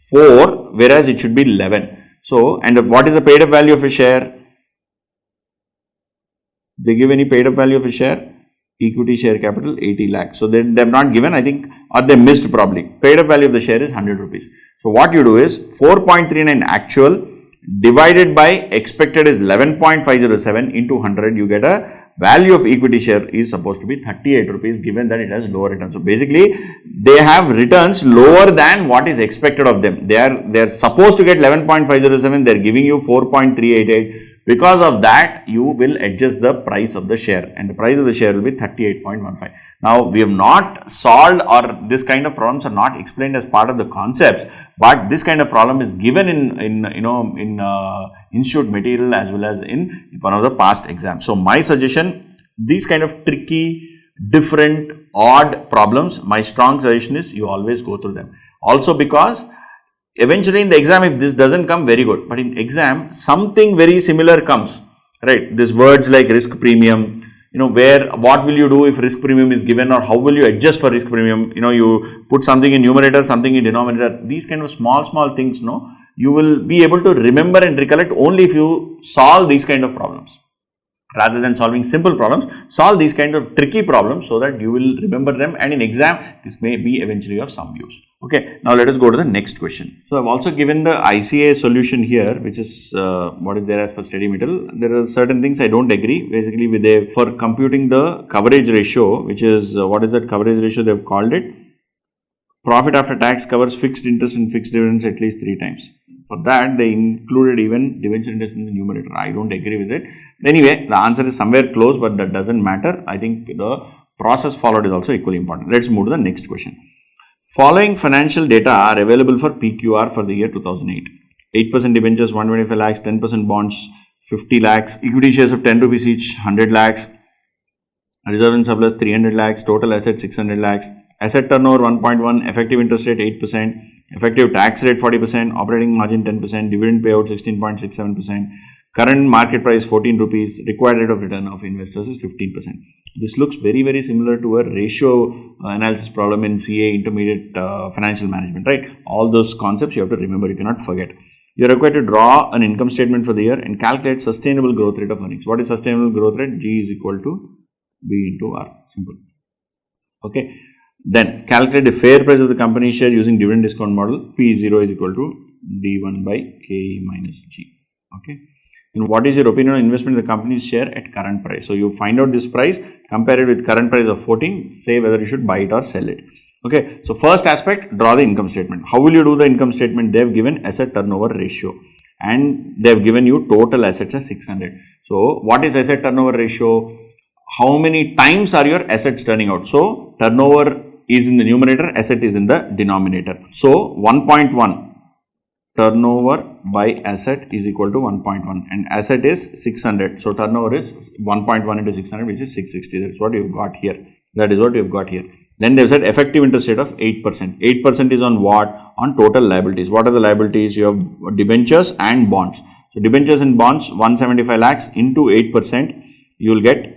B: 4, whereas it should be 11. So, and what is the paid up value of a share? They give any paid up value of a share? Equity share capital 80 lakhs. So, they have not given, I think, or they missed probably. Paid up value of the share is 100 rupees. So, what you do is 4.39 actual divided by expected is 11.507 into 100, you get a value of equity share is supposed to be 38 rupees given that it has lower returns. So, basically they have returns lower than what is expected of them. They are supposed to get 11.507, they are giving you 4.388. Because of that, you will adjust the price of the share, and the price of the share will be 38.15. Now, we have not solved, or this kind of problems are not explained as part of the concepts, but this kind of problem is given in institute material as well as in one of the past exams. So, my suggestion, these kind of tricky, different, odd problems, my strong suggestion is you always go through them. Also, because eventually in the exam, if this doesn't come, very good, but in exam something very similar comes, right? These words like risk premium, what will you do if risk premium is given, or how will you adjust for risk premium? You put something in numerator, something in denominator. These kind of small things, you will be able to remember and recollect only if you solve these kind of problems. Rather than solving simple problems, solve these kind of tricky problems so that you will remember them, and in exam this may be eventually of some use. Okay, now let us go to the next question. So, I have also given the ICA solution here, which is what is there as per study material. There are certain things I don't agree. Basically, for computing the coverage ratio, which is what is that coverage ratio they have called it? Profit after tax covers fixed interest and fixed dividends at least 3 times. For that, they included even debenture interest in the numerator. I don't agree with it. Anyway, the answer is somewhere close, but that doesn't matter. I think the process followed is also equally important. Let's move to the next question. Following financial data are available for PQR for the year 2008. 8% debentures 125 lakhs, 10% bonds 50 lakhs, equity shares of 10 rupees each 100 lakhs, reserve and surplus 300 lakhs, total assets 600 lakhs, asset turnover 1.1, effective interest rate 8%, effective tax rate 40%, operating margin 10%, dividend payout 16.67%, current market price 14 rupees, required rate of return of investors is 15%. This looks very similar to a ratio analysis problem in CA intermediate financial management, right? All those concepts you have to remember, you cannot forget. You are required to draw an income statement for the year and calculate sustainable growth rate of earnings. What is sustainable growth rate? G is equal to B into R. Simple. Okay. Then calculate the fair price of the company share using dividend discount model. P0 is equal to D1 by K minus G. Okay. And what is your opinion on investment in the company's share at current price? So, you find out this price, compare it with current price of 14, say whether you should buy it or sell it. Okay. So, first aspect, draw the income statement. How will you do the income statement? They have given asset turnover ratio and they have given you total assets as 600. So, what is asset turnover ratio? How many times are your assets turning out? So, turnover is in the numerator, asset is in the denominator. So, 1.1 turnover by asset is equal to 1.1 and asset is 600. So, turnover is 1.1 into 600, which is 660. That's what you've got here. That is what you've got here. Then they said effective interest rate of 8%. 8% is on what? On total liabilities. What are the liabilities? You have debentures and bonds. So, debentures and bonds 175 lakhs into 8%, you will get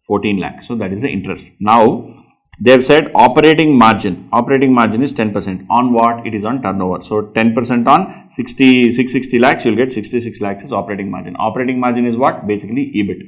B: 14 lakhs. So, that is the interest. Now, they have said operating margin is 10% on what? It is on turnover. So, 10% on 660 lakhs, you will get 66 lakhs is operating margin. Operating margin is what? Basically EBIT.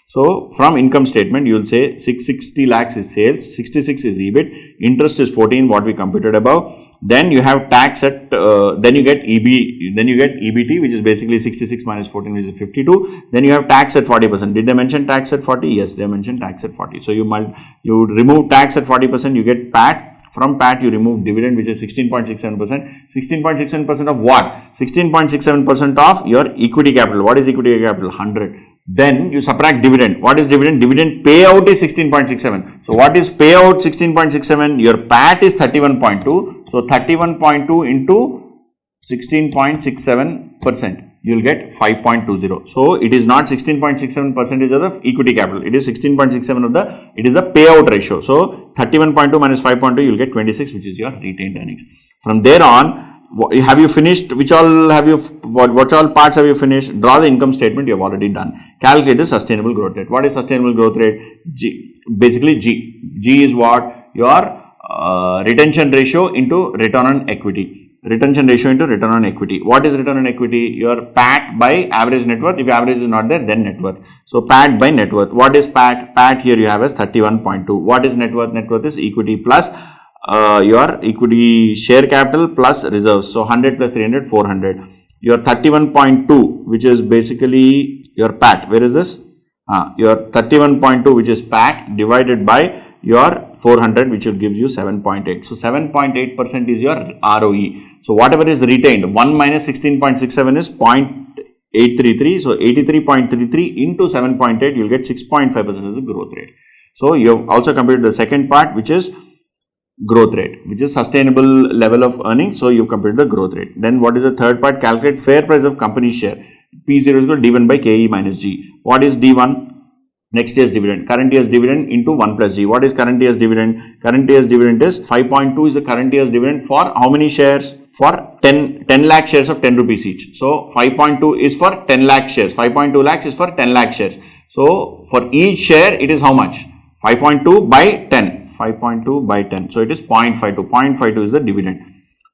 B: So, from income statement, you will say 660 lakhs is sales, 66 is EBIT, interest is 14, what we computed above. Then you have tax at, then you get EBT, which is basically 66 minus 14, which is 52. Then you have tax at 40%. Did they mention tax at 40? Yes, they mentioned tax at 40. So, you remove tax at 40%, you get PAT. From PAT, you remove dividend, which is 16.67%. 16.67% of what? 16.67% of your equity capital. What is equity capital? 100. Then you subtract dividend. What is dividend? Dividend payout is 16.67. So, what is payout 16.67? Your PAT is 31.2. So, 31.2 into 16.67%. You will get 5.20. So, it is not 16.67% of the equity capital. It is 16.67 of the, it is the payout ratio. So, 31.2 minus 5.2, you will get 26, which is your retained earnings. From there on, have you finished? What all parts have you finished? Draw the income statement, you have already done. Calculate the sustainable growth rate. What is sustainable growth rate? G. Basically, G. G is what? Your retention ratio into return on equity. Retention ratio into return on equity. What is return on equity? Your PAT by average net worth. If average is not there, then net worth. So PAT by net worth. What is PAT? PAT here you have as 31.2. What is net worth? Net worth is equity plus your equity share capital plus reserves. So 100 plus 300, 400. Your 31.2, which is basically your PAT. Where is this? Your 31.2, which is PAT, divided by your 400, which will give you 7.8. So 7.8% is your ROE. So whatever is retained, 1 minus 16.67 is 0.833. So 83.33 into 7.8, you'll get 6.5% as a growth rate. So you have also computed the second part, which is growth rate, which is sustainable level of earnings. So you computed the growth rate. Then what is the third part? Calculate fair price of company share. P0 is equal to D1 by KE minus G. What is D1? Next year's dividend. Current year's dividend into 1 plus G. What is current year's dividend? Current year's dividend is 5.2 is the current year's dividend for how many shares? For 10 lakh shares of 10 rupees each. So 5.2 is for 10 lakh shares. 5.2 lakhs is for 10 lakh shares. So for each share, it is how much? 5.2 by 10. 5.2 by 10. So it is 0.52. 0.52 is the dividend.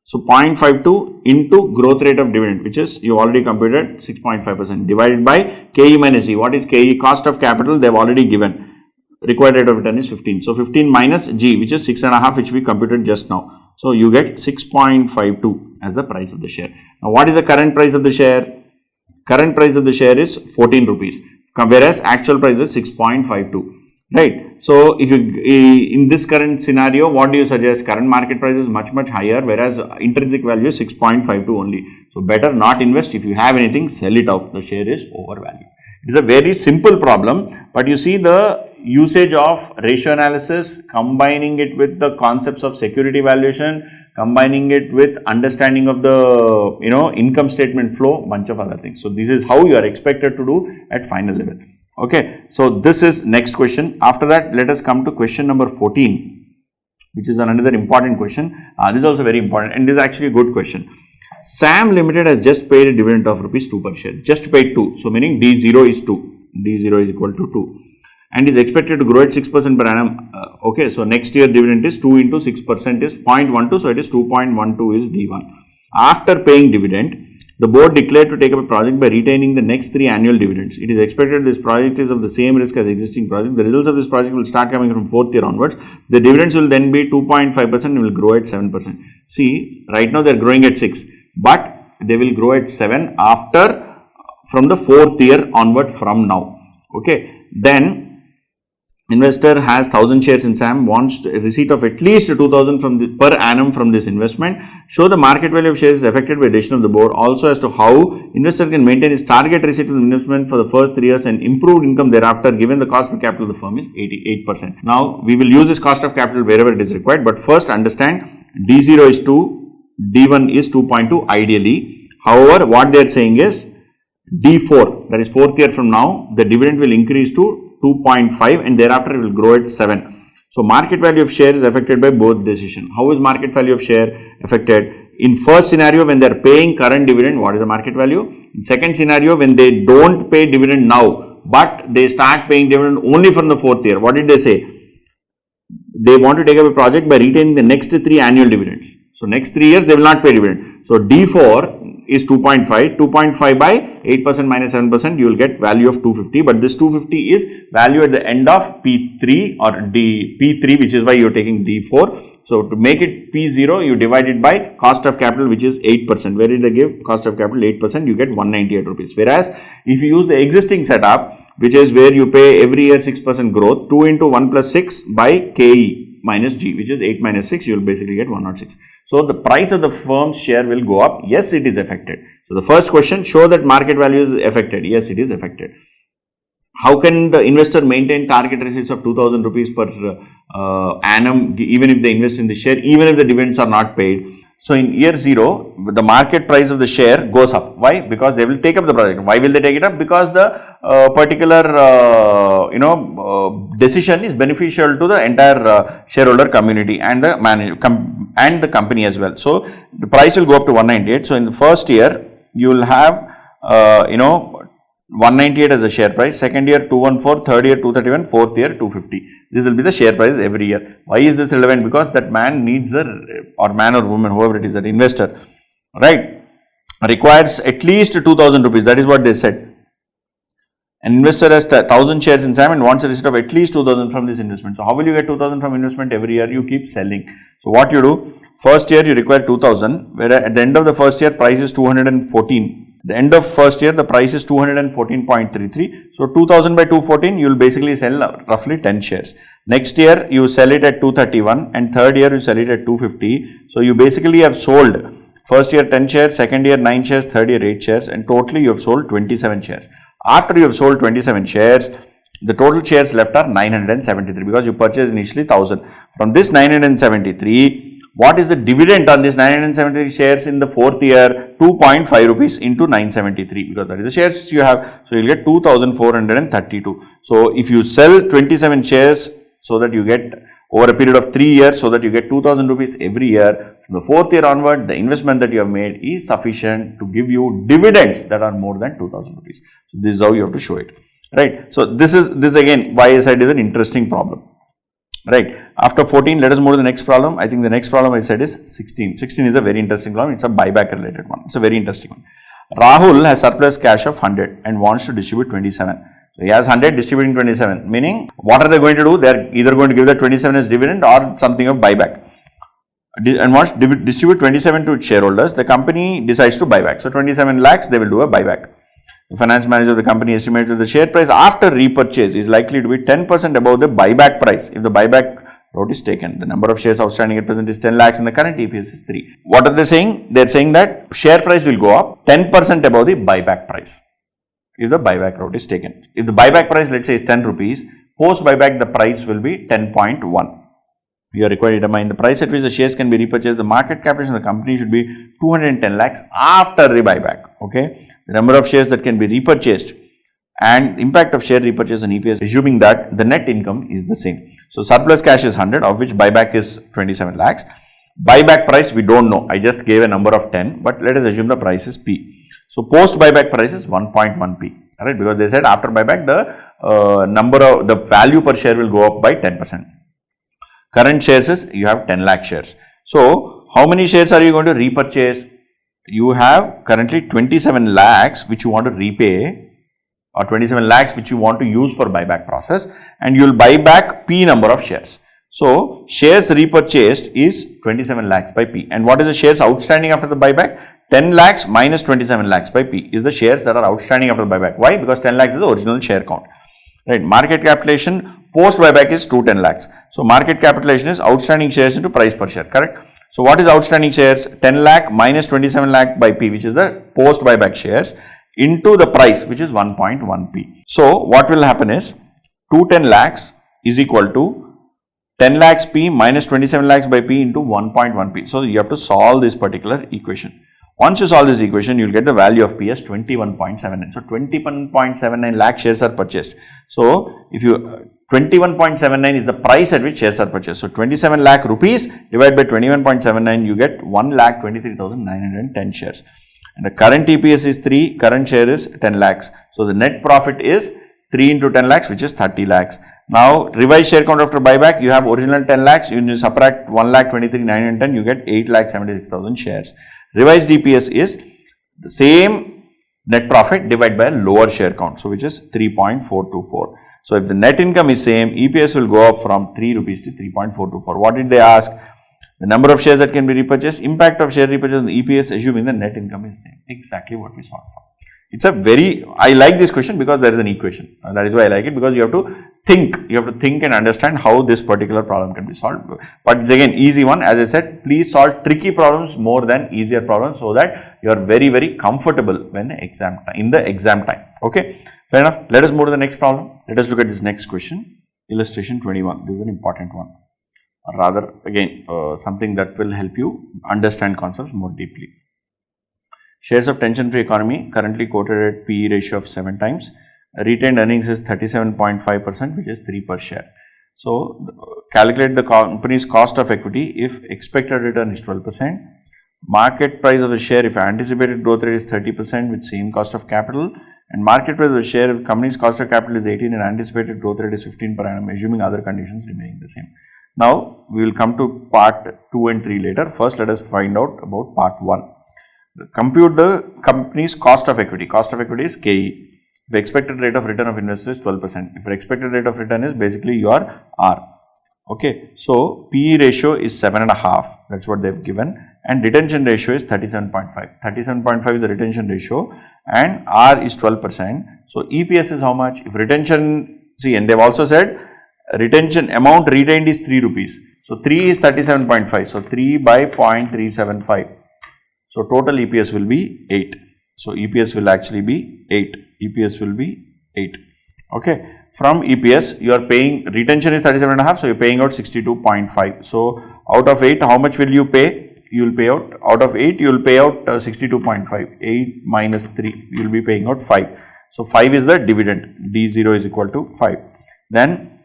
B: So 0.52 into growth rate of dividend, which is you already computed 6.5%, divided by KE minus G. What is KE? Cost of capital they have already given. Required rate of return is 15. So 15 minus G, which is 6.5, which we computed just now. So you get 6.52 as the price of the share. Now what is the current price of the share? Current price of the share is 14 rupees, whereas actual price is 6.52. Right. So if you in this current scenario, what do you suggest? Current market price is much higher, whereas intrinsic value is 6.52 only. So better not invest. If you have anything, sell it off. The share is overvalued. It is a very simple problem, but you see the usage of ratio analysis, combining it with the concepts of security valuation, combining it with understanding of the income statement flow, bunch of other things. So this is how you are expected to do at final level. Okay, so this is next question. After that, let us come to question number 14, which is another important question. This is also very important, and this is actually a good question. SAM Limited has just paid a dividend of rupees 2 per share. Just paid 2. So meaning D0 is 2. D0 is equal to 2. And is expected to grow at 6% per annum. Okay, so next year dividend is 2 into 6% is 0.12. So it is 2.12 is D1. After paying dividend, the board declared to take up a project by retaining the next 3 annual dividends. It is expected this project is of the same risk as existing project. The results of this project will start coming from 4th year onwards. The dividends will then be 2.5% and will grow at 7%. See, right now they are growing at 6, but they will grow at 7 after from the 4th year onward from now. Okay, then investor has 1000 shares in SAM, wants a receipt of at least 2000 per annum from this investment. Show the market value of shares is affected by decision of the board. Also as to how investor can maintain his target receipt of the investment for the first 3 years and improved income thereafter, given the cost of capital of the firm is 88%. Now we will use this cost of capital wherever it is required, but first understand D0 is 2, D1 is 2.2 ideally. However, what they are saying is D4, that is 4th year from now, the dividend will increase to 2.5 and thereafter it will grow at 7. So market value of share is affected by both decision. How is market value of share affected? In first scenario, when they are paying current dividend, what is the market value? In second scenario, when they don't pay dividend now, but they start paying dividend only from the 4th year, what did they say? They want to take up a project by retaining the next 3 annual dividends. So next 3 years they will not pay dividend. So D4 is 2.5, 2.5 by 8% minus 7%, you will get value of 250, but this 250 is value at the end of P3 or P3, which is why you are taking D4. So to make it P0, you divide it by cost of capital, which is 8%. Where did they give cost of capital 8%? You get 198 rupees. Whereas if you use the existing setup, which is where you pay every year 6% growth, 2 into 1 plus 6 by KE minus G, which is 8 minus 6, you will basically get 106. So the price of the firm's share will go up. Yes, it is affected. So the first question, show that market value is affected. Yes, it is affected. How can the investor maintain target receipts of 2000 rupees per annum, even if they invest in the share, even if the dividends are not paid? So in year 0, the market price of the share goes up. Why? Because they will take up the project. Why will they take it up? Because the particular decision is beneficial to the entire shareholder community and the company as well. So the price will go up to 198. So in the first year, you will have 198 as a share price, second year 214, third year 231, fourth year 250. This will be the share price every year. Why is this relevant? Because that man needs or man or woman, whoever it is, that investor, right, requires at least 2,000 rupees. That is what they said. An investor has 1,000 shares in SAM and wants a receipt of at least 2,000 from this investment. So how will you get 2,000 from investment? Every year you keep selling. So what you do, first year you require 2,000, where at the end of the first year price is 214. The end of first year the price is 214.33. So 2,000 by 214, you will basically sell roughly 10 shares. Next year you sell it at 231 and third year you sell it at 250. So you basically have sold first year 10 shares, second year 9 shares, third year 8 shares, and totally you have sold 27 shares. After you have sold 27 shares, the total shares left are 973 because you purchased initially 1000. From this 973, what is the dividend on this 973 shares in the fourth year? 2.5 rupees into 973 because that is the shares you have. So you will get 2432. So if you sell 27 shares so that you get over a period of 3 years, so that you get 2,000 rupees every year, from the fourth year onward, the investment that you have made is sufficient to give you dividends that are more than 2,000 rupees. So this is how you have to show it, right? So this again, why I said is an interesting problem, right? After 14, let us move to the next problem. I think the next problem I said is 16. 16 is a very interesting problem. It's a buyback related one. It's a very interesting one. Rahul has surplus cash of 100 and wants to distribute 27. So he has 100 distributing 27, meaning what are they going to do? They are either going to give the 27 as dividend or something of buyback. And wants to distribute 27 to shareholders. The company decides to buy back. So 27 lakhs, they will do a buyback. The finance manager of the company estimates that the share price after repurchase is likely to be 10% above the buyback price if the buyback route is taken. The number of shares outstanding at present is 10 lakhs and the current EPS is 3. What are they saying? They are saying that share price will go up 10% above the buyback price if the buyback route is taken. If the buyback price, let's say, is 10 rupees, post buyback the price will be 10.1. You are required to determine the price at which the shares can be repurchased. The market capitalization of the company should be 210 lakhs after the buyback. Okay, the number of shares that can be repurchased and impact of share repurchase on EPS, assuming that the net income is the same. So surplus cash is 100, of which buyback is 27 lakhs. Buyback price we don't know. I just gave a number of 10, but let us assume the price is P. So post buyback price is 1.1p, right? Because they said after buyback the value per share will go up by 10%. Current shares is you have 10 lakh shares. So how many shares are you going to repurchase? You have currently 27 lakhs which you want to repay, or 27 lakhs which you want to use for buyback process, and you will buy back P number of shares. So shares repurchased is 27 lakhs by P. And what is the shares outstanding after the buyback? 10 lakhs minus 27 lakhs by P is the shares that are outstanding after the buyback. Why? Because 10 lakhs is the original share count. Right. Market capitalization post buyback is 210 lakhs. So market capitalization is outstanding shares into price per share, correct? So what is outstanding shares? 10 lakh minus 27 lakh by P, which is the post buyback shares, into the price, which is 1.1p. So what will happen is 210 lakhs is equal to 10 lakhs P minus 27 lakhs by P into 1.1p. So you have to solve this particular equation. Once you solve this equation, you will get the value of P as 21.79. So 21.79 lakh shares are purchased. So if you 21.79 is the price at which shares are purchased. So 27 lakh rupees divided by 21.79, you get 1,23,910 shares. And the current EPS is 3, current share is 10 lakhs. So the net profit is 3 into 10 lakhs, which is 30 lakhs. Now revised share count after buyback, you have original 10 lakhs, you subtract 1,23,910, you get 8,76,000 shares. Revised EPS is the same net profit divided by a lower share count, so which is 3.424. So if the net income is same, EPS will go up from 3 rupees to 3.424. What did they ask? The number of shares that can be repurchased, impact of share repurchase on the EPS, assuming the net income is same. Exactly what we solved for. It's a I like this question because there is an equation. That is why I like it, because you have to think and understand how this particular problem can be solved. But it's again easy one. As I said, please solve tricky problems more than easier problems so that you are very, very comfortable when in the exam time. Okay, fair enough. Let us move to the next problem. Let us look at this next question. Illustration 21. This is an important one. Or rather, again, something that will help you understand concepts more deeply. Shares of tension-free economy currently quoted at PE ratio of 7 times. Retained earnings is 37.5%, which is 3 per share. So calculate the company's cost of equity if expected return is 12%. Market price of the share if anticipated growth rate is 30% with same cost of capital, and market price per share if company's cost of capital is 18 and anticipated growth rate is 15 per annum, assuming other conditions remaining the same. Now, we will come to part 2 and 3 later. First, let us find out about part 1. Compute the company's cost of equity. Cost of equity is KE. The expected rate of return of investors is 12%. If your expected rate of return is basically your R. Okay, so PE ratio is 7.5. That's what they've given. And retention ratio is 37.5. 37.5 is the retention ratio and R is 12%. So EPS is how much? If retention, see, and they've also said retention amount retained is 3 rupees. So 3 is 37.5. So 3 by 0.375. So total EPS will be 8. So EPS will actually be 8. EPS will be 8. Okay. From EPS, you are paying, retention is 37.5, so you are paying out 62.5. So out of 8, how much will you pay? You will pay out of 8, you will pay out 62.5. 8 minus 3, you will be paying out 5. So 5 is the dividend. D0 is equal to 5. Then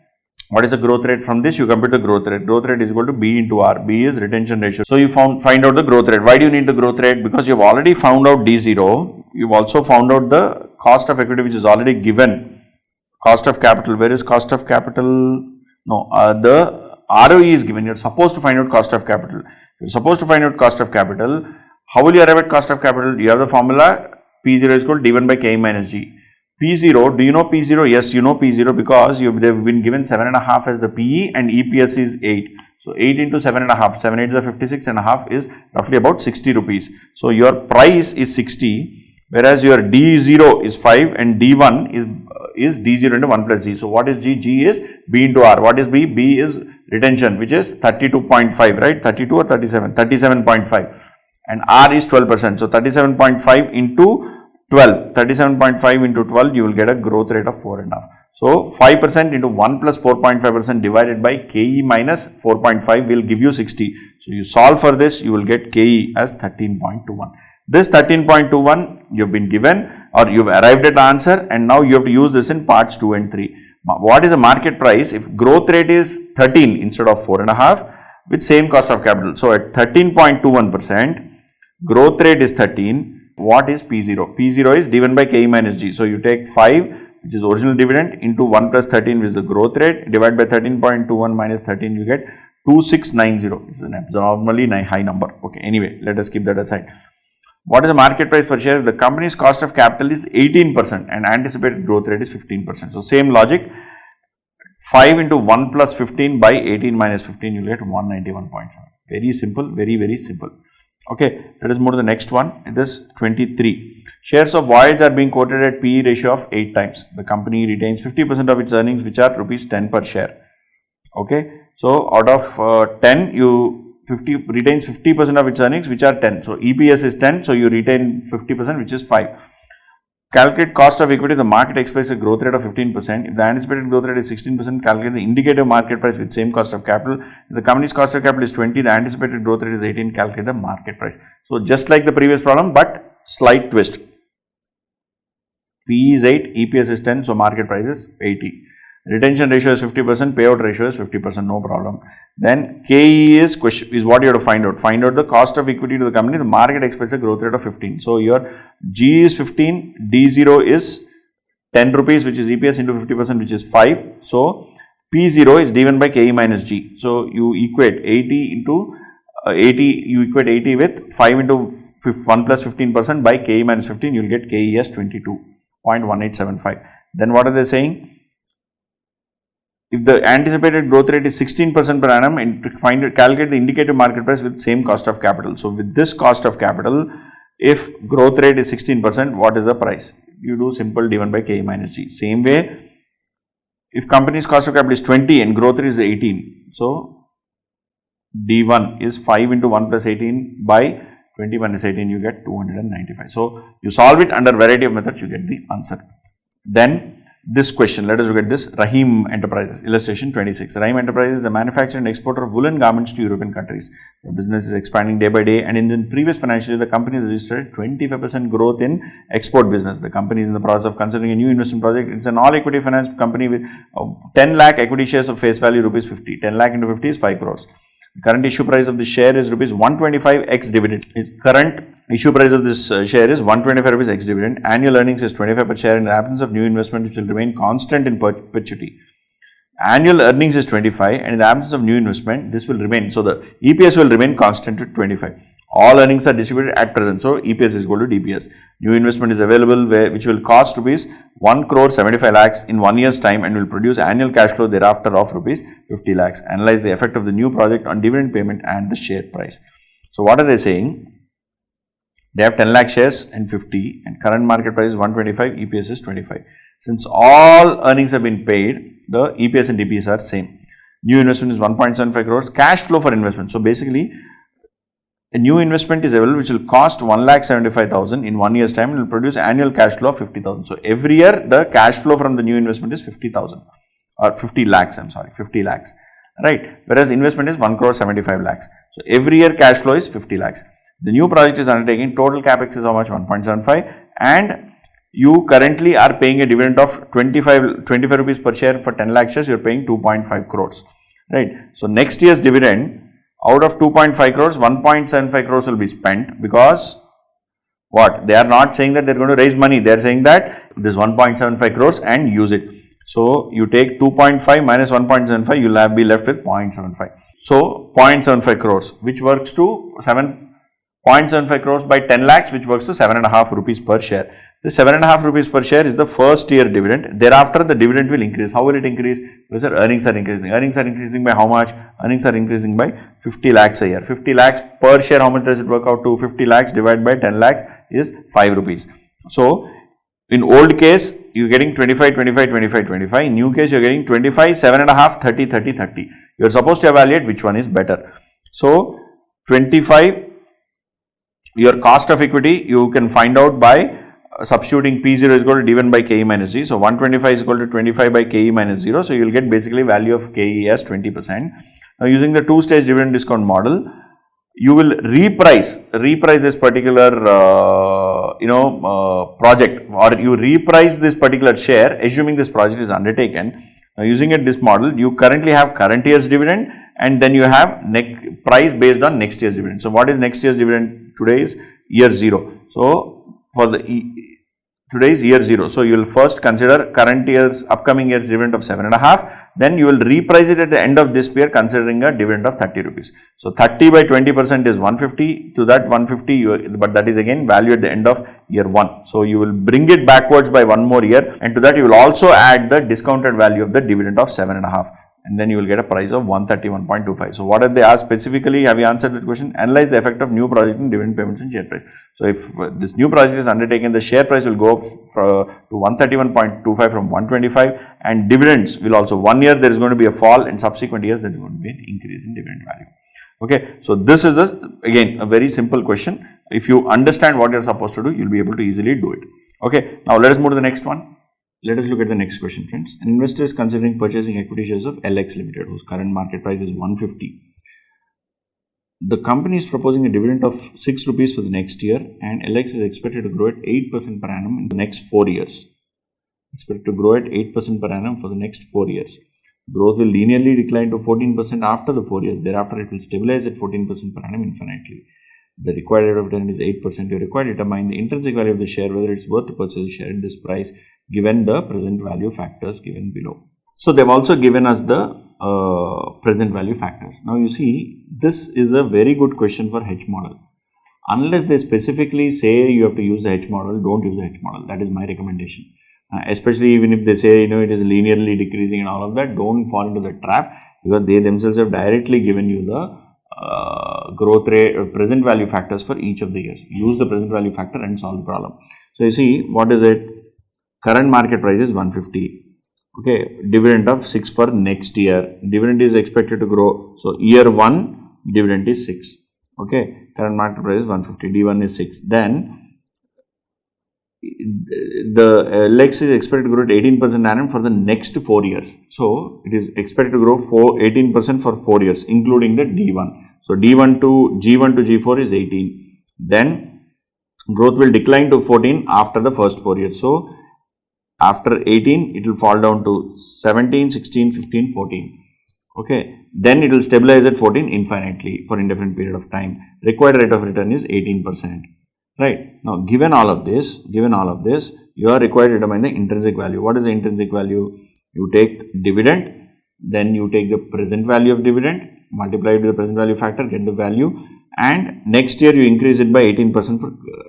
B: what is the growth rate from this? You compute the growth rate. Growth rate is equal to B into R. B is retention ratio. So you find out the growth rate. Why do you need the growth rate? Because you have already found out D0. You have also found out the cost of equity which is already given. Cost of capital. Where is cost of capital? No, the ROE is given. You are supposed to find out cost of capital. You are supposed to find out cost of capital. How will you arrive at cost of capital? You have the formula P0 is equal to D1 by K minus G. P0, do you know P0? Yes, you know P0 because they've been given 7.5 as the PE and EPS is 8. So 8 into 7.5, 7 8 is 56.5 is roughly about 60 rupees. So your price is 60, whereas your D0 is 5 and D1 is D0 into 1 plus G. So what is G? G is B into R. What is B? B is retention, which is 32.5, right? 32 or 37? 37.5. And R is 12%. So 37.5 into 12, 37.5 into 12, you will get a growth rate of 4.5. So 5% into 1 plus 4.5% divided by KE minus 4.5 will give you 60. So you solve for this, you will get KE as 13.21. This 13.21 you have been given or you have arrived at the answer, and now you have to use this in parts 2 and 3. What is the market price if growth rate is 13 instead of 4.5 with same cost of capital? So at 13.21%, growth rate is 13. What is P0? P0 is D1 by K minus G. So you take 5, which is original dividend, into 1 plus 13, which is the growth rate, divide by 13.21 minus 13, you get 2690. This is an abnormally high number. Okay, anyway, let us keep that aside. What is the market price per share? The company's cost of capital is 18% and anticipated growth rate is 15%. So same logic, 5 into 1 plus 15 by 18 minus 15, you get 191.7. Very simple, very, very simple. Okay, let us move to the next one. This 23. Shares of Voyage are being quoted at PE ratio of 8 times. The company retains 50% of its earnings, which are rupees 10 per share. Okay, so out of 10, retains 50% of its earnings, which are 10. So EPS is 10, so you retain 50%, which is 5. Calculate cost of equity. The market expects a growth rate of 15%. If the anticipated growth rate is 16%, calculate the indicative market price with same cost of capital. If the company's cost of capital is 20, the anticipated growth rate is 18, calculate the market price. So just like the previous problem, but slight twist. PE is 8, EPS is 10, so market price is 80. Retention ratio is 50%, payout ratio is 50%, no problem. Then KE is what you have to find out. Find out the cost of equity to the company. The market expects a growth rate of 15. So your G is 15, D0 is 10 rupees, which is EPS into 50%, which is 5. So P0 is D1 by KE minus G. So you equate 80 into 80, you equate 80 with 5 into 1 plus 15% by KE minus 15, you will get KE as 22.1875. Then what are they saying? If the anticipated growth rate is 16% per annum, and calculate the indicative market price with same cost of capital. So with this cost of capital, if growth rate is 16%, what is the price? You do simple D1 by K minus G. Same way, if company's cost of capital is 20 and growth rate is 18, so D1 is 5 into 1 plus 18 by 20 minus 18, you get 295. So you solve it under variety of methods, you get the answer. Then this question, let us look at this. Rahim Enterprises, illustration 26. Rahim Enterprises is a manufacturer and exporter of woolen garments to European countries. The business is expanding day by day, and in the previous financial year, the company has registered 25% growth in export business. The company is in the process of considering a new investment project. It's an all-equity finance company with 10 lakh equity shares of face value rupees 50. 10 lakh into 50 is 5 crores. Current issue price of the share is rupees 125 x dividend. Current issue price of this share is 125 rupees x dividend. Annual earnings is 25 per share in the absence of new investment, which will remain constant in perpetuity. Annual earnings is 25, and in the absence of new investment, this will remain. So the EPS will remain constant at 25. All earnings are distributed at present. So EPS is equal to DPS. New investment is available which will cost rupees 1 crore 75 lakhs in 1 year's time and will produce annual cash flow thereafter of rupees 50 lakhs. Analyze the effect of the new project on dividend payment and the share price. So what are they saying? They have 10 lakh shares and 50, and current market price is 125, EPS is 25. Since all earnings have been paid, the EPS and DPS are same. New investment is 1.75 crores. Cash flow for investment. So basically, a new investment is available which will cost 1,75,000 in 1 year's time and will produce annual cash flow of 50,000. So every year the cash flow from the new investment is 50,000 or 50 lakhs, 50 lakhs, right? Whereas investment is 1 crore 75 lakhs. So every year cash flow is 50 lakhs. The new project is undertaking, total capex is how much? 1.75, and you currently are paying a dividend of 25 rupees per share for 10 lakh shares, you are paying 2.5 crores, right? So next year's dividend, out of 2.5 crores, 1.75 crores will be spent because what? They are not saying that they are going to raise money. They are saying that this 1.75 crores and use it. So you take 2.5 minus 1.75, you will be left with 0.75. So 0.75 crores, which works to 0.75 crores by 10 lakhs, which works to 7.5 rupees per share. The 7.5 rupees per share is the first year dividend. Thereafter, the dividend will increase. How will it increase? Because earnings are increasing. Earnings are increasing by how much? Earnings are increasing by 50 lakhs a year. 50 lakhs per share, how much does it work out to? 50 lakhs divided by 10 lakhs is 5 rupees. So, in old case, you are getting 25, 25, 25, 25. In new case, you are getting 25, 7.5, 30, 30, 30. You are supposed to evaluate which one is better. So, 25, your cost of equity, you can find out by substituting P0 is equal to D1 by KE minus G. So 125 is equal to 25 by KE minus 0. So you will get basically value of KE as 20%. Now using the two-stage dividend discount model, you will reprice this particular project, or you reprice this particular share assuming this project is undertaken. Now using this model, you currently have current year's dividend and then you have price based on next year's dividend. So what is next year's dividend? Today is year 0. So for today is year 0. So you will first consider upcoming year's dividend of 7.5. Then you will reprice it at the end of this year considering a dividend of 30 rupees. So 30 by 20% is 150. To that 150, but that is again value at the end of year 1. So you will bring it backwards by one more year, and to that you will also add the discounted value of the dividend of 7.5. And then you will get a price of 131.25. So what have they asked specifically? Have you answered that question? Analyze the effect of new project in dividend payments and share price. So if this new project is undertaken, the share price will go to 131.25 from 125, and dividends will also, 1 year there is going to be a fall, and subsequent years there is going to be an increase in dividend value. Okay, so this is again a very simple question. If you understand what you are supposed to do, you will be able to easily do it. Okay, now let us move to the next one. Let us look at the next question, friends. An investor is considering purchasing equity shares of LX Limited, whose current market price is 150. The company is proposing a dividend of 6 rupees for the next year, and LX is expected to grow at 8% per annum in the next 4 years. Expected to grow at 8% per annum for the next 4 years. Growth will linearly decline to 14% after the 4 years. Thereafter, it will stabilize at 14% per annum infinitely. The required rate of return is 8%. You require to determine the intrinsic value of the share, whether it's worth to purchase the share at this price, given the present value factors given below. So they've also given us the present value factors. Now you see, this is a very good question for H model. Unless they specifically say you have to use the H model, don't use the H model. That is my recommendation. Especially even if they say it is linearly decreasing and all of that, don't fall into the trap, because they themselves have directly given you the growth rate or present value factors for each of the years. Use the present value factor and solve the problem. So you see, what is it? Current market price is 150. Okay, dividend of 6 for next year. Dividend is expected to grow. So year 1 dividend is 6. Okay, current market price is 150. D1 is 6. Then the LX is expected to grow at 18% annum for the next 4 years. So it is expected to grow 18% for 4 years, including the D1. So G1 to G4 is 18. Then growth will decline to 14 after the first 4 years. So after 18, it will fall down to 17, 16, 15, 14. Okay, then it will stabilize at 14 infinitely for indefinite period of time. Required rate of return is 18%. Right. Now, given all of this, you are required to determine the intrinsic value. What is the intrinsic value? You take dividend, then you take the present value of dividend, multiply it with the present value factor, get the value, and next year you increase it by 18%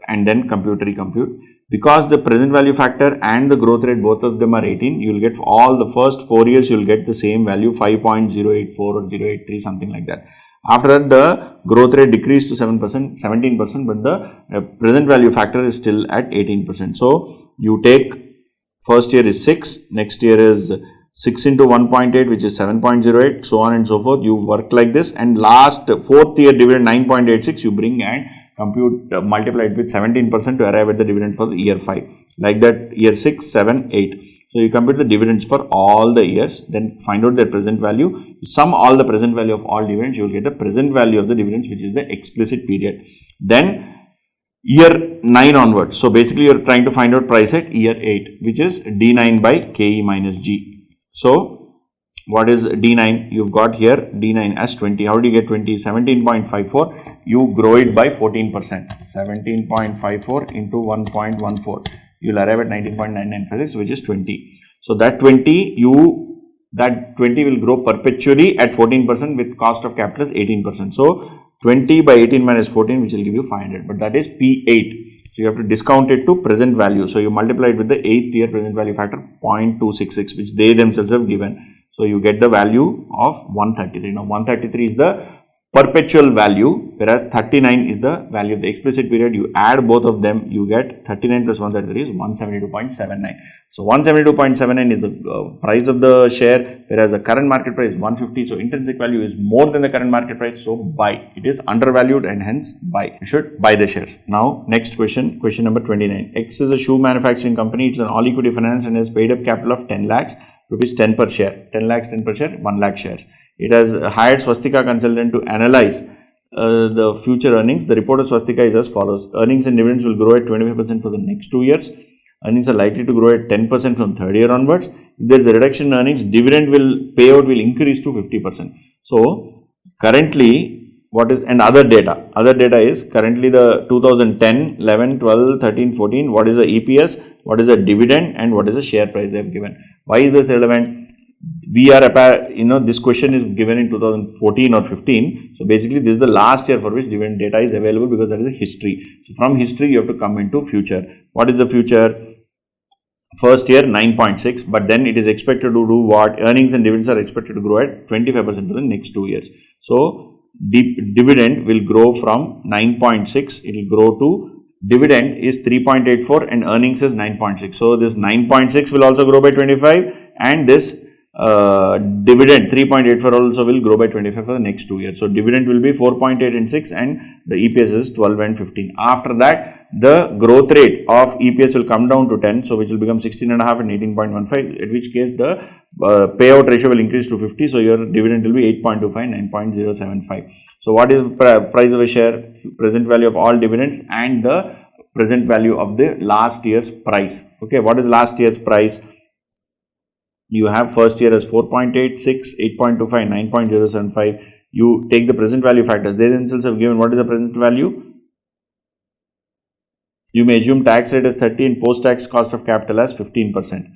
B: and then recompute. Because the present value factor and the growth rate, both of them are 18, you will get for all the first 4 years, you will get the same value, 5.084 or 083, something like that. After that, the growth rate decreased to 17%, but the present value factor is still at 18%. So, you take first year is 6, next year is 6 into 1.8, which is 7.08, so on and so forth. You work like this, and last 4th year dividend 9.86, you bring and compute, multiply it with 17% to arrive at the dividend for the year 5. Like that, year 6, 7, 8. So, you compute the dividends for all the years, then find out their present value, sum all the present value of all dividends, you will get the present value of the dividends, which is the explicit period. Then, year 9 onwards. So, basically, you are trying to find out price at year 8, which is D9 by KE minus G. So, what is D9? You've got here D9 as 20. How do you get 20? 17.54. You grow it by 14%. 17.54 into 1.14. You will arrive at 19.9956, which is 20. So, that 20 will grow perpetually at 14% with cost of capital is 18%. So, 20 by 18 minus 14, which will give you 500, but that is P8. So, you have to discount it to present value. So, you multiply it with the 8th year present value factor 0.266, which they themselves have given. So, you get the value of 133. Now, 133 is the perpetual value, whereas 39 is the value of the explicit period. You add both of them, you get 39 plus 133 is 172.79. So, 172.79 is the price of the share, whereas the current market price is 150. So, intrinsic value is more than the current market price. So, buy. It is undervalued and hence buy. You should buy the shares. Now, next question number 29. X is a shoe manufacturing company. It's an all equity finance and has paid up capital of 10 lakhs. Rupees 10 per share, 10 lakhs, 10 per share, 1 lakh shares. It has hired Swastika consultant to analyze the future earnings. The report of Swastika is as follows. Earnings and dividends will grow at 25% for the next 2 years. Earnings are likely to grow at 10% from third year onwards. If there is a reduction in earnings, payout will increase to 50%. So, currently, and other data is currently the 2010, 11, 12, 13, 14, what is the EPS, what is the dividend, and what is the share price they have given. Why is this relevant? This question is given in 2014 or 15. So, basically, this is the last year for which dividend data is available because that is a history. So, from history, you have to come into future. What is the future? First year 9.6, but then it is expected to do what? Earnings and dividends are expected to grow at 25% for the next 2 years. So, dividend will grow from 9.6, it will grow to, dividend is 3.84 and earnings is 9.6. So, this 9.6 will also grow by 25 and this dividend 3.84 also will grow by 25 for the next 2 years. So, dividend will be 4.8 and 6 and the EPS is 12 and 15. After that, the growth rate of EPS will come down to 10. So, which will become 16.5 and 18.15, at which case the payout ratio will increase to 50. So, your dividend will be 8.25, 9.075. So, what is price of a share? Present value of all dividends and the present value of the last year's price. Okay, what is last year's price? You have first year as 4.86, 8.25, 9.075. You take the present value factors. They themselves have given what is the present value. You may assume tax rate as 30 and post-tax cost of capital as 15%.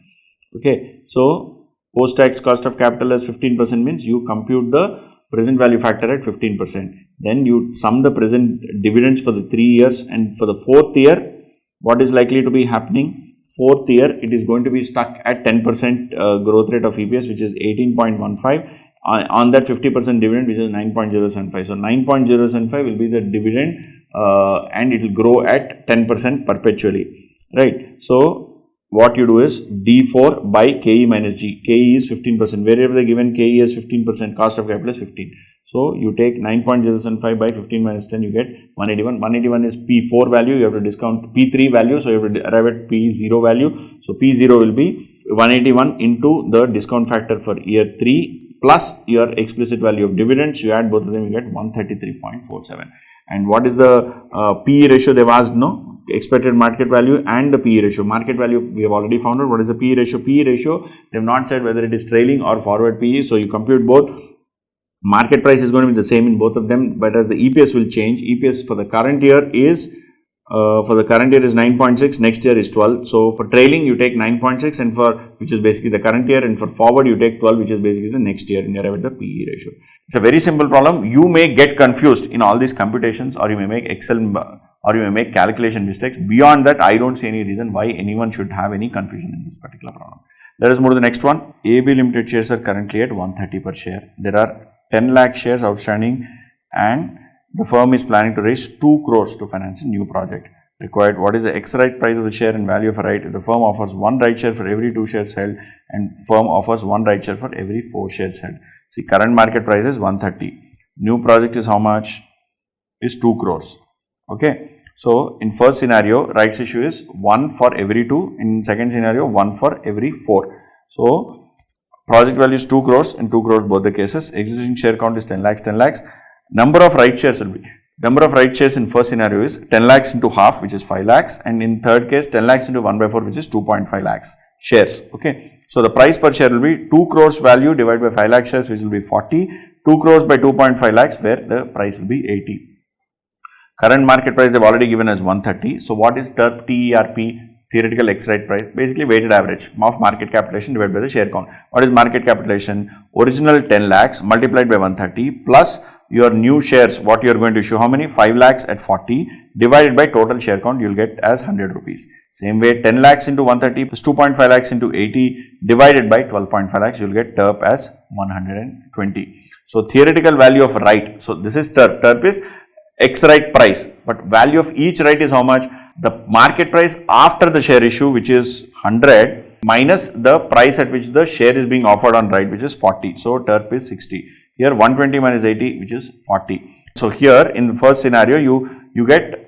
B: Okay. So, post-tax cost of capital as 15% means you compute the present value factor at 15%. Then you sum the present dividends for the 3 years and for the 4th year, what is likely to be happening? 4th year, it is going to be stuck at 10% growth rate of EPS, which is 18.15 on that 50% dividend, which is 9.075. So, 9.075 will be the dividend and it will grow at 10% perpetually, right. So, what you do is D4 by KE minus G. KE is 15%. Wherever they given KE is 15%, cost of capital is 15. So, you take 9.075 by 15 minus 10, you get 181. 181 is P4 value, you have to discount P3 value. So, you have to arrive at P0 value. So, P0 will be 181 into the discount factor for year 3 plus your explicit value of dividends. You add both of them, you get 133.47. And what is the PE ratio they have asked? No. Expected market value and the PE ratio. Market value we have already found out. What is the PE ratio? PE ratio, they have not said whether it is trailing or forward PE. So, you compute both. Market price is going to be the same in both of them, but as the EPS will change, EPS for the current year is 9.6, next year is 12. So for trailing you take 9.6 and which is basically the current year, and for forward you take 12, which is basically the next year, and you arrive at the PE ratio. It's a very simple problem. You may get confused in all these computations, or you may make or you may make calculation mistakes. Beyond that, I don't see any reason why anyone should have any confusion in this particular problem. Let us move to the next one. AB Limited shares are currently at 130 per share. There are 10 lakh shares outstanding, and the firm is planning to raise 2 crores to finance a new project. Required, what is the ex-right price of the share and value of a right? The firm offers 1 right share for every 2 shares held, and firm offers 1 right share for every 4 shares held. See, current market price is 130. New project is how much? Is 2 crores. Okay. So, in first scenario, rights issue is 1 for every 2. In second scenario, 1 for every 4. So, project value is 2 crores and 2 crores both the cases. Existing share count is 10 lakhs, 10 lakhs. Number of right shares will be, number of right shares in first scenario is 10 lakhs into half, which is 5 lakhs, and in third case 10 lakhs into 1 by 4, which is 2.5 lakhs shares. Okay. So the price per share will be 2 crores value divided by 5 lakh shares, which will be 40, 2 crores by 2.5 lakhs, where the price will be 80. Current market price they have already given as 130. So what is TERP? Theoretical ex-right price, basically weighted average of market capitalization divided by the share count. What is market capitalization? Original 10 lakhs multiplied by 130 plus your new shares, what you are going to issue, how many? 5 lakhs at 40 divided by total share count, you will get as 100 rupees. Same way, 10 lakhs into 130 plus 2.5 lakhs into 80 divided by 12.5 lakhs, you will get TERP as 120. So theoretical value of right, so this is TERP. TERP is ex-right price, but value of each right is how much? The market price after the share issue, which is 100, minus the price at which the share is being offered on right, which is 40. So TERP is 60. Here 120 minus 80, which is 40. So here in the first scenario, you get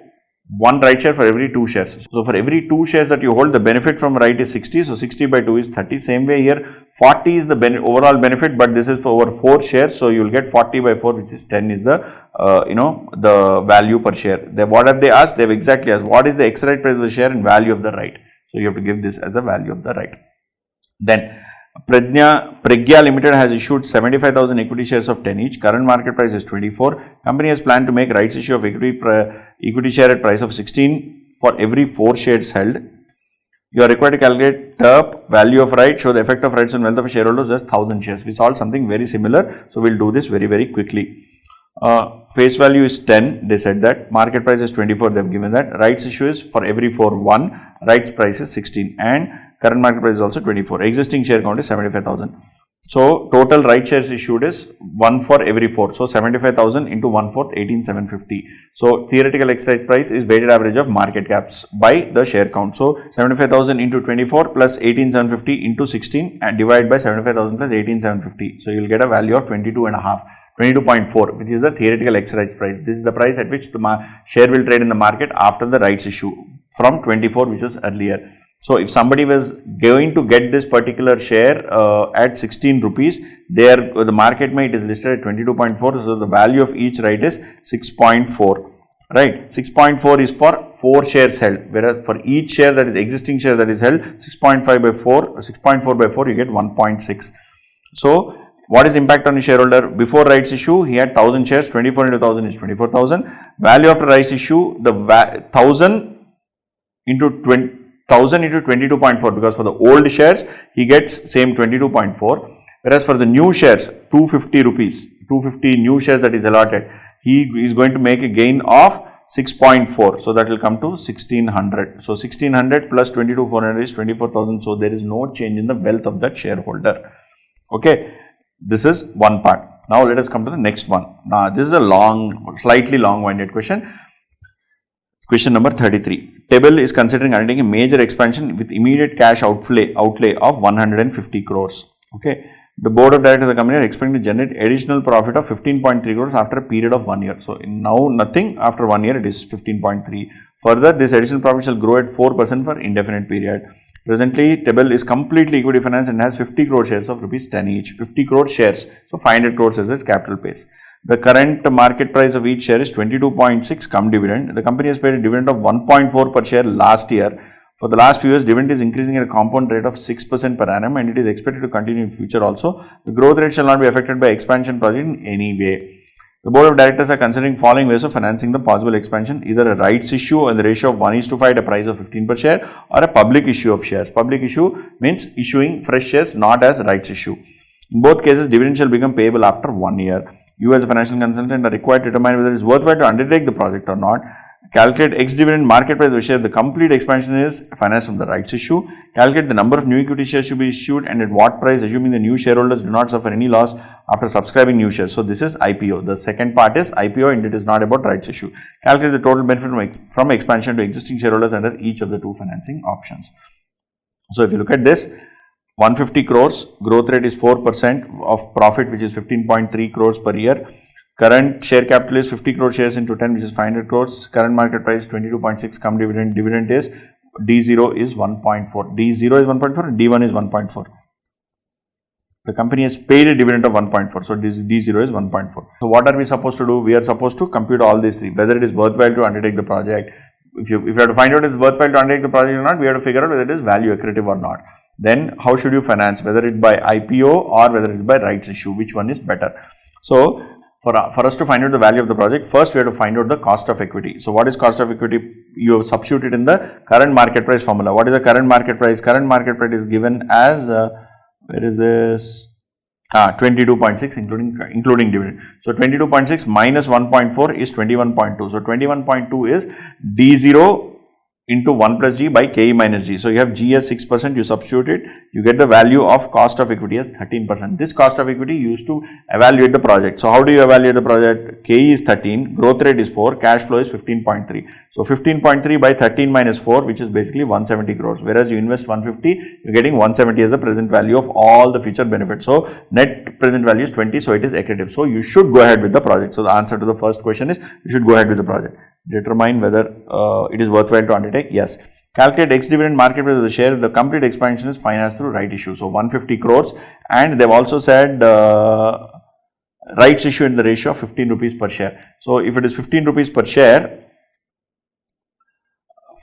B: 1 right share for every 2 shares. So for every 2 shares that you hold, the benefit from right is 60. So 60 by 2 is 30. Same way here, 40 is the overall benefit, but this is for over 4 shares. So you will get 40 by 4, which is 10 is the, the value per share. What have they asked? They have exactly asked, what is the ex-right price of the share and value of the right? So you have to give this as the value of the right. Then Pragya Limited has issued 75,000 equity shares of 10 each. Current market price is 24. Company has planned to make rights issue of equity share at price of 16 for every 4 shares held. You are required to calculate TERP, value of right, show the effect of rights on wealth of shareholders as 1000 shares. We solved something very similar. So we will do this very, very quickly. Face value is 10, they said that. Market price is 24, they have given that. Rights issue is for every 4, 1. Rights price is 16. And current market price is also 24. Existing share count is 75,000. So total right shares issued is 1 for every 4. So 75,000 into 1/4, 18,750. So theoretical ex-right price is weighted average of market caps by the share count. So 75,000 into 24 plus 18,750 into 16 and divide by 75,000 plus 18,750. So you will get a value of 22.5. 22.4, which is the theoretical ex-right price. This is the price at which the share will trade in the market after the rights issue from 24, which was earlier. So if somebody was going to get this particular share at 16 rupees, the market it is listed at 22.4. So the value of each right is 6.4. Right, 6.4 is for 4 shares held, whereas for each share that is existing share that is held, 6.5 by 4, 6.4 by 4, you get 1.6. So what is impact on the shareholder? Before rights issue, he had 1000 shares, 24 into 1000 is 24,000. Value after rights issue, the 1000 into 22.4, because for the old shares, he gets same 22.4. Whereas for the new shares, 250 rupees, 250 new shares that is allotted, he is going to make a gain of 6.4. So that will come to 1600. So 1600 plus 22,400 is 24,000. So there is no change in the wealth of that shareholder. Okay. This is one part. Now let us come to the next one. Now this is a slightly long-winded question. Question number 33. Table is considering undertaking a major expansion with immediate cash outlay of 150 crores. Okay. The board of directors of the company are expecting to generate additional profit of 15.3 crores after a period of 1 year. So now nothing, after 1 year it is 15.3. Further, this additional profit shall grow at 4% for indefinite period. Presently, Table is completely equity financed and has 50 crore shares of rupees 10 each. 50 crore shares. So 500 crores is its capital base. The current market price of each share is 22.6 cum dividend. The company has paid a dividend of 1.4 per share last year. For the last few years, dividend is increasing at a compound rate of 6% per annum and it is expected to continue in future also. The growth rate shall not be affected by expansion project in any way. The board of directors are considering following ways of financing the possible expansion, either a rights issue in the ratio of 1:5 at a price of 15 per share or a public issue of shares. Public issue means issuing fresh shares, not as rights issue. In both cases, dividend shall become payable after 1 year. You as a financial consultant are required to determine whether it is worthwhile to undertake the project or not. Calculate ex-dividend market price of share if the complete expansion is financed from the rights issue. Calculate the number of new equity shares to be issued and at what price, assuming the new shareholders do not suffer any loss after subscribing new shares. So this is IPO. The second part is IPO and it is not about rights issue. Calculate the total benefit from expansion to existing shareholders under each of the two financing options. So if you look at this, 150 crores, growth rate is 4% of profit, which is 15.3 crores per year. Current share capital is 50 crore shares into 10, which is 500 crores. Current market price 22.6, come dividend. Dividend is D0 is 1.4. D0 is 1.4 and D1 is 1.4. The company has paid a dividend of 1.4. So D0 is 1.4. So what are we supposed to do? We are supposed to compute all these three, whether it is worthwhile to undertake the project. If you have to find out if it's worthwhile to undertake the project or not, we have to figure out whether it is value accretive or not. Then how should you finance, whether it by IPO or whether it is by rights issue, which one is better? So for us to find out the value of the project, first we have to find out the cost of equity. So what is cost of equity? You have substituted in the current market price formula. What is the current market price? Current market price is given as, where is this? 22.6 including dividend. So 22.6 minus 1.4 is 21.2. So 21.2 is D0 into 1 plus G by KE minus G. So you have G as 6%, you substitute it, you get the value of cost of equity as 13%. This cost of equity used to evaluate the project. So how do you evaluate the project? KE is 13, growth rate is 4, cash flow is 15.3. So 15.3 by 13 minus 4, which is basically 170 crores. Whereas you invest 150, you're getting 170 as the present value of all the future benefits. So net present value is 20, so it is accretive. So you should go ahead with the project. So the answer to the first question is you should go ahead with the project. Determine whether it is worthwhile to undertake. Yes. Calculate ex-dividend market price of the share if the complete expansion is financed through right issue. So 150 crores, and they've also said rights issue in the ratio of 15 rupees per share. So if it is 15 rupees per share,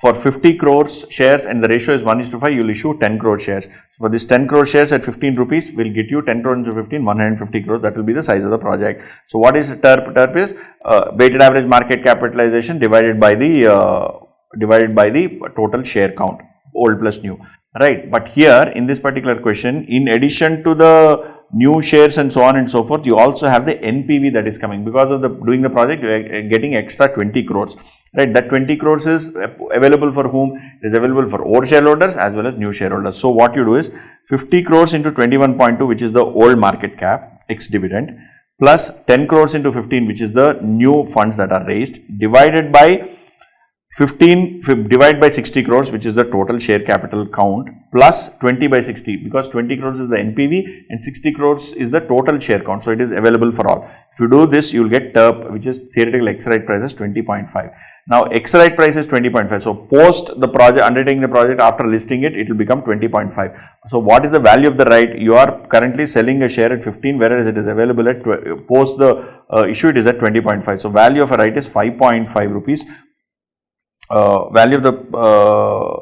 B: for 50 crores shares and the ratio is 1:5, you will issue 10 crore shares. So for this 10 crore shares at 15 rupees, will get you 10 crore into 15, 150 crores. That will be the size of the project. So what is TERP? TERP is weighted average market capitalization divided by the total share count, old plus new, right? But here in this particular question, in addition to the new shares and so on and so forth, you also have the NPV that is coming because of the doing the project. You are getting extra 20 crores, right? That 20 crores is available for whom? It is available for old shareholders as well as new shareholders. So what you do is 50 crores into 21.2, which is the old market cap ex dividend, plus 10 crores into 15, which is the new funds that are raised, divided by 15 divided by 60 crores, which is the total share capital count, plus 20 by 60, because 20 crores is the NPV and 60 crores is the total share count. So it is available for all. If you do this, you will get TERP, which is theoretical ex-right price is 20.5. Now ex-right price is 20.5. So post the project, undertaking the project, after listing it, it will become 20.5. So what is the value of the right? You are currently selling a share at 15, whereas it is available at post the issue, it is at 20.5. So value of a right is 5.5 rupees. Value of the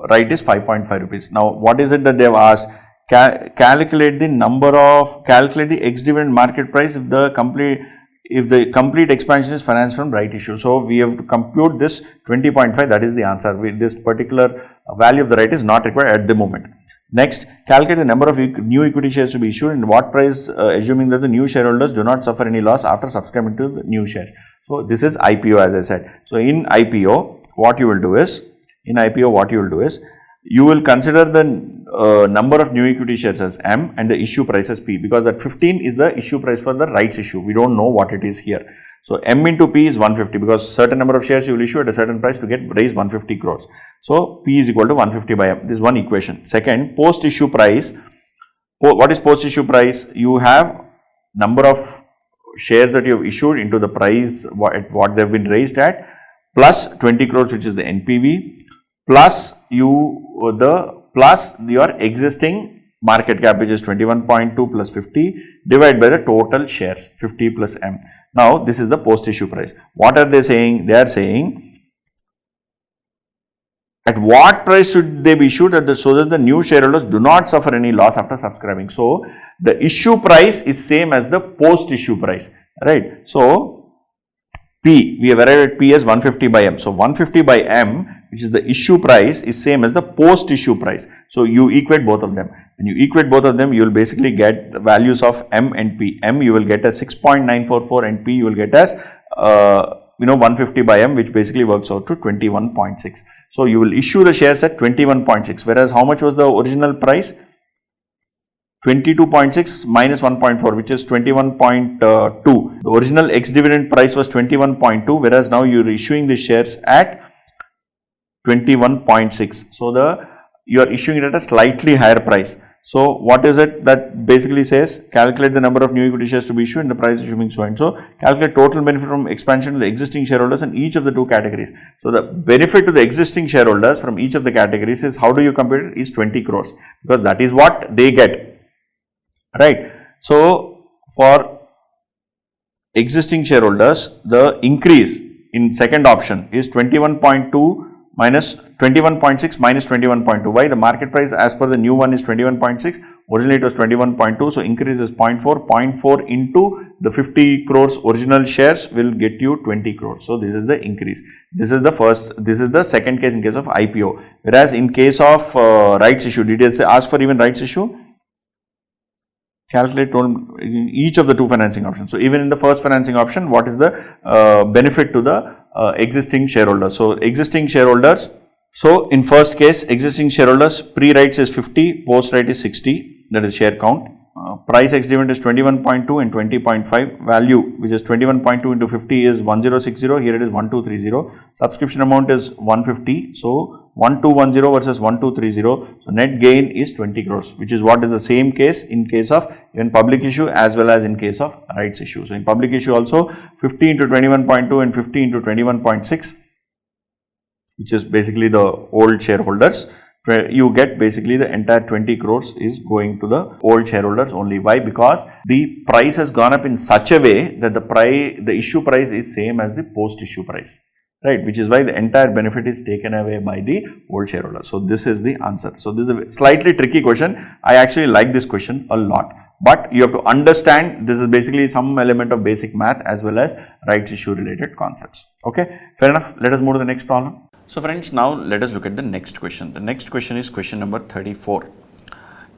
B: right is 5.5 rupees. Now, what is it that they have asked? Calculate the ex-dividend market price if the complete expansion is financed from right issue. So we have to compute this 20.5. That is the answer. This particular value of the right is not required at the moment. Next, calculate the number of new equity shares to be issued and what price, assuming that the new shareholders do not suffer any loss after subscribing to the new shares. So this is IPO, as I said. So in IPO, what you will do is, you will consider the number of new equity shares as M and the issue price as P, because that 15 is the issue price for the rights issue. We don't know what it is here. So M into P is 150, because certain number of shares you will issue at a certain price to raise 150 crores. So P is equal to 150 by M. This is one equation. Second, post issue price. What is post issue price? You have number of shares that you have issued into the price what they have been raised at, plus 20 crores, which is the NPV, plus your existing market cap, which is 21.2 plus 50, divided by the total shares, 50 plus M. Now, this is the post issue price. What are they saying? They are saying At what price should they be issued so that the new shareholders do not suffer any loss after subscribing? So, the issue price is same as the post-issue price, right? So, P, we have arrived at P as 150 by M. So, 150 by M, which is the issue price, is same as the post-issue price. So, you equate both of them. When you equate both of them, you will basically get the values of M and P. M you will get as 6.944 and P you will get as 150 by M, which basically works out to 21.6. So, you will issue the shares at 21.6, whereas how much was the original price? 22.6 minus 1.4, which is 21.2. The original ex-dividend price was 21.2, whereas now you are issuing the shares at 21.6. So, you are issuing it at a slightly higher price. So, what is it that basically says? Calculate the number of new equity shares to be issued and the price issuing so and so. Calculate total benefit from expansion to the existing shareholders in each of the two categories. So, the benefit to the existing shareholders from each of the categories is, how do you compute it? Is 20 crores, because that is what they get, right? So, for existing shareholders, the increase in second option is 21.2 minus 21.6 minus 21.2. Why? The market price as per the new one is 21.6. Originally it was 21.2. So, increase is 0.4. 0.4 into the 50 crores original shares will get you 20 crores. So, this is the increase. This is the second case in case of IPO. Whereas, in case of rights issue, did they ask for even rights issue? Calculate in each of the two financing options. So, even in the first financing option, what is the benefit to the existing shareholders? So, existing shareholders, so in first case, existing shareholders, pre-rights is 50, post-right is 60, that is share count. Price ex-dividend is 21.2 and 20.5. Value, which is 21.2 into 50 is 1060. Here it is 1230. Subscription amount is 150. So, 1210 versus 1230. So, net gain is 20 crores, which is what is the same case in case of even public issue as well as in case of rights issue. So, in public issue also 50 into 21.2 and 50 into 21.6, which is basically the old shareholders. You get basically the entire 20 crores is going to the old shareholders only. Why? Because the price has gone up in such a way that the issue price is same as the post issue price, right? Which is why the entire benefit is taken away by the old shareholders. So, this is the answer. So, this is a slightly tricky question. I actually like this question a lot, but you have to understand this is basically some element of basic math as well as rights issue related concepts. Okay, fair enough. Let us move to the next problem. So, friends, now let us look at the next question. The next question is question number 34.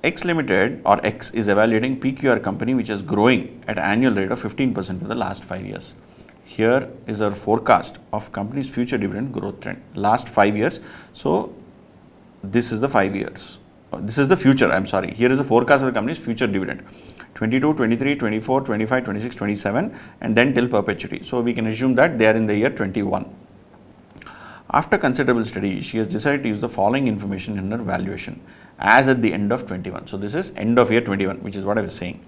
B: X Limited or X is evaluating PQR company which is growing at an annual rate of 15% for the last 5 years. Here is our forecast of company's future dividend growth trend. Last 5 years. So, this is the 5 years. This is the future, I am sorry. Here is the forecast of the company's future dividend. 22, 23, 24, 25, 26, 27 and then till perpetuity. So, we can assume that they are in the year 21. After considerable study, she has decided to use the following information in her valuation as at the end of 21. So, this is end of year 21, which is what I was saying.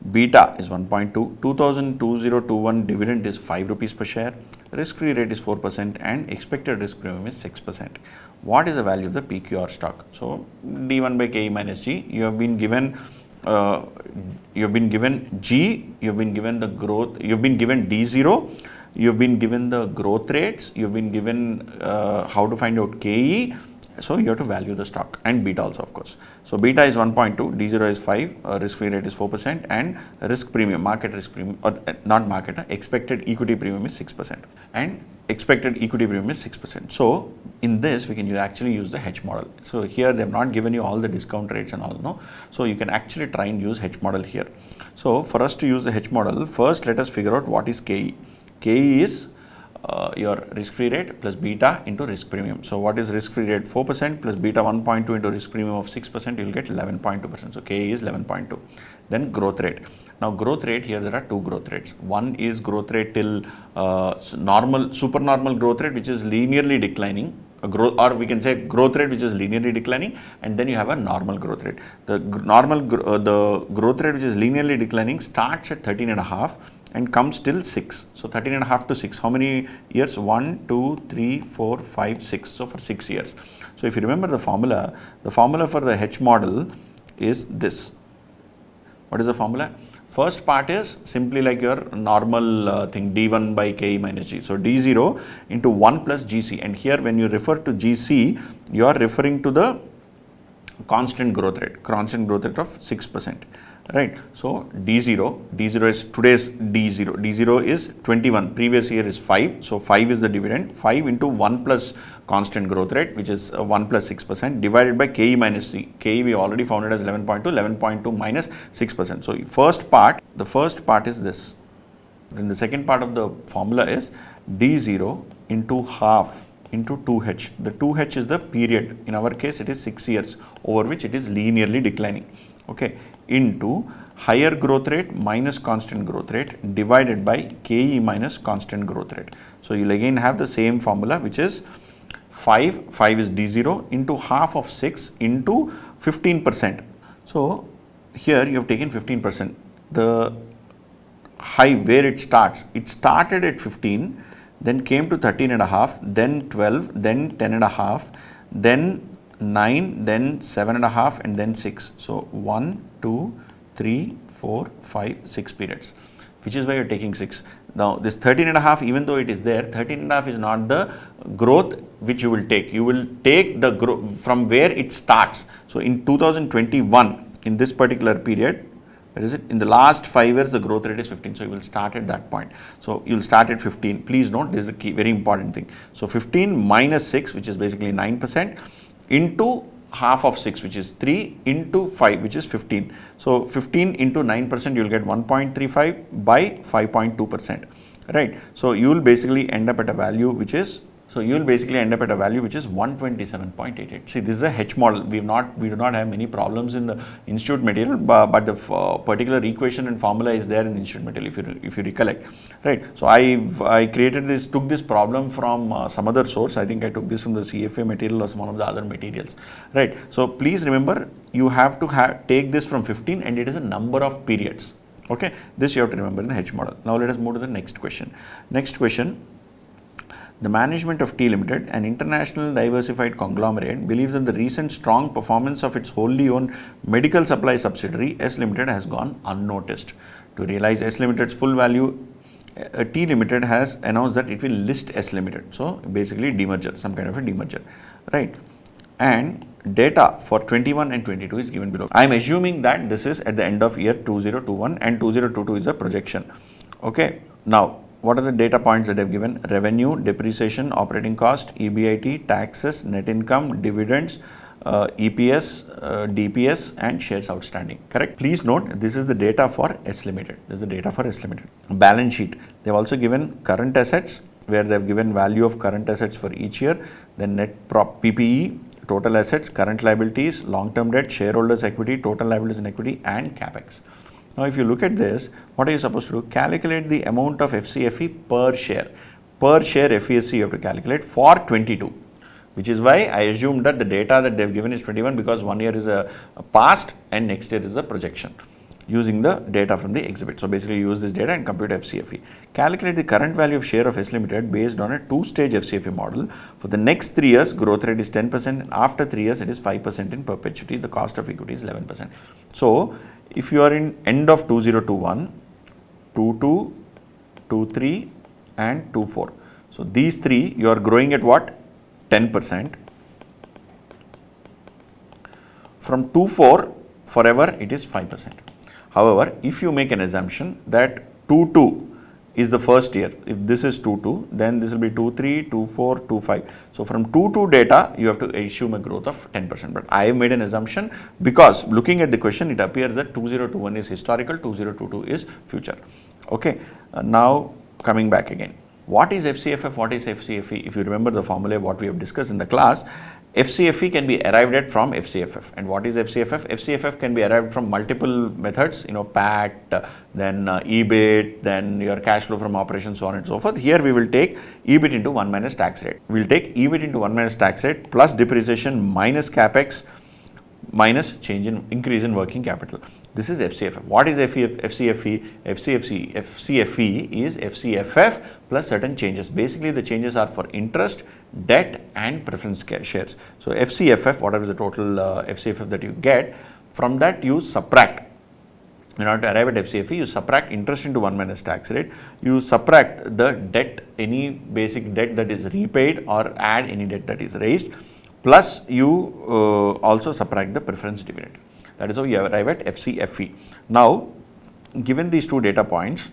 B: Beta is 1.2, 2021 dividend is 5 rupees per share, risk-free rate is 4% and expected risk premium is 6%. What is the value of the PQR stock? So, D1 by KE minus G, you have been given G, you have been given the growth, you have been given D0, you have been given the growth rates, you have been given how to find out KE. So, you have to value the stock and beta also of course. So, beta is 1.2, D0 is 5, risk-free rate is 4% and risk premium, market risk premium or not market, expected equity premium is 6% and expected equity premium is 6%. So, in this we can actually use the H model. So, here they have not given you all the discount rates and all, no. So, you can actually try and use H model here. So, for us to use the H model, first let us figure out what is KE. KE is your risk-free rate plus beta into risk premium. So, what is risk-free rate? 4% plus beta 1.2 into risk premium of 6%, you will get 11.2%. So, KE is 11.2. Then growth rate. Now, growth rate, here there are two growth rates. One is growth rate till supernormal growth rate, which is linearly declining. Or we can say growth rate which is linearly declining, and then you have a normal growth rate. The growth rate which is linearly declining starts at 13.5 and comes till 6. So, 13.5 to 6, how many years? 1, 2, 3, 4, 5, 6. So, for 6 years. So, if you remember the formula for the H model is this. What is the formula? First part is simply like your normal thing, D1 by KE minus G. So D0 into 1 plus GC, and here when you refer to GC, you are referring to the constant growth rate of 6%, right? So D0 is today's D0 is 21, previous year is 5, so 5 is the dividend, 5 into 1 plus constant growth rate, which is 1 plus 6%, divided by KE minus C. KE we already found it as 11.2 minus 6%. So the first part is this. Then the second part of the formula is D0 into half into 2H. The 2H is the period. In our case, it is 6 years over which it is linearly declining. Okay, into higher growth rate minus constant growth rate divided by KE minus constant growth rate. So you'll again have the same formula, which is 5 is D0 into half of 6 into 15%. So here you have taken 15%. The high where it started at 15, then came to 13.5, then 12, then 10.5, then 9, then 7.5, and then 6. So 1, 2, 3, 4, 5, 6 periods, which is why you're taking 6. Now this 13.5, even though it is there, 13.5 is not the growth which you will take. You will take the growth from where it starts. So in 2021, in this particular period, where is it? In the last 5 years, the growth rate is 15. So you will start at that point. So you will start at 15. Please note, this is a key, very important thing. So 15 minus 6, which is basically 9%, into half of 6, which is 3, into 5, which is 15. So 15 into 9%, you will get 1.35 by 5.2%, right? So you will basically end up at a value which is 127.88. See, this is a H model. We do not have many problems in the institute material, but the particular equation and formula is there in the institute material, if you recollect, right? So I took this problem from some other source. I think I took this from the CFA material or some one of the other materials, right? So please remember, you have to take this from 15, and it is a number of periods. Okay, this you have to remember in the H model. Now let us move to the next question. The management of T Limited, an international diversified conglomerate, believes that the recent strong performance of its wholly owned medical supply subsidiary S Limited has gone unnoticed. To realize S Limited's full value, T Limited has announced that it will list S Limited. So basically demerger, some kind of a demerger, right? And data for 21 and 22 is given below. I am assuming that this is at the end of year 2021 and 2022 is a projection. Okay, now what are the data points that they have given? Revenue, depreciation, operating cost, EBIT, taxes, net income, dividends, EPS, DPS, and shares outstanding. Correct? Please note, this is the data for S Limited. This is the data for S Limited. Balance sheet. They have also given current assets, where they have given value of current assets for each year, then net PPE, total assets, current liabilities, long-term debt, shareholders' equity, total liabilities and equity, and capex. Now, if you look at this, what are you supposed to do? Calculate the amount of FCFE per share. Per share FESC you have to calculate for 22, which is why I assumed that the data that they have given is 21, because 1 year is a past and next year is a projection, using the data from the exhibit. So basically use this data and compute FCFE. Calculate the current value of share of S Limited based on a 2-stage FCFE model. For the next 3 years, growth rate is 10%, and after 3 years, it is 5% in perpetuity. The cost of equity is 11%. So if you are in end of 2021, 22, 23, and 24. So these three, you are growing at what? 10%. From 24, forever, it is 5%. However, if you make an assumption that 22 is the first year, if this is 22, then this will be 23, 24, 25. So from 22 data, you have to assume a growth of 10%. But I have made an assumption because looking at the question, it appears that 2021 is historical, 2022 is future. Okay. Now coming back again. What is FCFF? What is FCFE? If you remember the formula, what we have discussed in the class, FCFE can be arrived at from FCFF. And what is FCFF? FCFF can be arrived from multiple methods, PAT, then EBIT, then your cash flow from operations, so on and so forth. Here we will take EBIT into 1 minus tax rate. We will take EBIT into 1 minus tax rate plus depreciation minus capex minus increase in working capital. This is FCFF. What is FCFE? FCFE is FCFF plus certain changes. Basically, the changes are for interest, debt, and preference shares. So FCFF, whatever is the total FCFF that you get, from that you subtract in order to arrive at FCFE, you subtract interest into 1 minus tax rate, you subtract the debt, any basic debt that is repaid, or add any debt that is raised, plus you also subtract the preference dividend. That is how you arrive at FCFE. Now, given these two data points,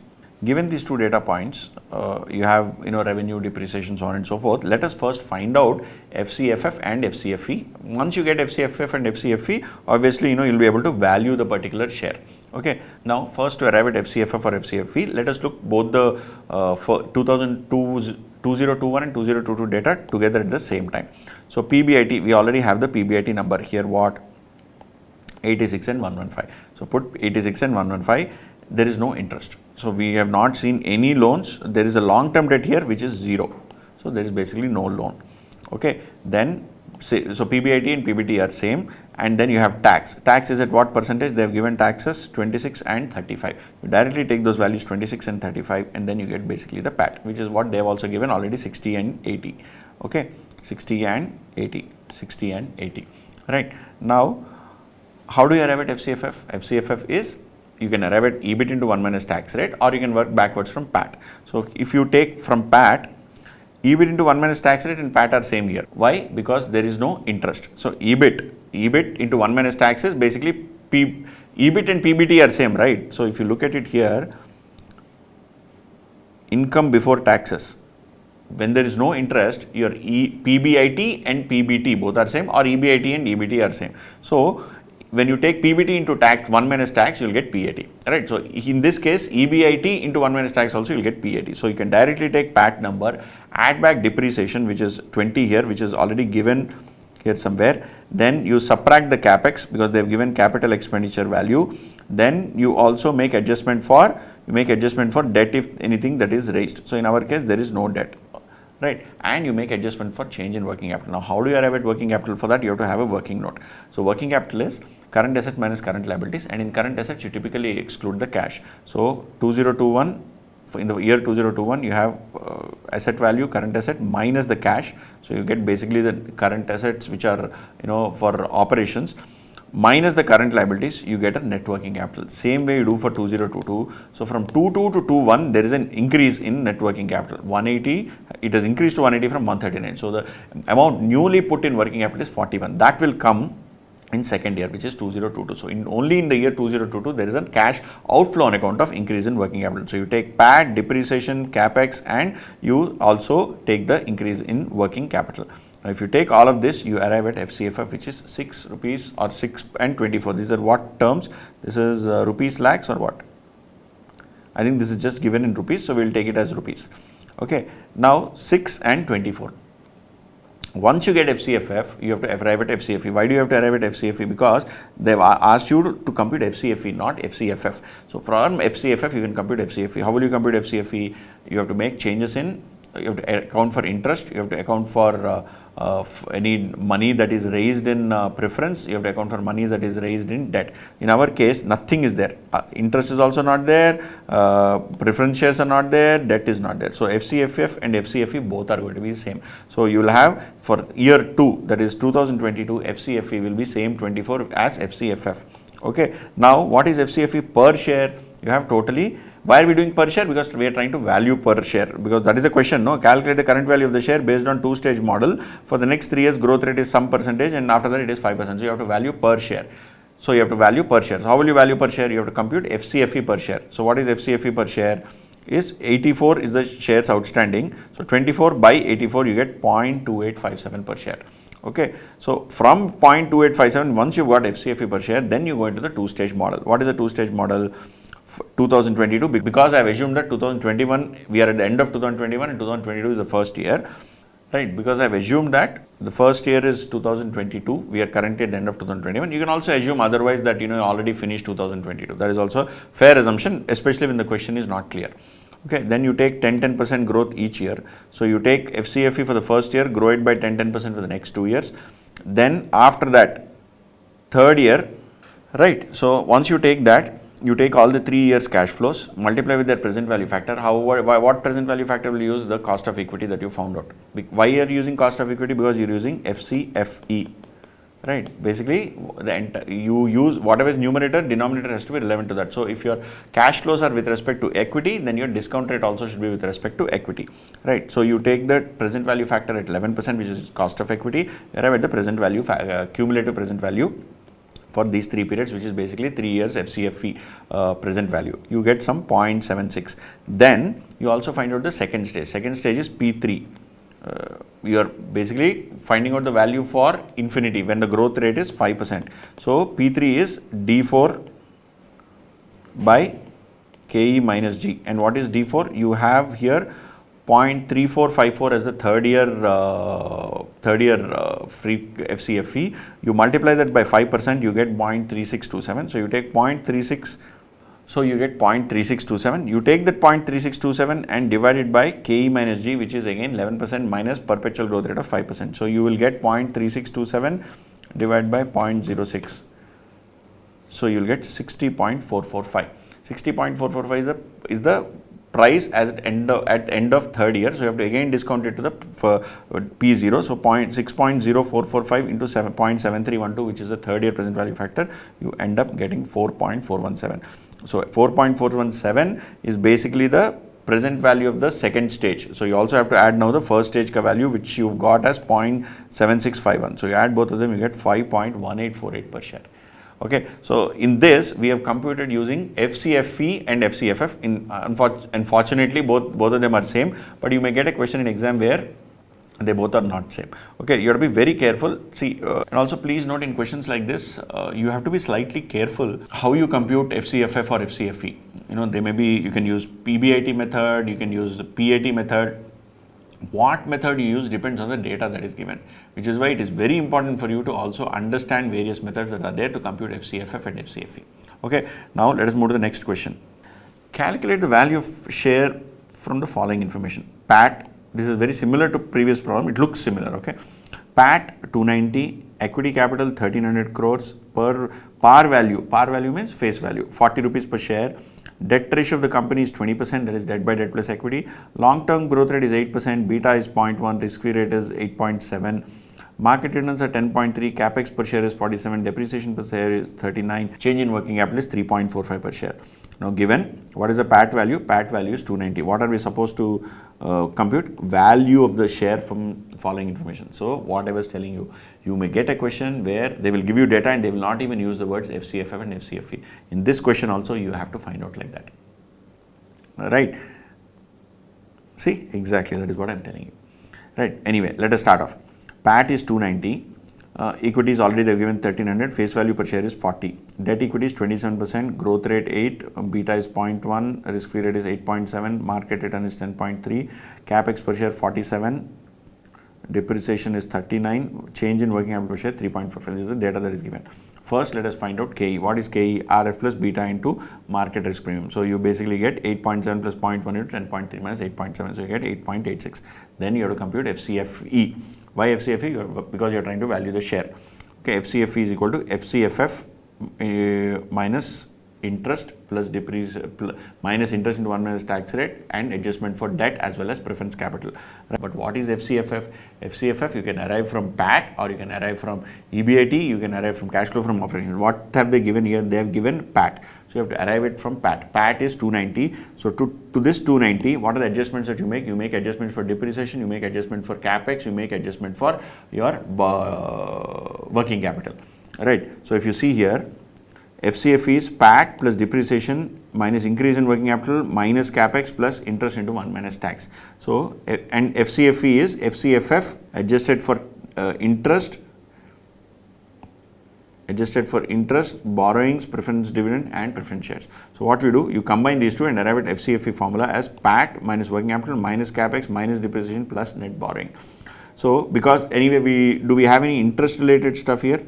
B: you have revenue, depreciation, so on and so forth. Let us first find out FCFF and FCFE. Once you get FCFF and FCFE, obviously you'll be able to value the particular share. Okay. Now first, to arrive at FCFF or FCFE, let us look both the 2021 and 2022 data together at the same time. So PBIT, we already have the PBIT number here. What? 86 and 115. So put 86 and 115. There is no interest. So we have not seen any loans. There is a long-term debt here which is 0. So there is basically no loan. Okay. Then so PBIT and PBT are same, and then you have tax. Tax is at what percentage? They have given taxes 26 and 35. You directly take those values 26 and 35, and then you get basically the PAT, which is what they have also given already, 60 and 80. Okay. 60 and 80. 60 and 80. Right. Now, how do you arrive at FCFF? FCFF is, you can arrive at EBIT into 1 minus tax rate, or you can work backwards from PAT. So if you take from PAT, EBIT into 1 minus tax rate and PAT are same here. Why? Because there is no interest. So EBIT into 1 minus tax is basically EBIT and PBT are same, right? So if you look at it here, income before taxes, when there is no interest, your PBIT and PBT both are same, or EBIT and EBT are same. So when you take PBT into tax, 1 minus tax, you will get PAT, right? So in this case, EBIT into 1 minus tax also, you will get PAT. So you can directly take PAT number, add back depreciation, which is 20 here, which is already given here somewhere. Then you subtract the capex, because they have given capital expenditure value. Then you also make adjustment for debt, if anything that is raised. So in our case, there is no debt. Right, and you make adjustment for change in working capital. Now, how do you arrive at working capital? For that, you have to have a working note. So working capital is current asset minus current liabilities, and in current assets, you typically exclude the cash. So 2021, in the year 2021, you have asset value, current asset minus the cash. So you get basically the current assets which are for operations, minus the current liabilities, you get a net working capital. Same way you do for 2022. So from 22 to 21, there is an increase in net working capital. 180, it has increased to 180 from 139. So the amount newly put in working capital is 41. That will come in second year, which is 2022. So only in the year 2022, there is a cash outflow on account of increase in working capital. So you take PAT, depreciation, capex, and you also take the increase in working capital. Now, if you take all of this, you arrive at FCFF, which is 6 rupees or 6 and 24. These are what terms? This is rupees lakhs or what? I think this is just given in rupees, so we will take it as rupees. Okay. Now 6 and 24. Once you get FCFF, you have to arrive at FCFE. Why do you have to arrive at FCFE? Because they have asked you to compute FCFE, not FCFF. So from FCFF, you can compute FCFE. How will you compute FCFE? You have to make changes in, you have to account for interest, you have to account for any money that is raised in preference, you have to account for money that is raised in debt. In our case, nothing is there. Interest is also not there, preference shares are not there, debt is not there. So FCFF and FCFE both are going to be the same. So you will have for year 2, that is 2022, FCFE will be same 24 as FCFF. Okay. Now what is FCFE per share? You have totally. Why are we doing per share? Because we are trying to value per share, because that is a question, no? Calculate the current value of the share based on 2-stage model. For the next 3 years, growth rate is some percentage, and after that it is 5%. So you have to value per share. So you have to value per share. So how will you value per share? You have to compute FCFE per share. So what is FCFE per share? Is 84 is the shares outstanding. So 24 by 84, you get 0.2857 per share. Okay. So from 0.2857, once you got FCFE per share, then you go into the 2-stage model. What is a 2-stage model? 2022, because I have assumed that 2021, we are at the end of 2021 and 2022 is the first year, right? Because I have assumed that the first year is 2022, we are currently at the end of 2021. You can also assume otherwise that you already finished 2022. That is also fair assumption, especially when the question is not clear. Okay, then you take 10% growth each year. So you take FCFE for the first year, grow it by 10% for the next 2 years. Then after that, third year, right? So once you take that, you take all the 3 years cash flows, multiply with their present value factor. What present value factor will you use? The cost of equity that you found out. Why are you using cost of equity? Because you are using FCFE. right? Basically, you use whatever is numerator, denominator has to be relevant to that. So if your cash flows are with respect to equity, then your discount rate also should be with respect to equity, right? So you take the present value factor at 11%, which is cost of equity, arrive at the present value, cumulative present value for these 3 periods, which is basically 3 years FCFE present value. You get some 0.76. Then you also find out the second stage. Second stage is P3. You are basically finding out the value for infinity when the growth rate is 5%. So P3 is D4 by KE minus G. And what is D4? You have here 0.3454 as the third year free FCFE. You multiply that by 5%, you get 0.3627. So you take 0.36. So you get 0.3627. You take that 0.3627 and divide it by KE minus G, which is again 11% minus perpetual growth rate of 5%. So you will get 0.3627 divided by 0.06. So you will get 60.445. 60.445 is the price as at end of third year. So you have to again discount it to the P0. So 6.0445 into 0.7312, which is the third year present value factor, you end up getting 4.417. So 4.417 is basically the present value of the second stage. So you also have to add now the first stage ka value, which you've got as 0.7651. So you add both of them, you get 5.1848 per share. Okay, so in this we have computed using FCFE and FCFF. Unfortunately, both of them are same, but you may get a question in exam where they both are not same. Okay, you have to be very careful. See, and also please note in questions like this, you have to be slightly careful how you compute FCFF or FCFE. You know, they may be, you can use PBIT method, you can use the PAT method. What method you use depends on the data that is given, which is why it is very important for you to also understand various methods that are there to compute FCFF and FCFE. Okay, now let us move to the next question. Calculate the value of share from the following information. PAT, this is very similar to previous problem, it looks similar, okay. PAT 290, equity capital 1300 crores, par value means face value, 40 rupees per share. Debt ratio of the company is 20%, that is debt by debt plus equity. Long-term growth rate is 8%, beta is 0.1, risk-free rate is 8.7. Market returns are 10.3, capex per share is 47, depreciation per share is 39, change in working capital is 3.45 per share. Now given, what is the PAT value? PAT value is 290. What are we supposed to compute? Value of the share from following information. So what I was telling you, you may get a question where they will give you data and they will not even use the words FCFF and FCFE. In this question also you have to find out like that. Right? See, exactly that is what I am telling you. Right? Anyway, let us start off. PAT is 290. Equity is already they've given 1300, face value per share is 40. Debt equity is 27%, growth rate 8, beta is 0.1, risk free rate is 8.7, market return is 10.3, capex per share 47, depreciation is 39, change in working capital per share 3.45. This is the data that is given. First, let us find out KE. What is KE? RF plus beta into market risk premium. So you basically get 8.7 plus 0.1 into 10.3 minus 8.7. So you get 8.86. Then you have to compute FCFE. Why FCFE? Because you are trying to value the share. Okay, FCFE is equal to FCFF minus interest plus minus interest into 1 minus tax rate and adjustment for debt as well as preference capital. But what is FCFF? FCFF you can arrive from PAT or you can arrive from EBIT, you can arrive from cash flow from operations. What have they given here? They have given PAT. So you have to arrive it from PAT. PAT is 290. So to this 290, what are the adjustments that you make? You make adjustment for depreciation, you make adjustment for capex, you make adjustment for your working capital. Right. So if you see here, FCFE is PAT plus depreciation minus increase in working capital minus capex plus interest into 1 minus tax. So, and FCFE is FCFF adjusted for interest, borrowings, preference dividend and preference shares. So what we do, you combine these two and arrive at FCFE formula as PAT minus working capital minus capex minus depreciation plus net borrowing. So because anyway, do we have any interest related stuff here?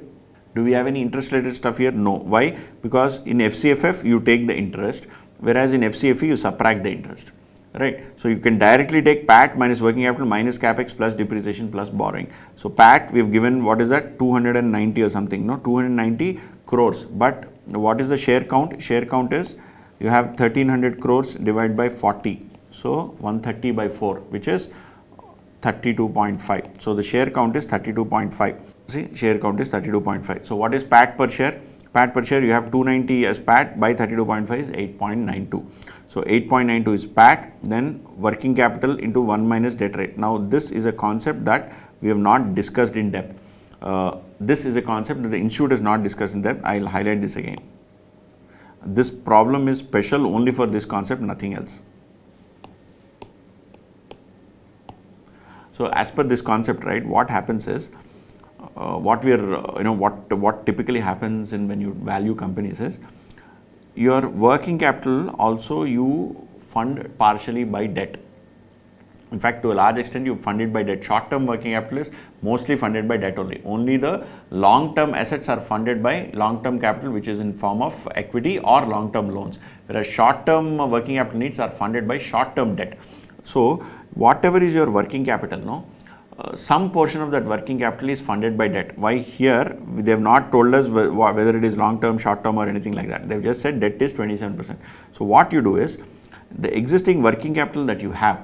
B: Do we have any interest related stuff here? No. Why? Because in FCFF you take the interest, whereas in FCFE you subtract the interest. Right? So you can directly take PAT minus working capital minus capex plus depreciation plus borrowing. So PAT we have given, what is that? 290 or something, no? 290 crores. But what is the share count? Share count is, you have 1300 crores divided by 40. So 130 by 4, which is 32.5. So the share count is 32.5. See, share count is 32.5. So what is PAT per share? PAT per share, you have 290 as PAT by 32.5 is 8.92. So 8.92 is PAT, then working capital into 1 minus debt rate. Now this is a concept that we have not discussed in depth. This is a concept that the institute has not discussed in depth. I will highlight this again. This problem is special only for this concept, nothing else. So as per this concept, right, what happens is, what typically happens in when you value companies is, your working capital also you fund partially by debt. In fact, to a large extent, you fund it by debt. Short-term working capital is mostly funded by debt only. Only the long-term assets are funded by long-term capital, which is in form of equity or long-term loans. Whereas short-term working capital needs are funded by short-term debt. So whatever is your working capital, some portion of that working capital is funded by debt. Why here? They have not told us whether it is long-term, short-term or anything like that. They have just said debt is 27%. So what you do is, the existing working capital that you have,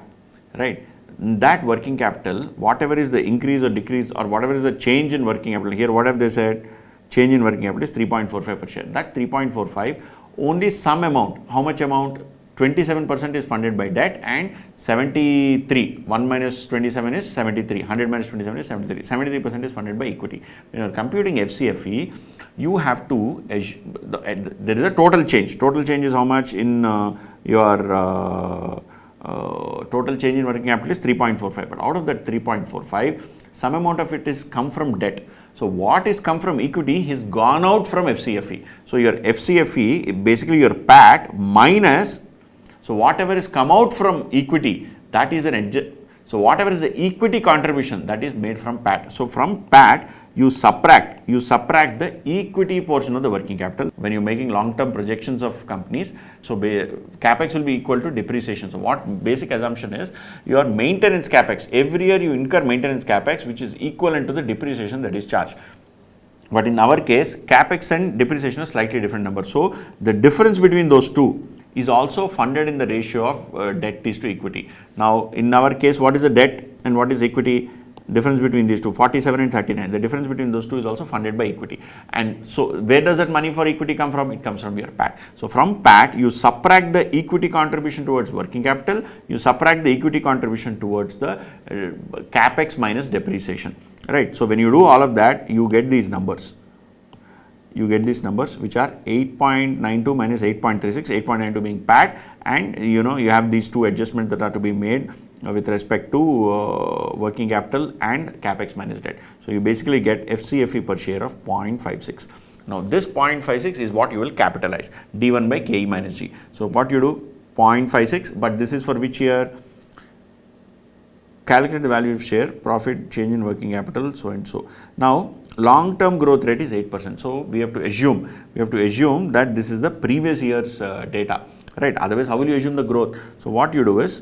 B: right, that working capital, whatever is the increase or decrease or whatever is the change in working capital, here what have they said? Change in working capital is 3.45 per share. That 3.45, only some amount, how much amount? 27% is funded by debt and 73, 1 minus 27 is 73, 100 minus 27 is 73, 73% is funded by equity. When you are computing FCFE, you have to, there is a total change. Total change is how much in your total change in working capital is 3.45, but out of that 3.45, some amount of it is come from debt. So what is come from equity is gone out from FCFE. So your FCFE, basically your PAT minus, so whatever is come out from equity, that is so whatever is the equity contribution, that is made from PAT. So from PAT, you subtract the equity portion of the working capital. When you're making long-term projections of companies, so capex will be equal to depreciation. So what basic assumption is, your maintenance capex, every year you incur maintenance capex, which is equivalent to the depreciation that is charged. But in our case, capex and depreciation are slightly different numbers. So the difference between those two is also funded in the ratio of debt is to equity. Now in our case, what is the debt and what is equity? Difference between these two, 47 and 39. The difference between those two is also funded by equity. And so where does that money for equity come from? It comes from your PAT. So from PAT, you subtract the equity contribution towards working capital, you subtract the equity contribution towards the capex minus depreciation, right? So when you do all of that, you get these numbers. You get these numbers, which are 8.92 minus 8.36, 8.92 being PAT, and you have these two adjustments that are to be made with respect to working capital and capex minus debt. So you basically get FCFE per share of 0.56. Now this 0.56 is what you will capitalize, D1 by KE minus G. So what you do, 0.56, but this is for which year? Calculate the value of share, profit, change in working capital, so and so. Now long-term growth rate is 8%. So we have to assume that this is the previous year's data, right? Otherwise, how will you assume the growth? So what you do is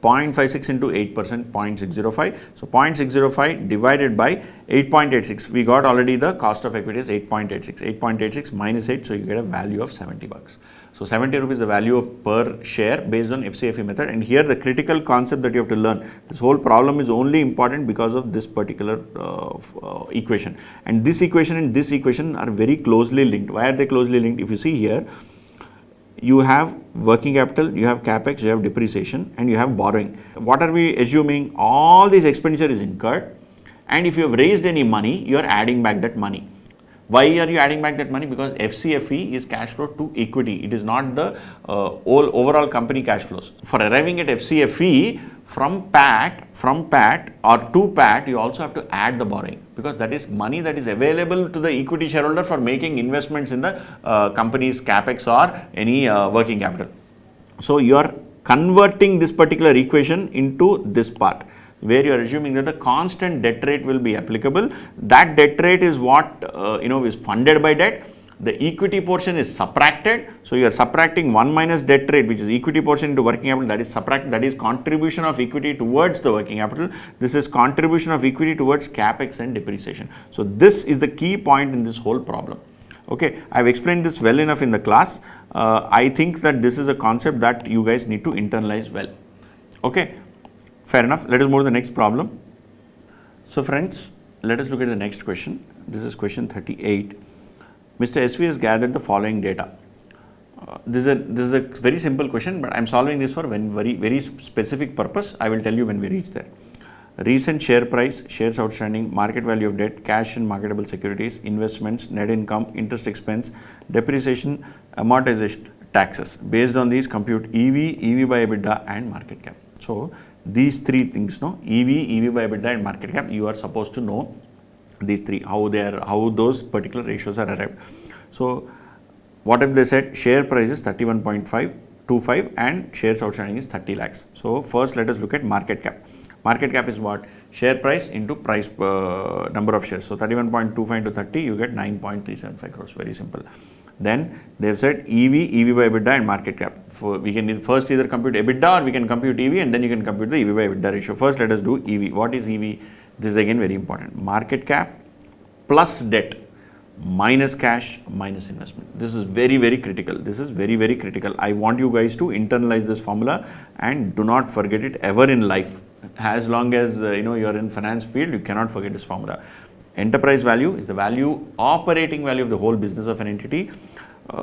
B: 0.56 into 8%, 0.605. So 0.605 divided by 8.86. We got already the cost of equity is 8.86. 8.86 minus 8, so you get a value of 70 bucks. So 70 rupees is the value of per share based on FCFE method. And here the critical concept that you have to learn, this whole problem is only important because of this particular equation. And this equation and this equation are very closely linked. Why are they closely linked? If you see here, you have working capital, you have capex, you have depreciation, and you have borrowing. What are we assuming? All this expenditure is incurred, and if you have raised any money, you are adding back that money. Why are you adding back that money? Because FCFE is cash flow to equity. It is not the overall company cash flows. For arriving at FCFE, from PAT or to PAT, you also have to add the borrowing, because that is money that is available to the equity shareholder for making investments in the company's capex or any working capital. So you are converting this particular equation into this part, where you are assuming that the constant debt rate will be applicable. That debt rate is what is funded by debt. The equity portion is subtracted. So you are subtracting 1 minus debt rate, which is equity portion into working capital, that is subtracted, that is contribution of equity towards the working capital. This is contribution of equity towards capex and depreciation. So this is the key point in this whole problem. Okay, I have explained this well enough in the class. I think that this is a concept that you guys need to internalize well. Okay. Fair enough. Let us move to the next problem. So friends, let us look at the next question. This is question 38. Mr. SV has gathered the following data. This is a very simple question, but I am solving this for very specific purpose. I will tell you when we reach there. Recent share price, shares outstanding, market value of debt, cash and marketable securities, investments, net income, interest expense, depreciation, amortization, taxes. Based on these, compute EV, EV by EBITDA and market cap. So these three things, no, EV, EV by EBITDA and market cap, you are supposed to know these three, how those particular ratios are arrived. So what if they said share price is 31.525 and shares outstanding is 30 lakhs. So first let us look at market cap. Market cap is what? Share price into price number of shares. So 31.25 into 30, you get 9.375 crores. Very simple. Then they have said EV, EV by EBITDA and market cap. We can first either compute EBITDA or we can compute EV and then you can compute the EV by EBITDA ratio. First let us do EV. What is EV? This is again very important. Market cap plus debt minus cash minus investment. This is very critical. This is very critical. I want you guys to internalize this formula and do not forget it ever in life. As long as you're in finance field, you cannot forget this formula. Enterprise value is the operating value of the whole business of an entity.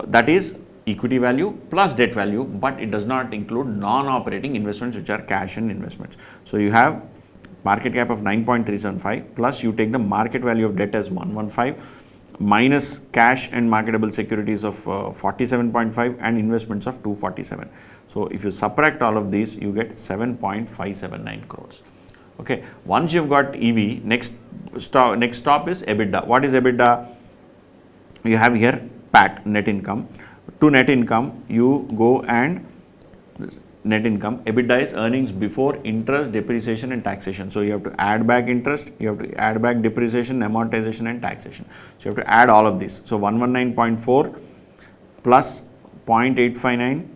B: That is equity value plus debt value, but it does not include non-operating investments, which are cash and investments. So you have market cap of 9.375 plus you take the market value of debt as 115 minus cash and marketable securities of 47.5 and investments of 247. So if you subtract all of these, you get 7.579 crores. Okay, once you've got EV, next stop is EBITDA. What is EBITDA? You have here PAT, net income. To net income, you go and net income. EBITDA is earnings before interest, depreciation and taxation. So you have to add back interest, you have to add back depreciation, amortization and taxation. So you have to add all of these. So 119.4 plus 0.859,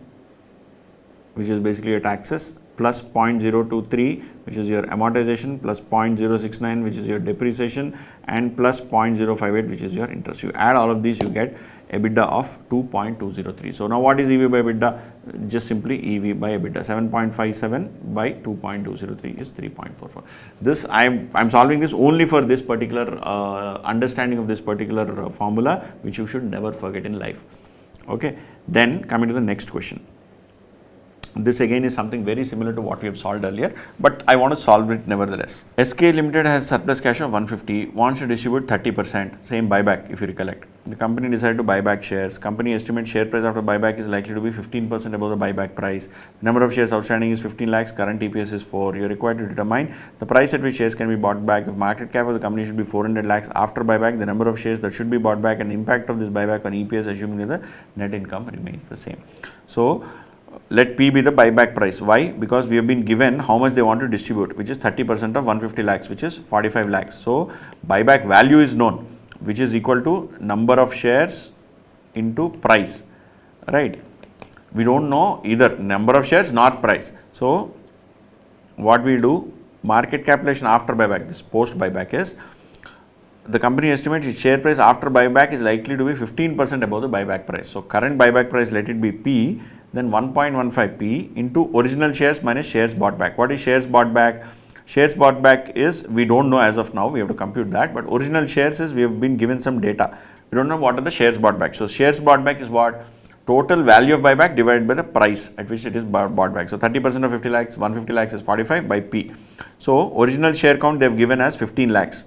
B: which is basically your taxes, plus 0.023, which is your amortization, plus 0.069, which is your depreciation, and plus 0.058, which is your interest. You add all of these, you get EBITDA of 2.203. So now what is EV by EBITDA? Just simply EV by EBITDA. 7.57 by 2.203 is 3.44. This I'm solving this only for this particular understanding of this particular formula, which you should never forget in life. Okay. Then coming to the next question. This again is something very similar to what we have solved earlier, but I want to solve it nevertheless. SK Limited has surplus cash of 150, wants to distribute 30%, same buyback if you recollect. The company decided to buy back shares. Company estimates share price after buyback is likely to be 15% above the buyback price. The number of shares outstanding is 15 lakhs, current EPS is 4. You are required to determine the price at which shares can be bought back. If market cap of the company should be 400 lakhs after buyback, the number of shares that should be bought back and the impact of this buyback on EPS, assuming that the net income remains the same. So let P be the buyback price. Why? Because we have been given how much they want to distribute, which is 30% of 150 lakhs, which is 45 lakhs. So buyback value is known, which is equal to number of shares into price, right? We don't know either number of shares nor price. So what we do, market capitalization after buyback, this post buyback is, the company estimates its share price after buyback is likely to be 15% above the buyback price. So current buyback price, let it be P, then 1.15 P into original shares minus shares bought back. What is shares bought back? Shares bought back is, we don't know as of now, we have to compute that, but original shares is, we have been given some data. We don't know what are the shares bought back. So shares bought back is what? Total value of buyback divided by the price at which it is bought back. So 30% of 50 lakhs, 150 lakhs is 45 by P. So original share count they have given as 15 lakhs.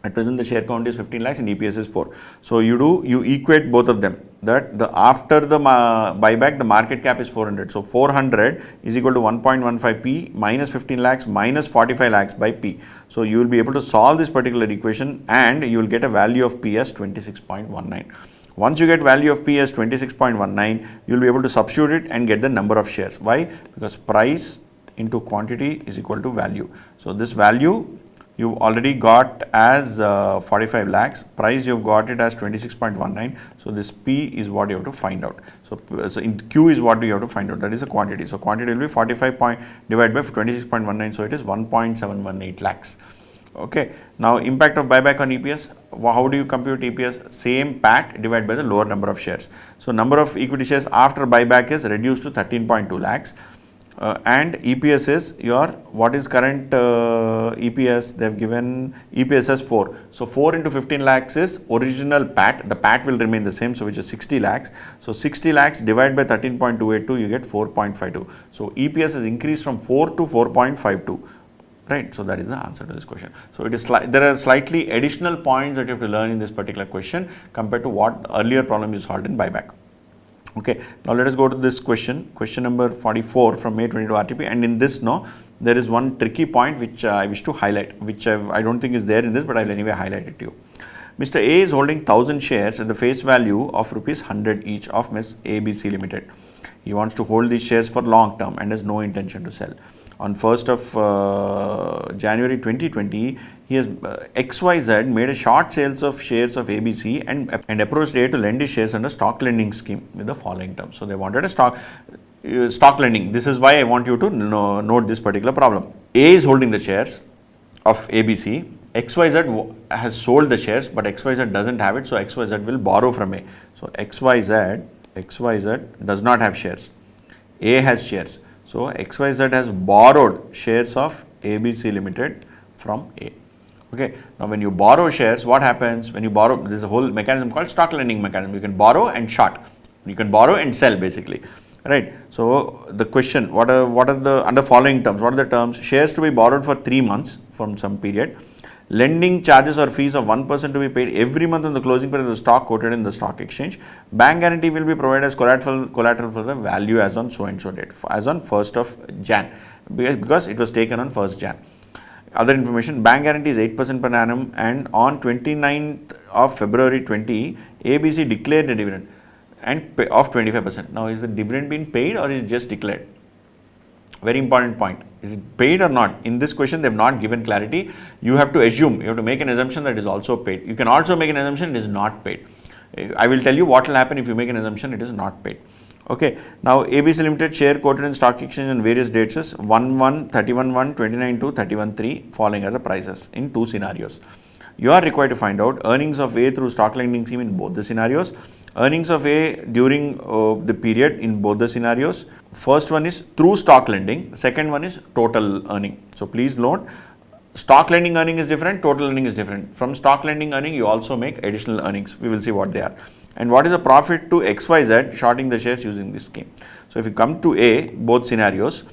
B: At present the share count is 15 lakhs and EPS is 4. So you equate both of them, that after the buyback the market cap is 400. So 400 is equal to 1.15 P minus 15 lakhs minus 45 lakhs by P. So you will be able to solve this particular equation and you will get a value of P as 26.19. Once you get value of P as 26.19, you will be able to substitute it and get the number of shares. Why? Because price into quantity is equal to value. So this value you've already got as 45 lakhs, price you've got it as 26.19. So this P is what you have to find out. So in Q is what you have to find out, that is a quantity. So quantity will be 45 divided by 26.19, so it is 1.718 lakhs. Okay, now impact of buyback on EPS, how do you compute EPS? Same PAT divided by the lower number of shares. So number of equity shares after buyback is reduced to 13.2 lakhs. and EPS is your, what is current EPS? They have given EPS as 4. So 4 into 15 lakhs is original PAT. The PAT will remain the same, so which is 60 lakhs. So 60 lakhs divided by 13.282, you get 4.52. So EPS has increased from 4 to 4.52. Right, so that is the answer to this question. So it is there are slightly additional points that you have to learn in this particular question compared to what earlier problem you solved in buyback. Okay, now let us go to this question number 44 from May 22 RTP, and in this there is one tricky point which I wish to highlight, which I don't think is there in this, but I will anyway highlight it to you. Mr. A is holding 1000 shares at the face value of rupees 100 each of Ms. ABC Limited. He wants to hold these shares for long term and has no intention to sell. On 1st of January 2020, he has XYZ made a short sales of shares of ABC and approached A to lend his shares under stock lending scheme with the following terms. So they wanted a stock lending. This is why I want you to note this particular problem. A is holding the shares of ABC. XYZ has sold the shares, but XYZ doesn't have it, so XYZ will borrow from A. So XYZ does not have shares. A has shares. So XYZ has borrowed shares of ABC Limited from A. Okay. Now when you borrow shares, what happens when you borrow? There is a whole mechanism called stock lending mechanism. You can borrow and short. You can borrow and sell basically. Right. So the question, what are the under following terms? What are the terms? Shares to be borrowed for 3 months from some period. Lending charges or fees of 1% to be paid every month on the closing price of the stock quoted in the stock exchange. Bank guarantee will be provided as collateral for the value as on so and so date, as on 1st of Jan, because it was taken on 1st Jan. Other information, bank guarantee is 8% per annum, and on 29th of February 20, ABC declared a dividend and of 25%. Now is the dividend being paid or is it just declared? Very important point. Is it paid or not? In this question, they have not given clarity. You have to assume, you have to make an assumption that it is also paid. You can also make an assumption it is not paid. I will tell you what will happen if you make an assumption it is not paid. Okay. Now, ABC Limited share quoted in stock exchange on various dates is 1/1, 31/1, 29/2, 31/3, following are the prices in 2 scenarios. You are required to find out earnings of A through stock lending scheme in both the scenarios, earnings of A during the period in both the scenarios. First one is through stock lending, second one is total earning. So please note, stock lending earning is different, total earning is different. From stock lending earning, you also make additional earnings. We will see what they are. And what is the profit to XYZ shorting the shares using this scheme. So if you come to A, both scenarios,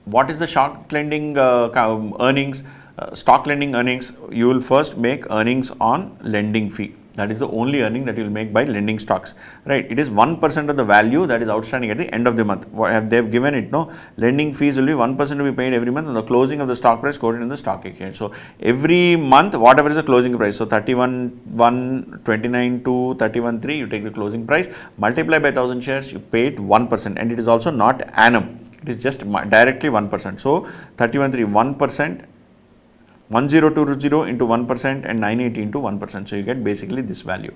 B: what is the stock lending earnings? Stock lending earnings, you will first make earnings on lending fee. That is the only earning that you will make by lending stocks, right? It is 1% of the value that is outstanding at the end of the month. What have they given it? No, lending fees will be 1% to be paid every month on the closing of the stock price quoted in the stock exchange. So every month, whatever is the closing price, so 31/1, 29/2, 31/3, you take the closing price, multiply by 1000 shares, you paid 1%, and it is also not annum. It is just directly 1%. So 31/3, 1%. 1020 into 1% and 980 into 1%. So you get basically this value,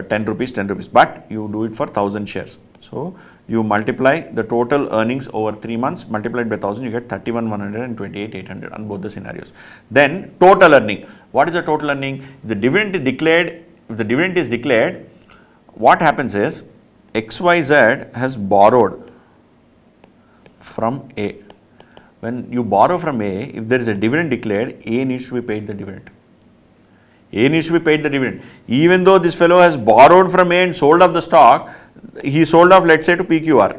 B: 10 rupees, but you do it for 1000 shares. So you multiply the total earnings over 3 months, multiplied by 1000, you get 31,100 and 28,800 on both the scenarios. Then total earning. What is the total earning? If the dividend is declared, what happens is XYZ has borrowed from A. When you borrow from A, if there is a dividend declared, A needs to be paid the dividend. A needs to be paid the dividend. Even though this fellow has borrowed from A and sold off the stock, he sold off, let's say, to PQR.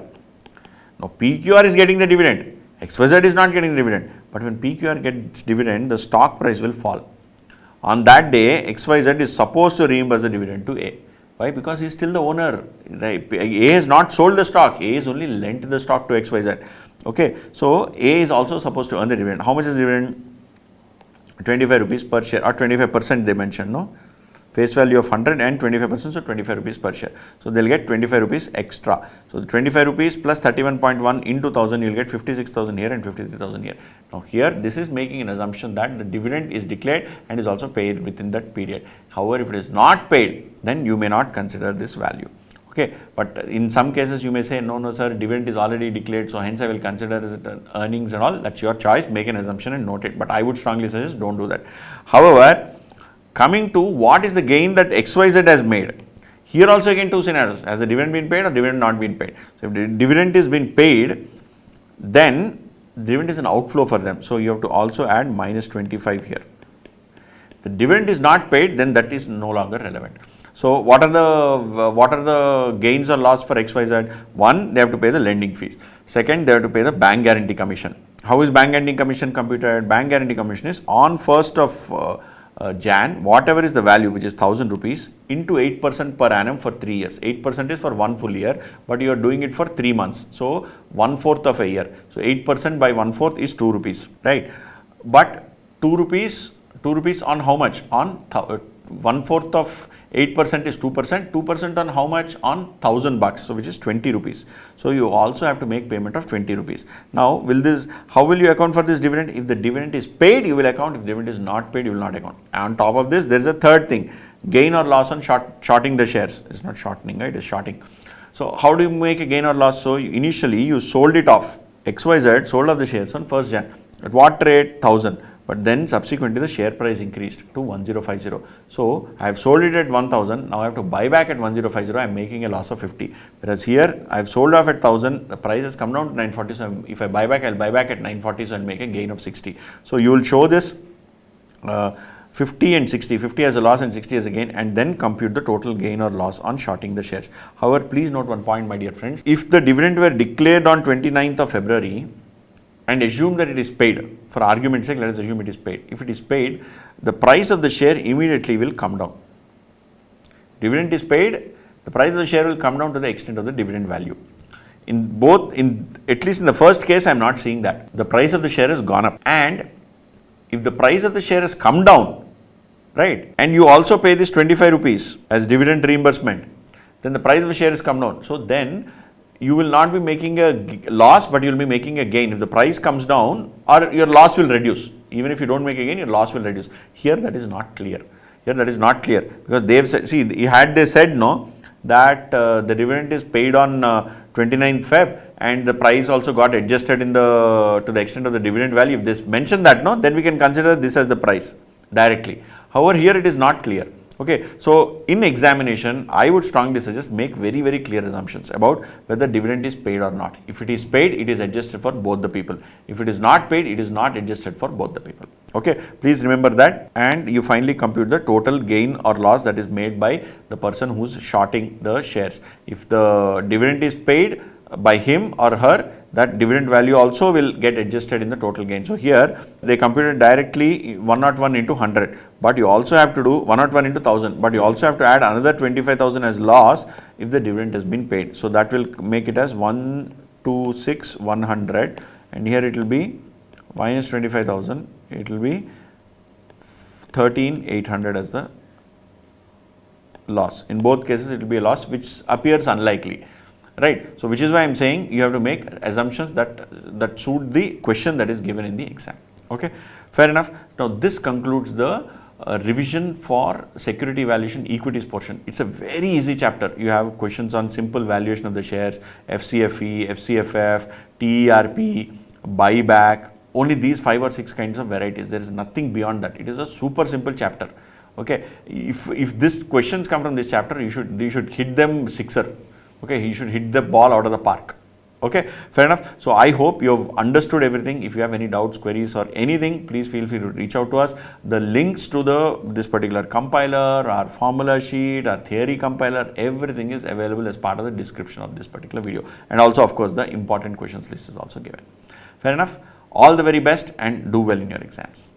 B: Now, PQR is getting the dividend. XYZ is not getting the dividend. But when PQR gets dividend, the stock price will fall. On that day, XYZ is supposed to reimburse the dividend to A. Why? Because he is still the owner. A has not sold the stock. A has only lent the stock to XYZ. Okay, so A is also supposed to earn the dividend. How much is dividend? 25 rupees per share, or 25% they mentioned, no? Face value of 100 and 25%, so 25 rupees per share. So they'll get 25 rupees extra. So the 25 rupees plus 31.1 into 1000, you'll get 56,000 here and 53,000 here. Now here, this is making an assumption that the dividend is declared and is also paid within that period. However, if it is not paid, then you may not consider this value. Okay, but in some cases you may say, no sir, dividend is already declared, so hence I will consider it earnings and all. That's your choice. Make an assumption and note it. But I would strongly suggest don't do that. However, coming to what is the gain that XYZ has made. Here also again 2 scenarios. Has the dividend been paid or dividend not been paid? So if the dividend is been paid, then dividend is an outflow for them. So you have to also add minus 25 here. The dividend is not paid, then that is no longer relevant. So what are the gains or loss for XYZ? One, they have to pay the lending fees. Second, they have to pay the bank guarantee commission. How is bank guarantee commission computed? Bank guarantee commission is on 1st of Jan, whatever is the value, which is 1000 rupees, into 8% per annum for 3 years. 8% is for 1 full year, but you are doing it for 3 months. So 1/4 of a year. So 8% by 1/4 is 2 rupees, right? But 2 rupees on how much? On 1/4 of 8% is 2%. 2% on how much? On 1000 bucks, so which is 20 rupees. So you also have to make payment of 20 rupees. Now, how will you account for this dividend? If the dividend is paid, you will account. If dividend is not paid, you will not account. On top of this, there is a third thing, gain or loss on shorting the shares. It's not shortening, right? It's shorting. So how do you make a gain or loss? So initially you sold it off. XYZ sold off the shares on 1st Jan. At what rate? 1000. But then subsequently the share price increased to 1050. So I have sold it at 1000. Now I have to buy back at 1050. I am making a loss of 50. Whereas here I have sold off at 1000. The price has come down to 940. So if I buy back, I will buy back at 940. So I will make a gain of 60. So you will show this 50 and 60. 50 as a loss and 60 as a gain, and then compute the total gain or loss on shorting the shares. However, please note one point, my dear friends. If the dividend were declared on 29th of February, and assume that it is paid, for argument's sake, let us assume it is paid. If it is paid, the price of the share immediately will come down. Dividend is paid, the price of the share will come down to the extent of the dividend value. At least in the first case, I am not seeing that. The price of the share has gone up. And if the price of the share has come down, right, and you also pay this 25 rupees as dividend reimbursement, then the price of the share has come down. So then, you will not be making a loss, but you will be making a gain. If the price comes down, or your loss will reduce. Even if you don't make a gain, your loss will reduce. Here that is not clear. Because they have said, had they said no, that the dividend is paid on 29th Feb and the price also got adjusted to the extent of the dividend value. If they mention that, no, then we can consider this as the price directly. However, here it is not clear. Okay, so in examination, I would strongly suggest make very, very clear assumptions about whether dividend is paid or not. If it is paid, it is adjusted for both the people. If it is not paid, it is not adjusted for both the people. Okay, please remember that, and you finally compute the total gain or loss that is made by the person who is shorting the shares. If the dividend is paid by him or her, that dividend value also will get adjusted in the total gain. So here they computed directly 101 into 100, but you also have to do 101 into 1000, but you also have to add another 25,000 as loss if the dividend has been paid. So that will make it as 126 100, and here it will be minus 25,000, it will be 13,800 as the loss. In both cases it will be a loss which appears unlikely. Right. So which is why I am saying you have to make assumptions that suit the question that is given in the exam. Okay, fair enough. Now this concludes the revision for security valuation equities portion. It's a very easy chapter. You have questions on simple valuation of the shares, FCFE, FCFF, TERP, buyback, only these 5 or 6 kinds of varieties. There is nothing beyond that. It is a super simple chapter. Okay, if this questions come from this chapter, you should hit them sixer. Okay, he should hit the ball out of the park. Okay, fair enough. So I hope you have understood everything. If you have any doubts, queries or anything, please feel free to reach out to us. The links to this particular compiler, our formula sheet, our theory compiler, everything is available as part of the description of this particular video. And also, of course, the important questions list is also given. Fair enough. All the very best and do well in your exams.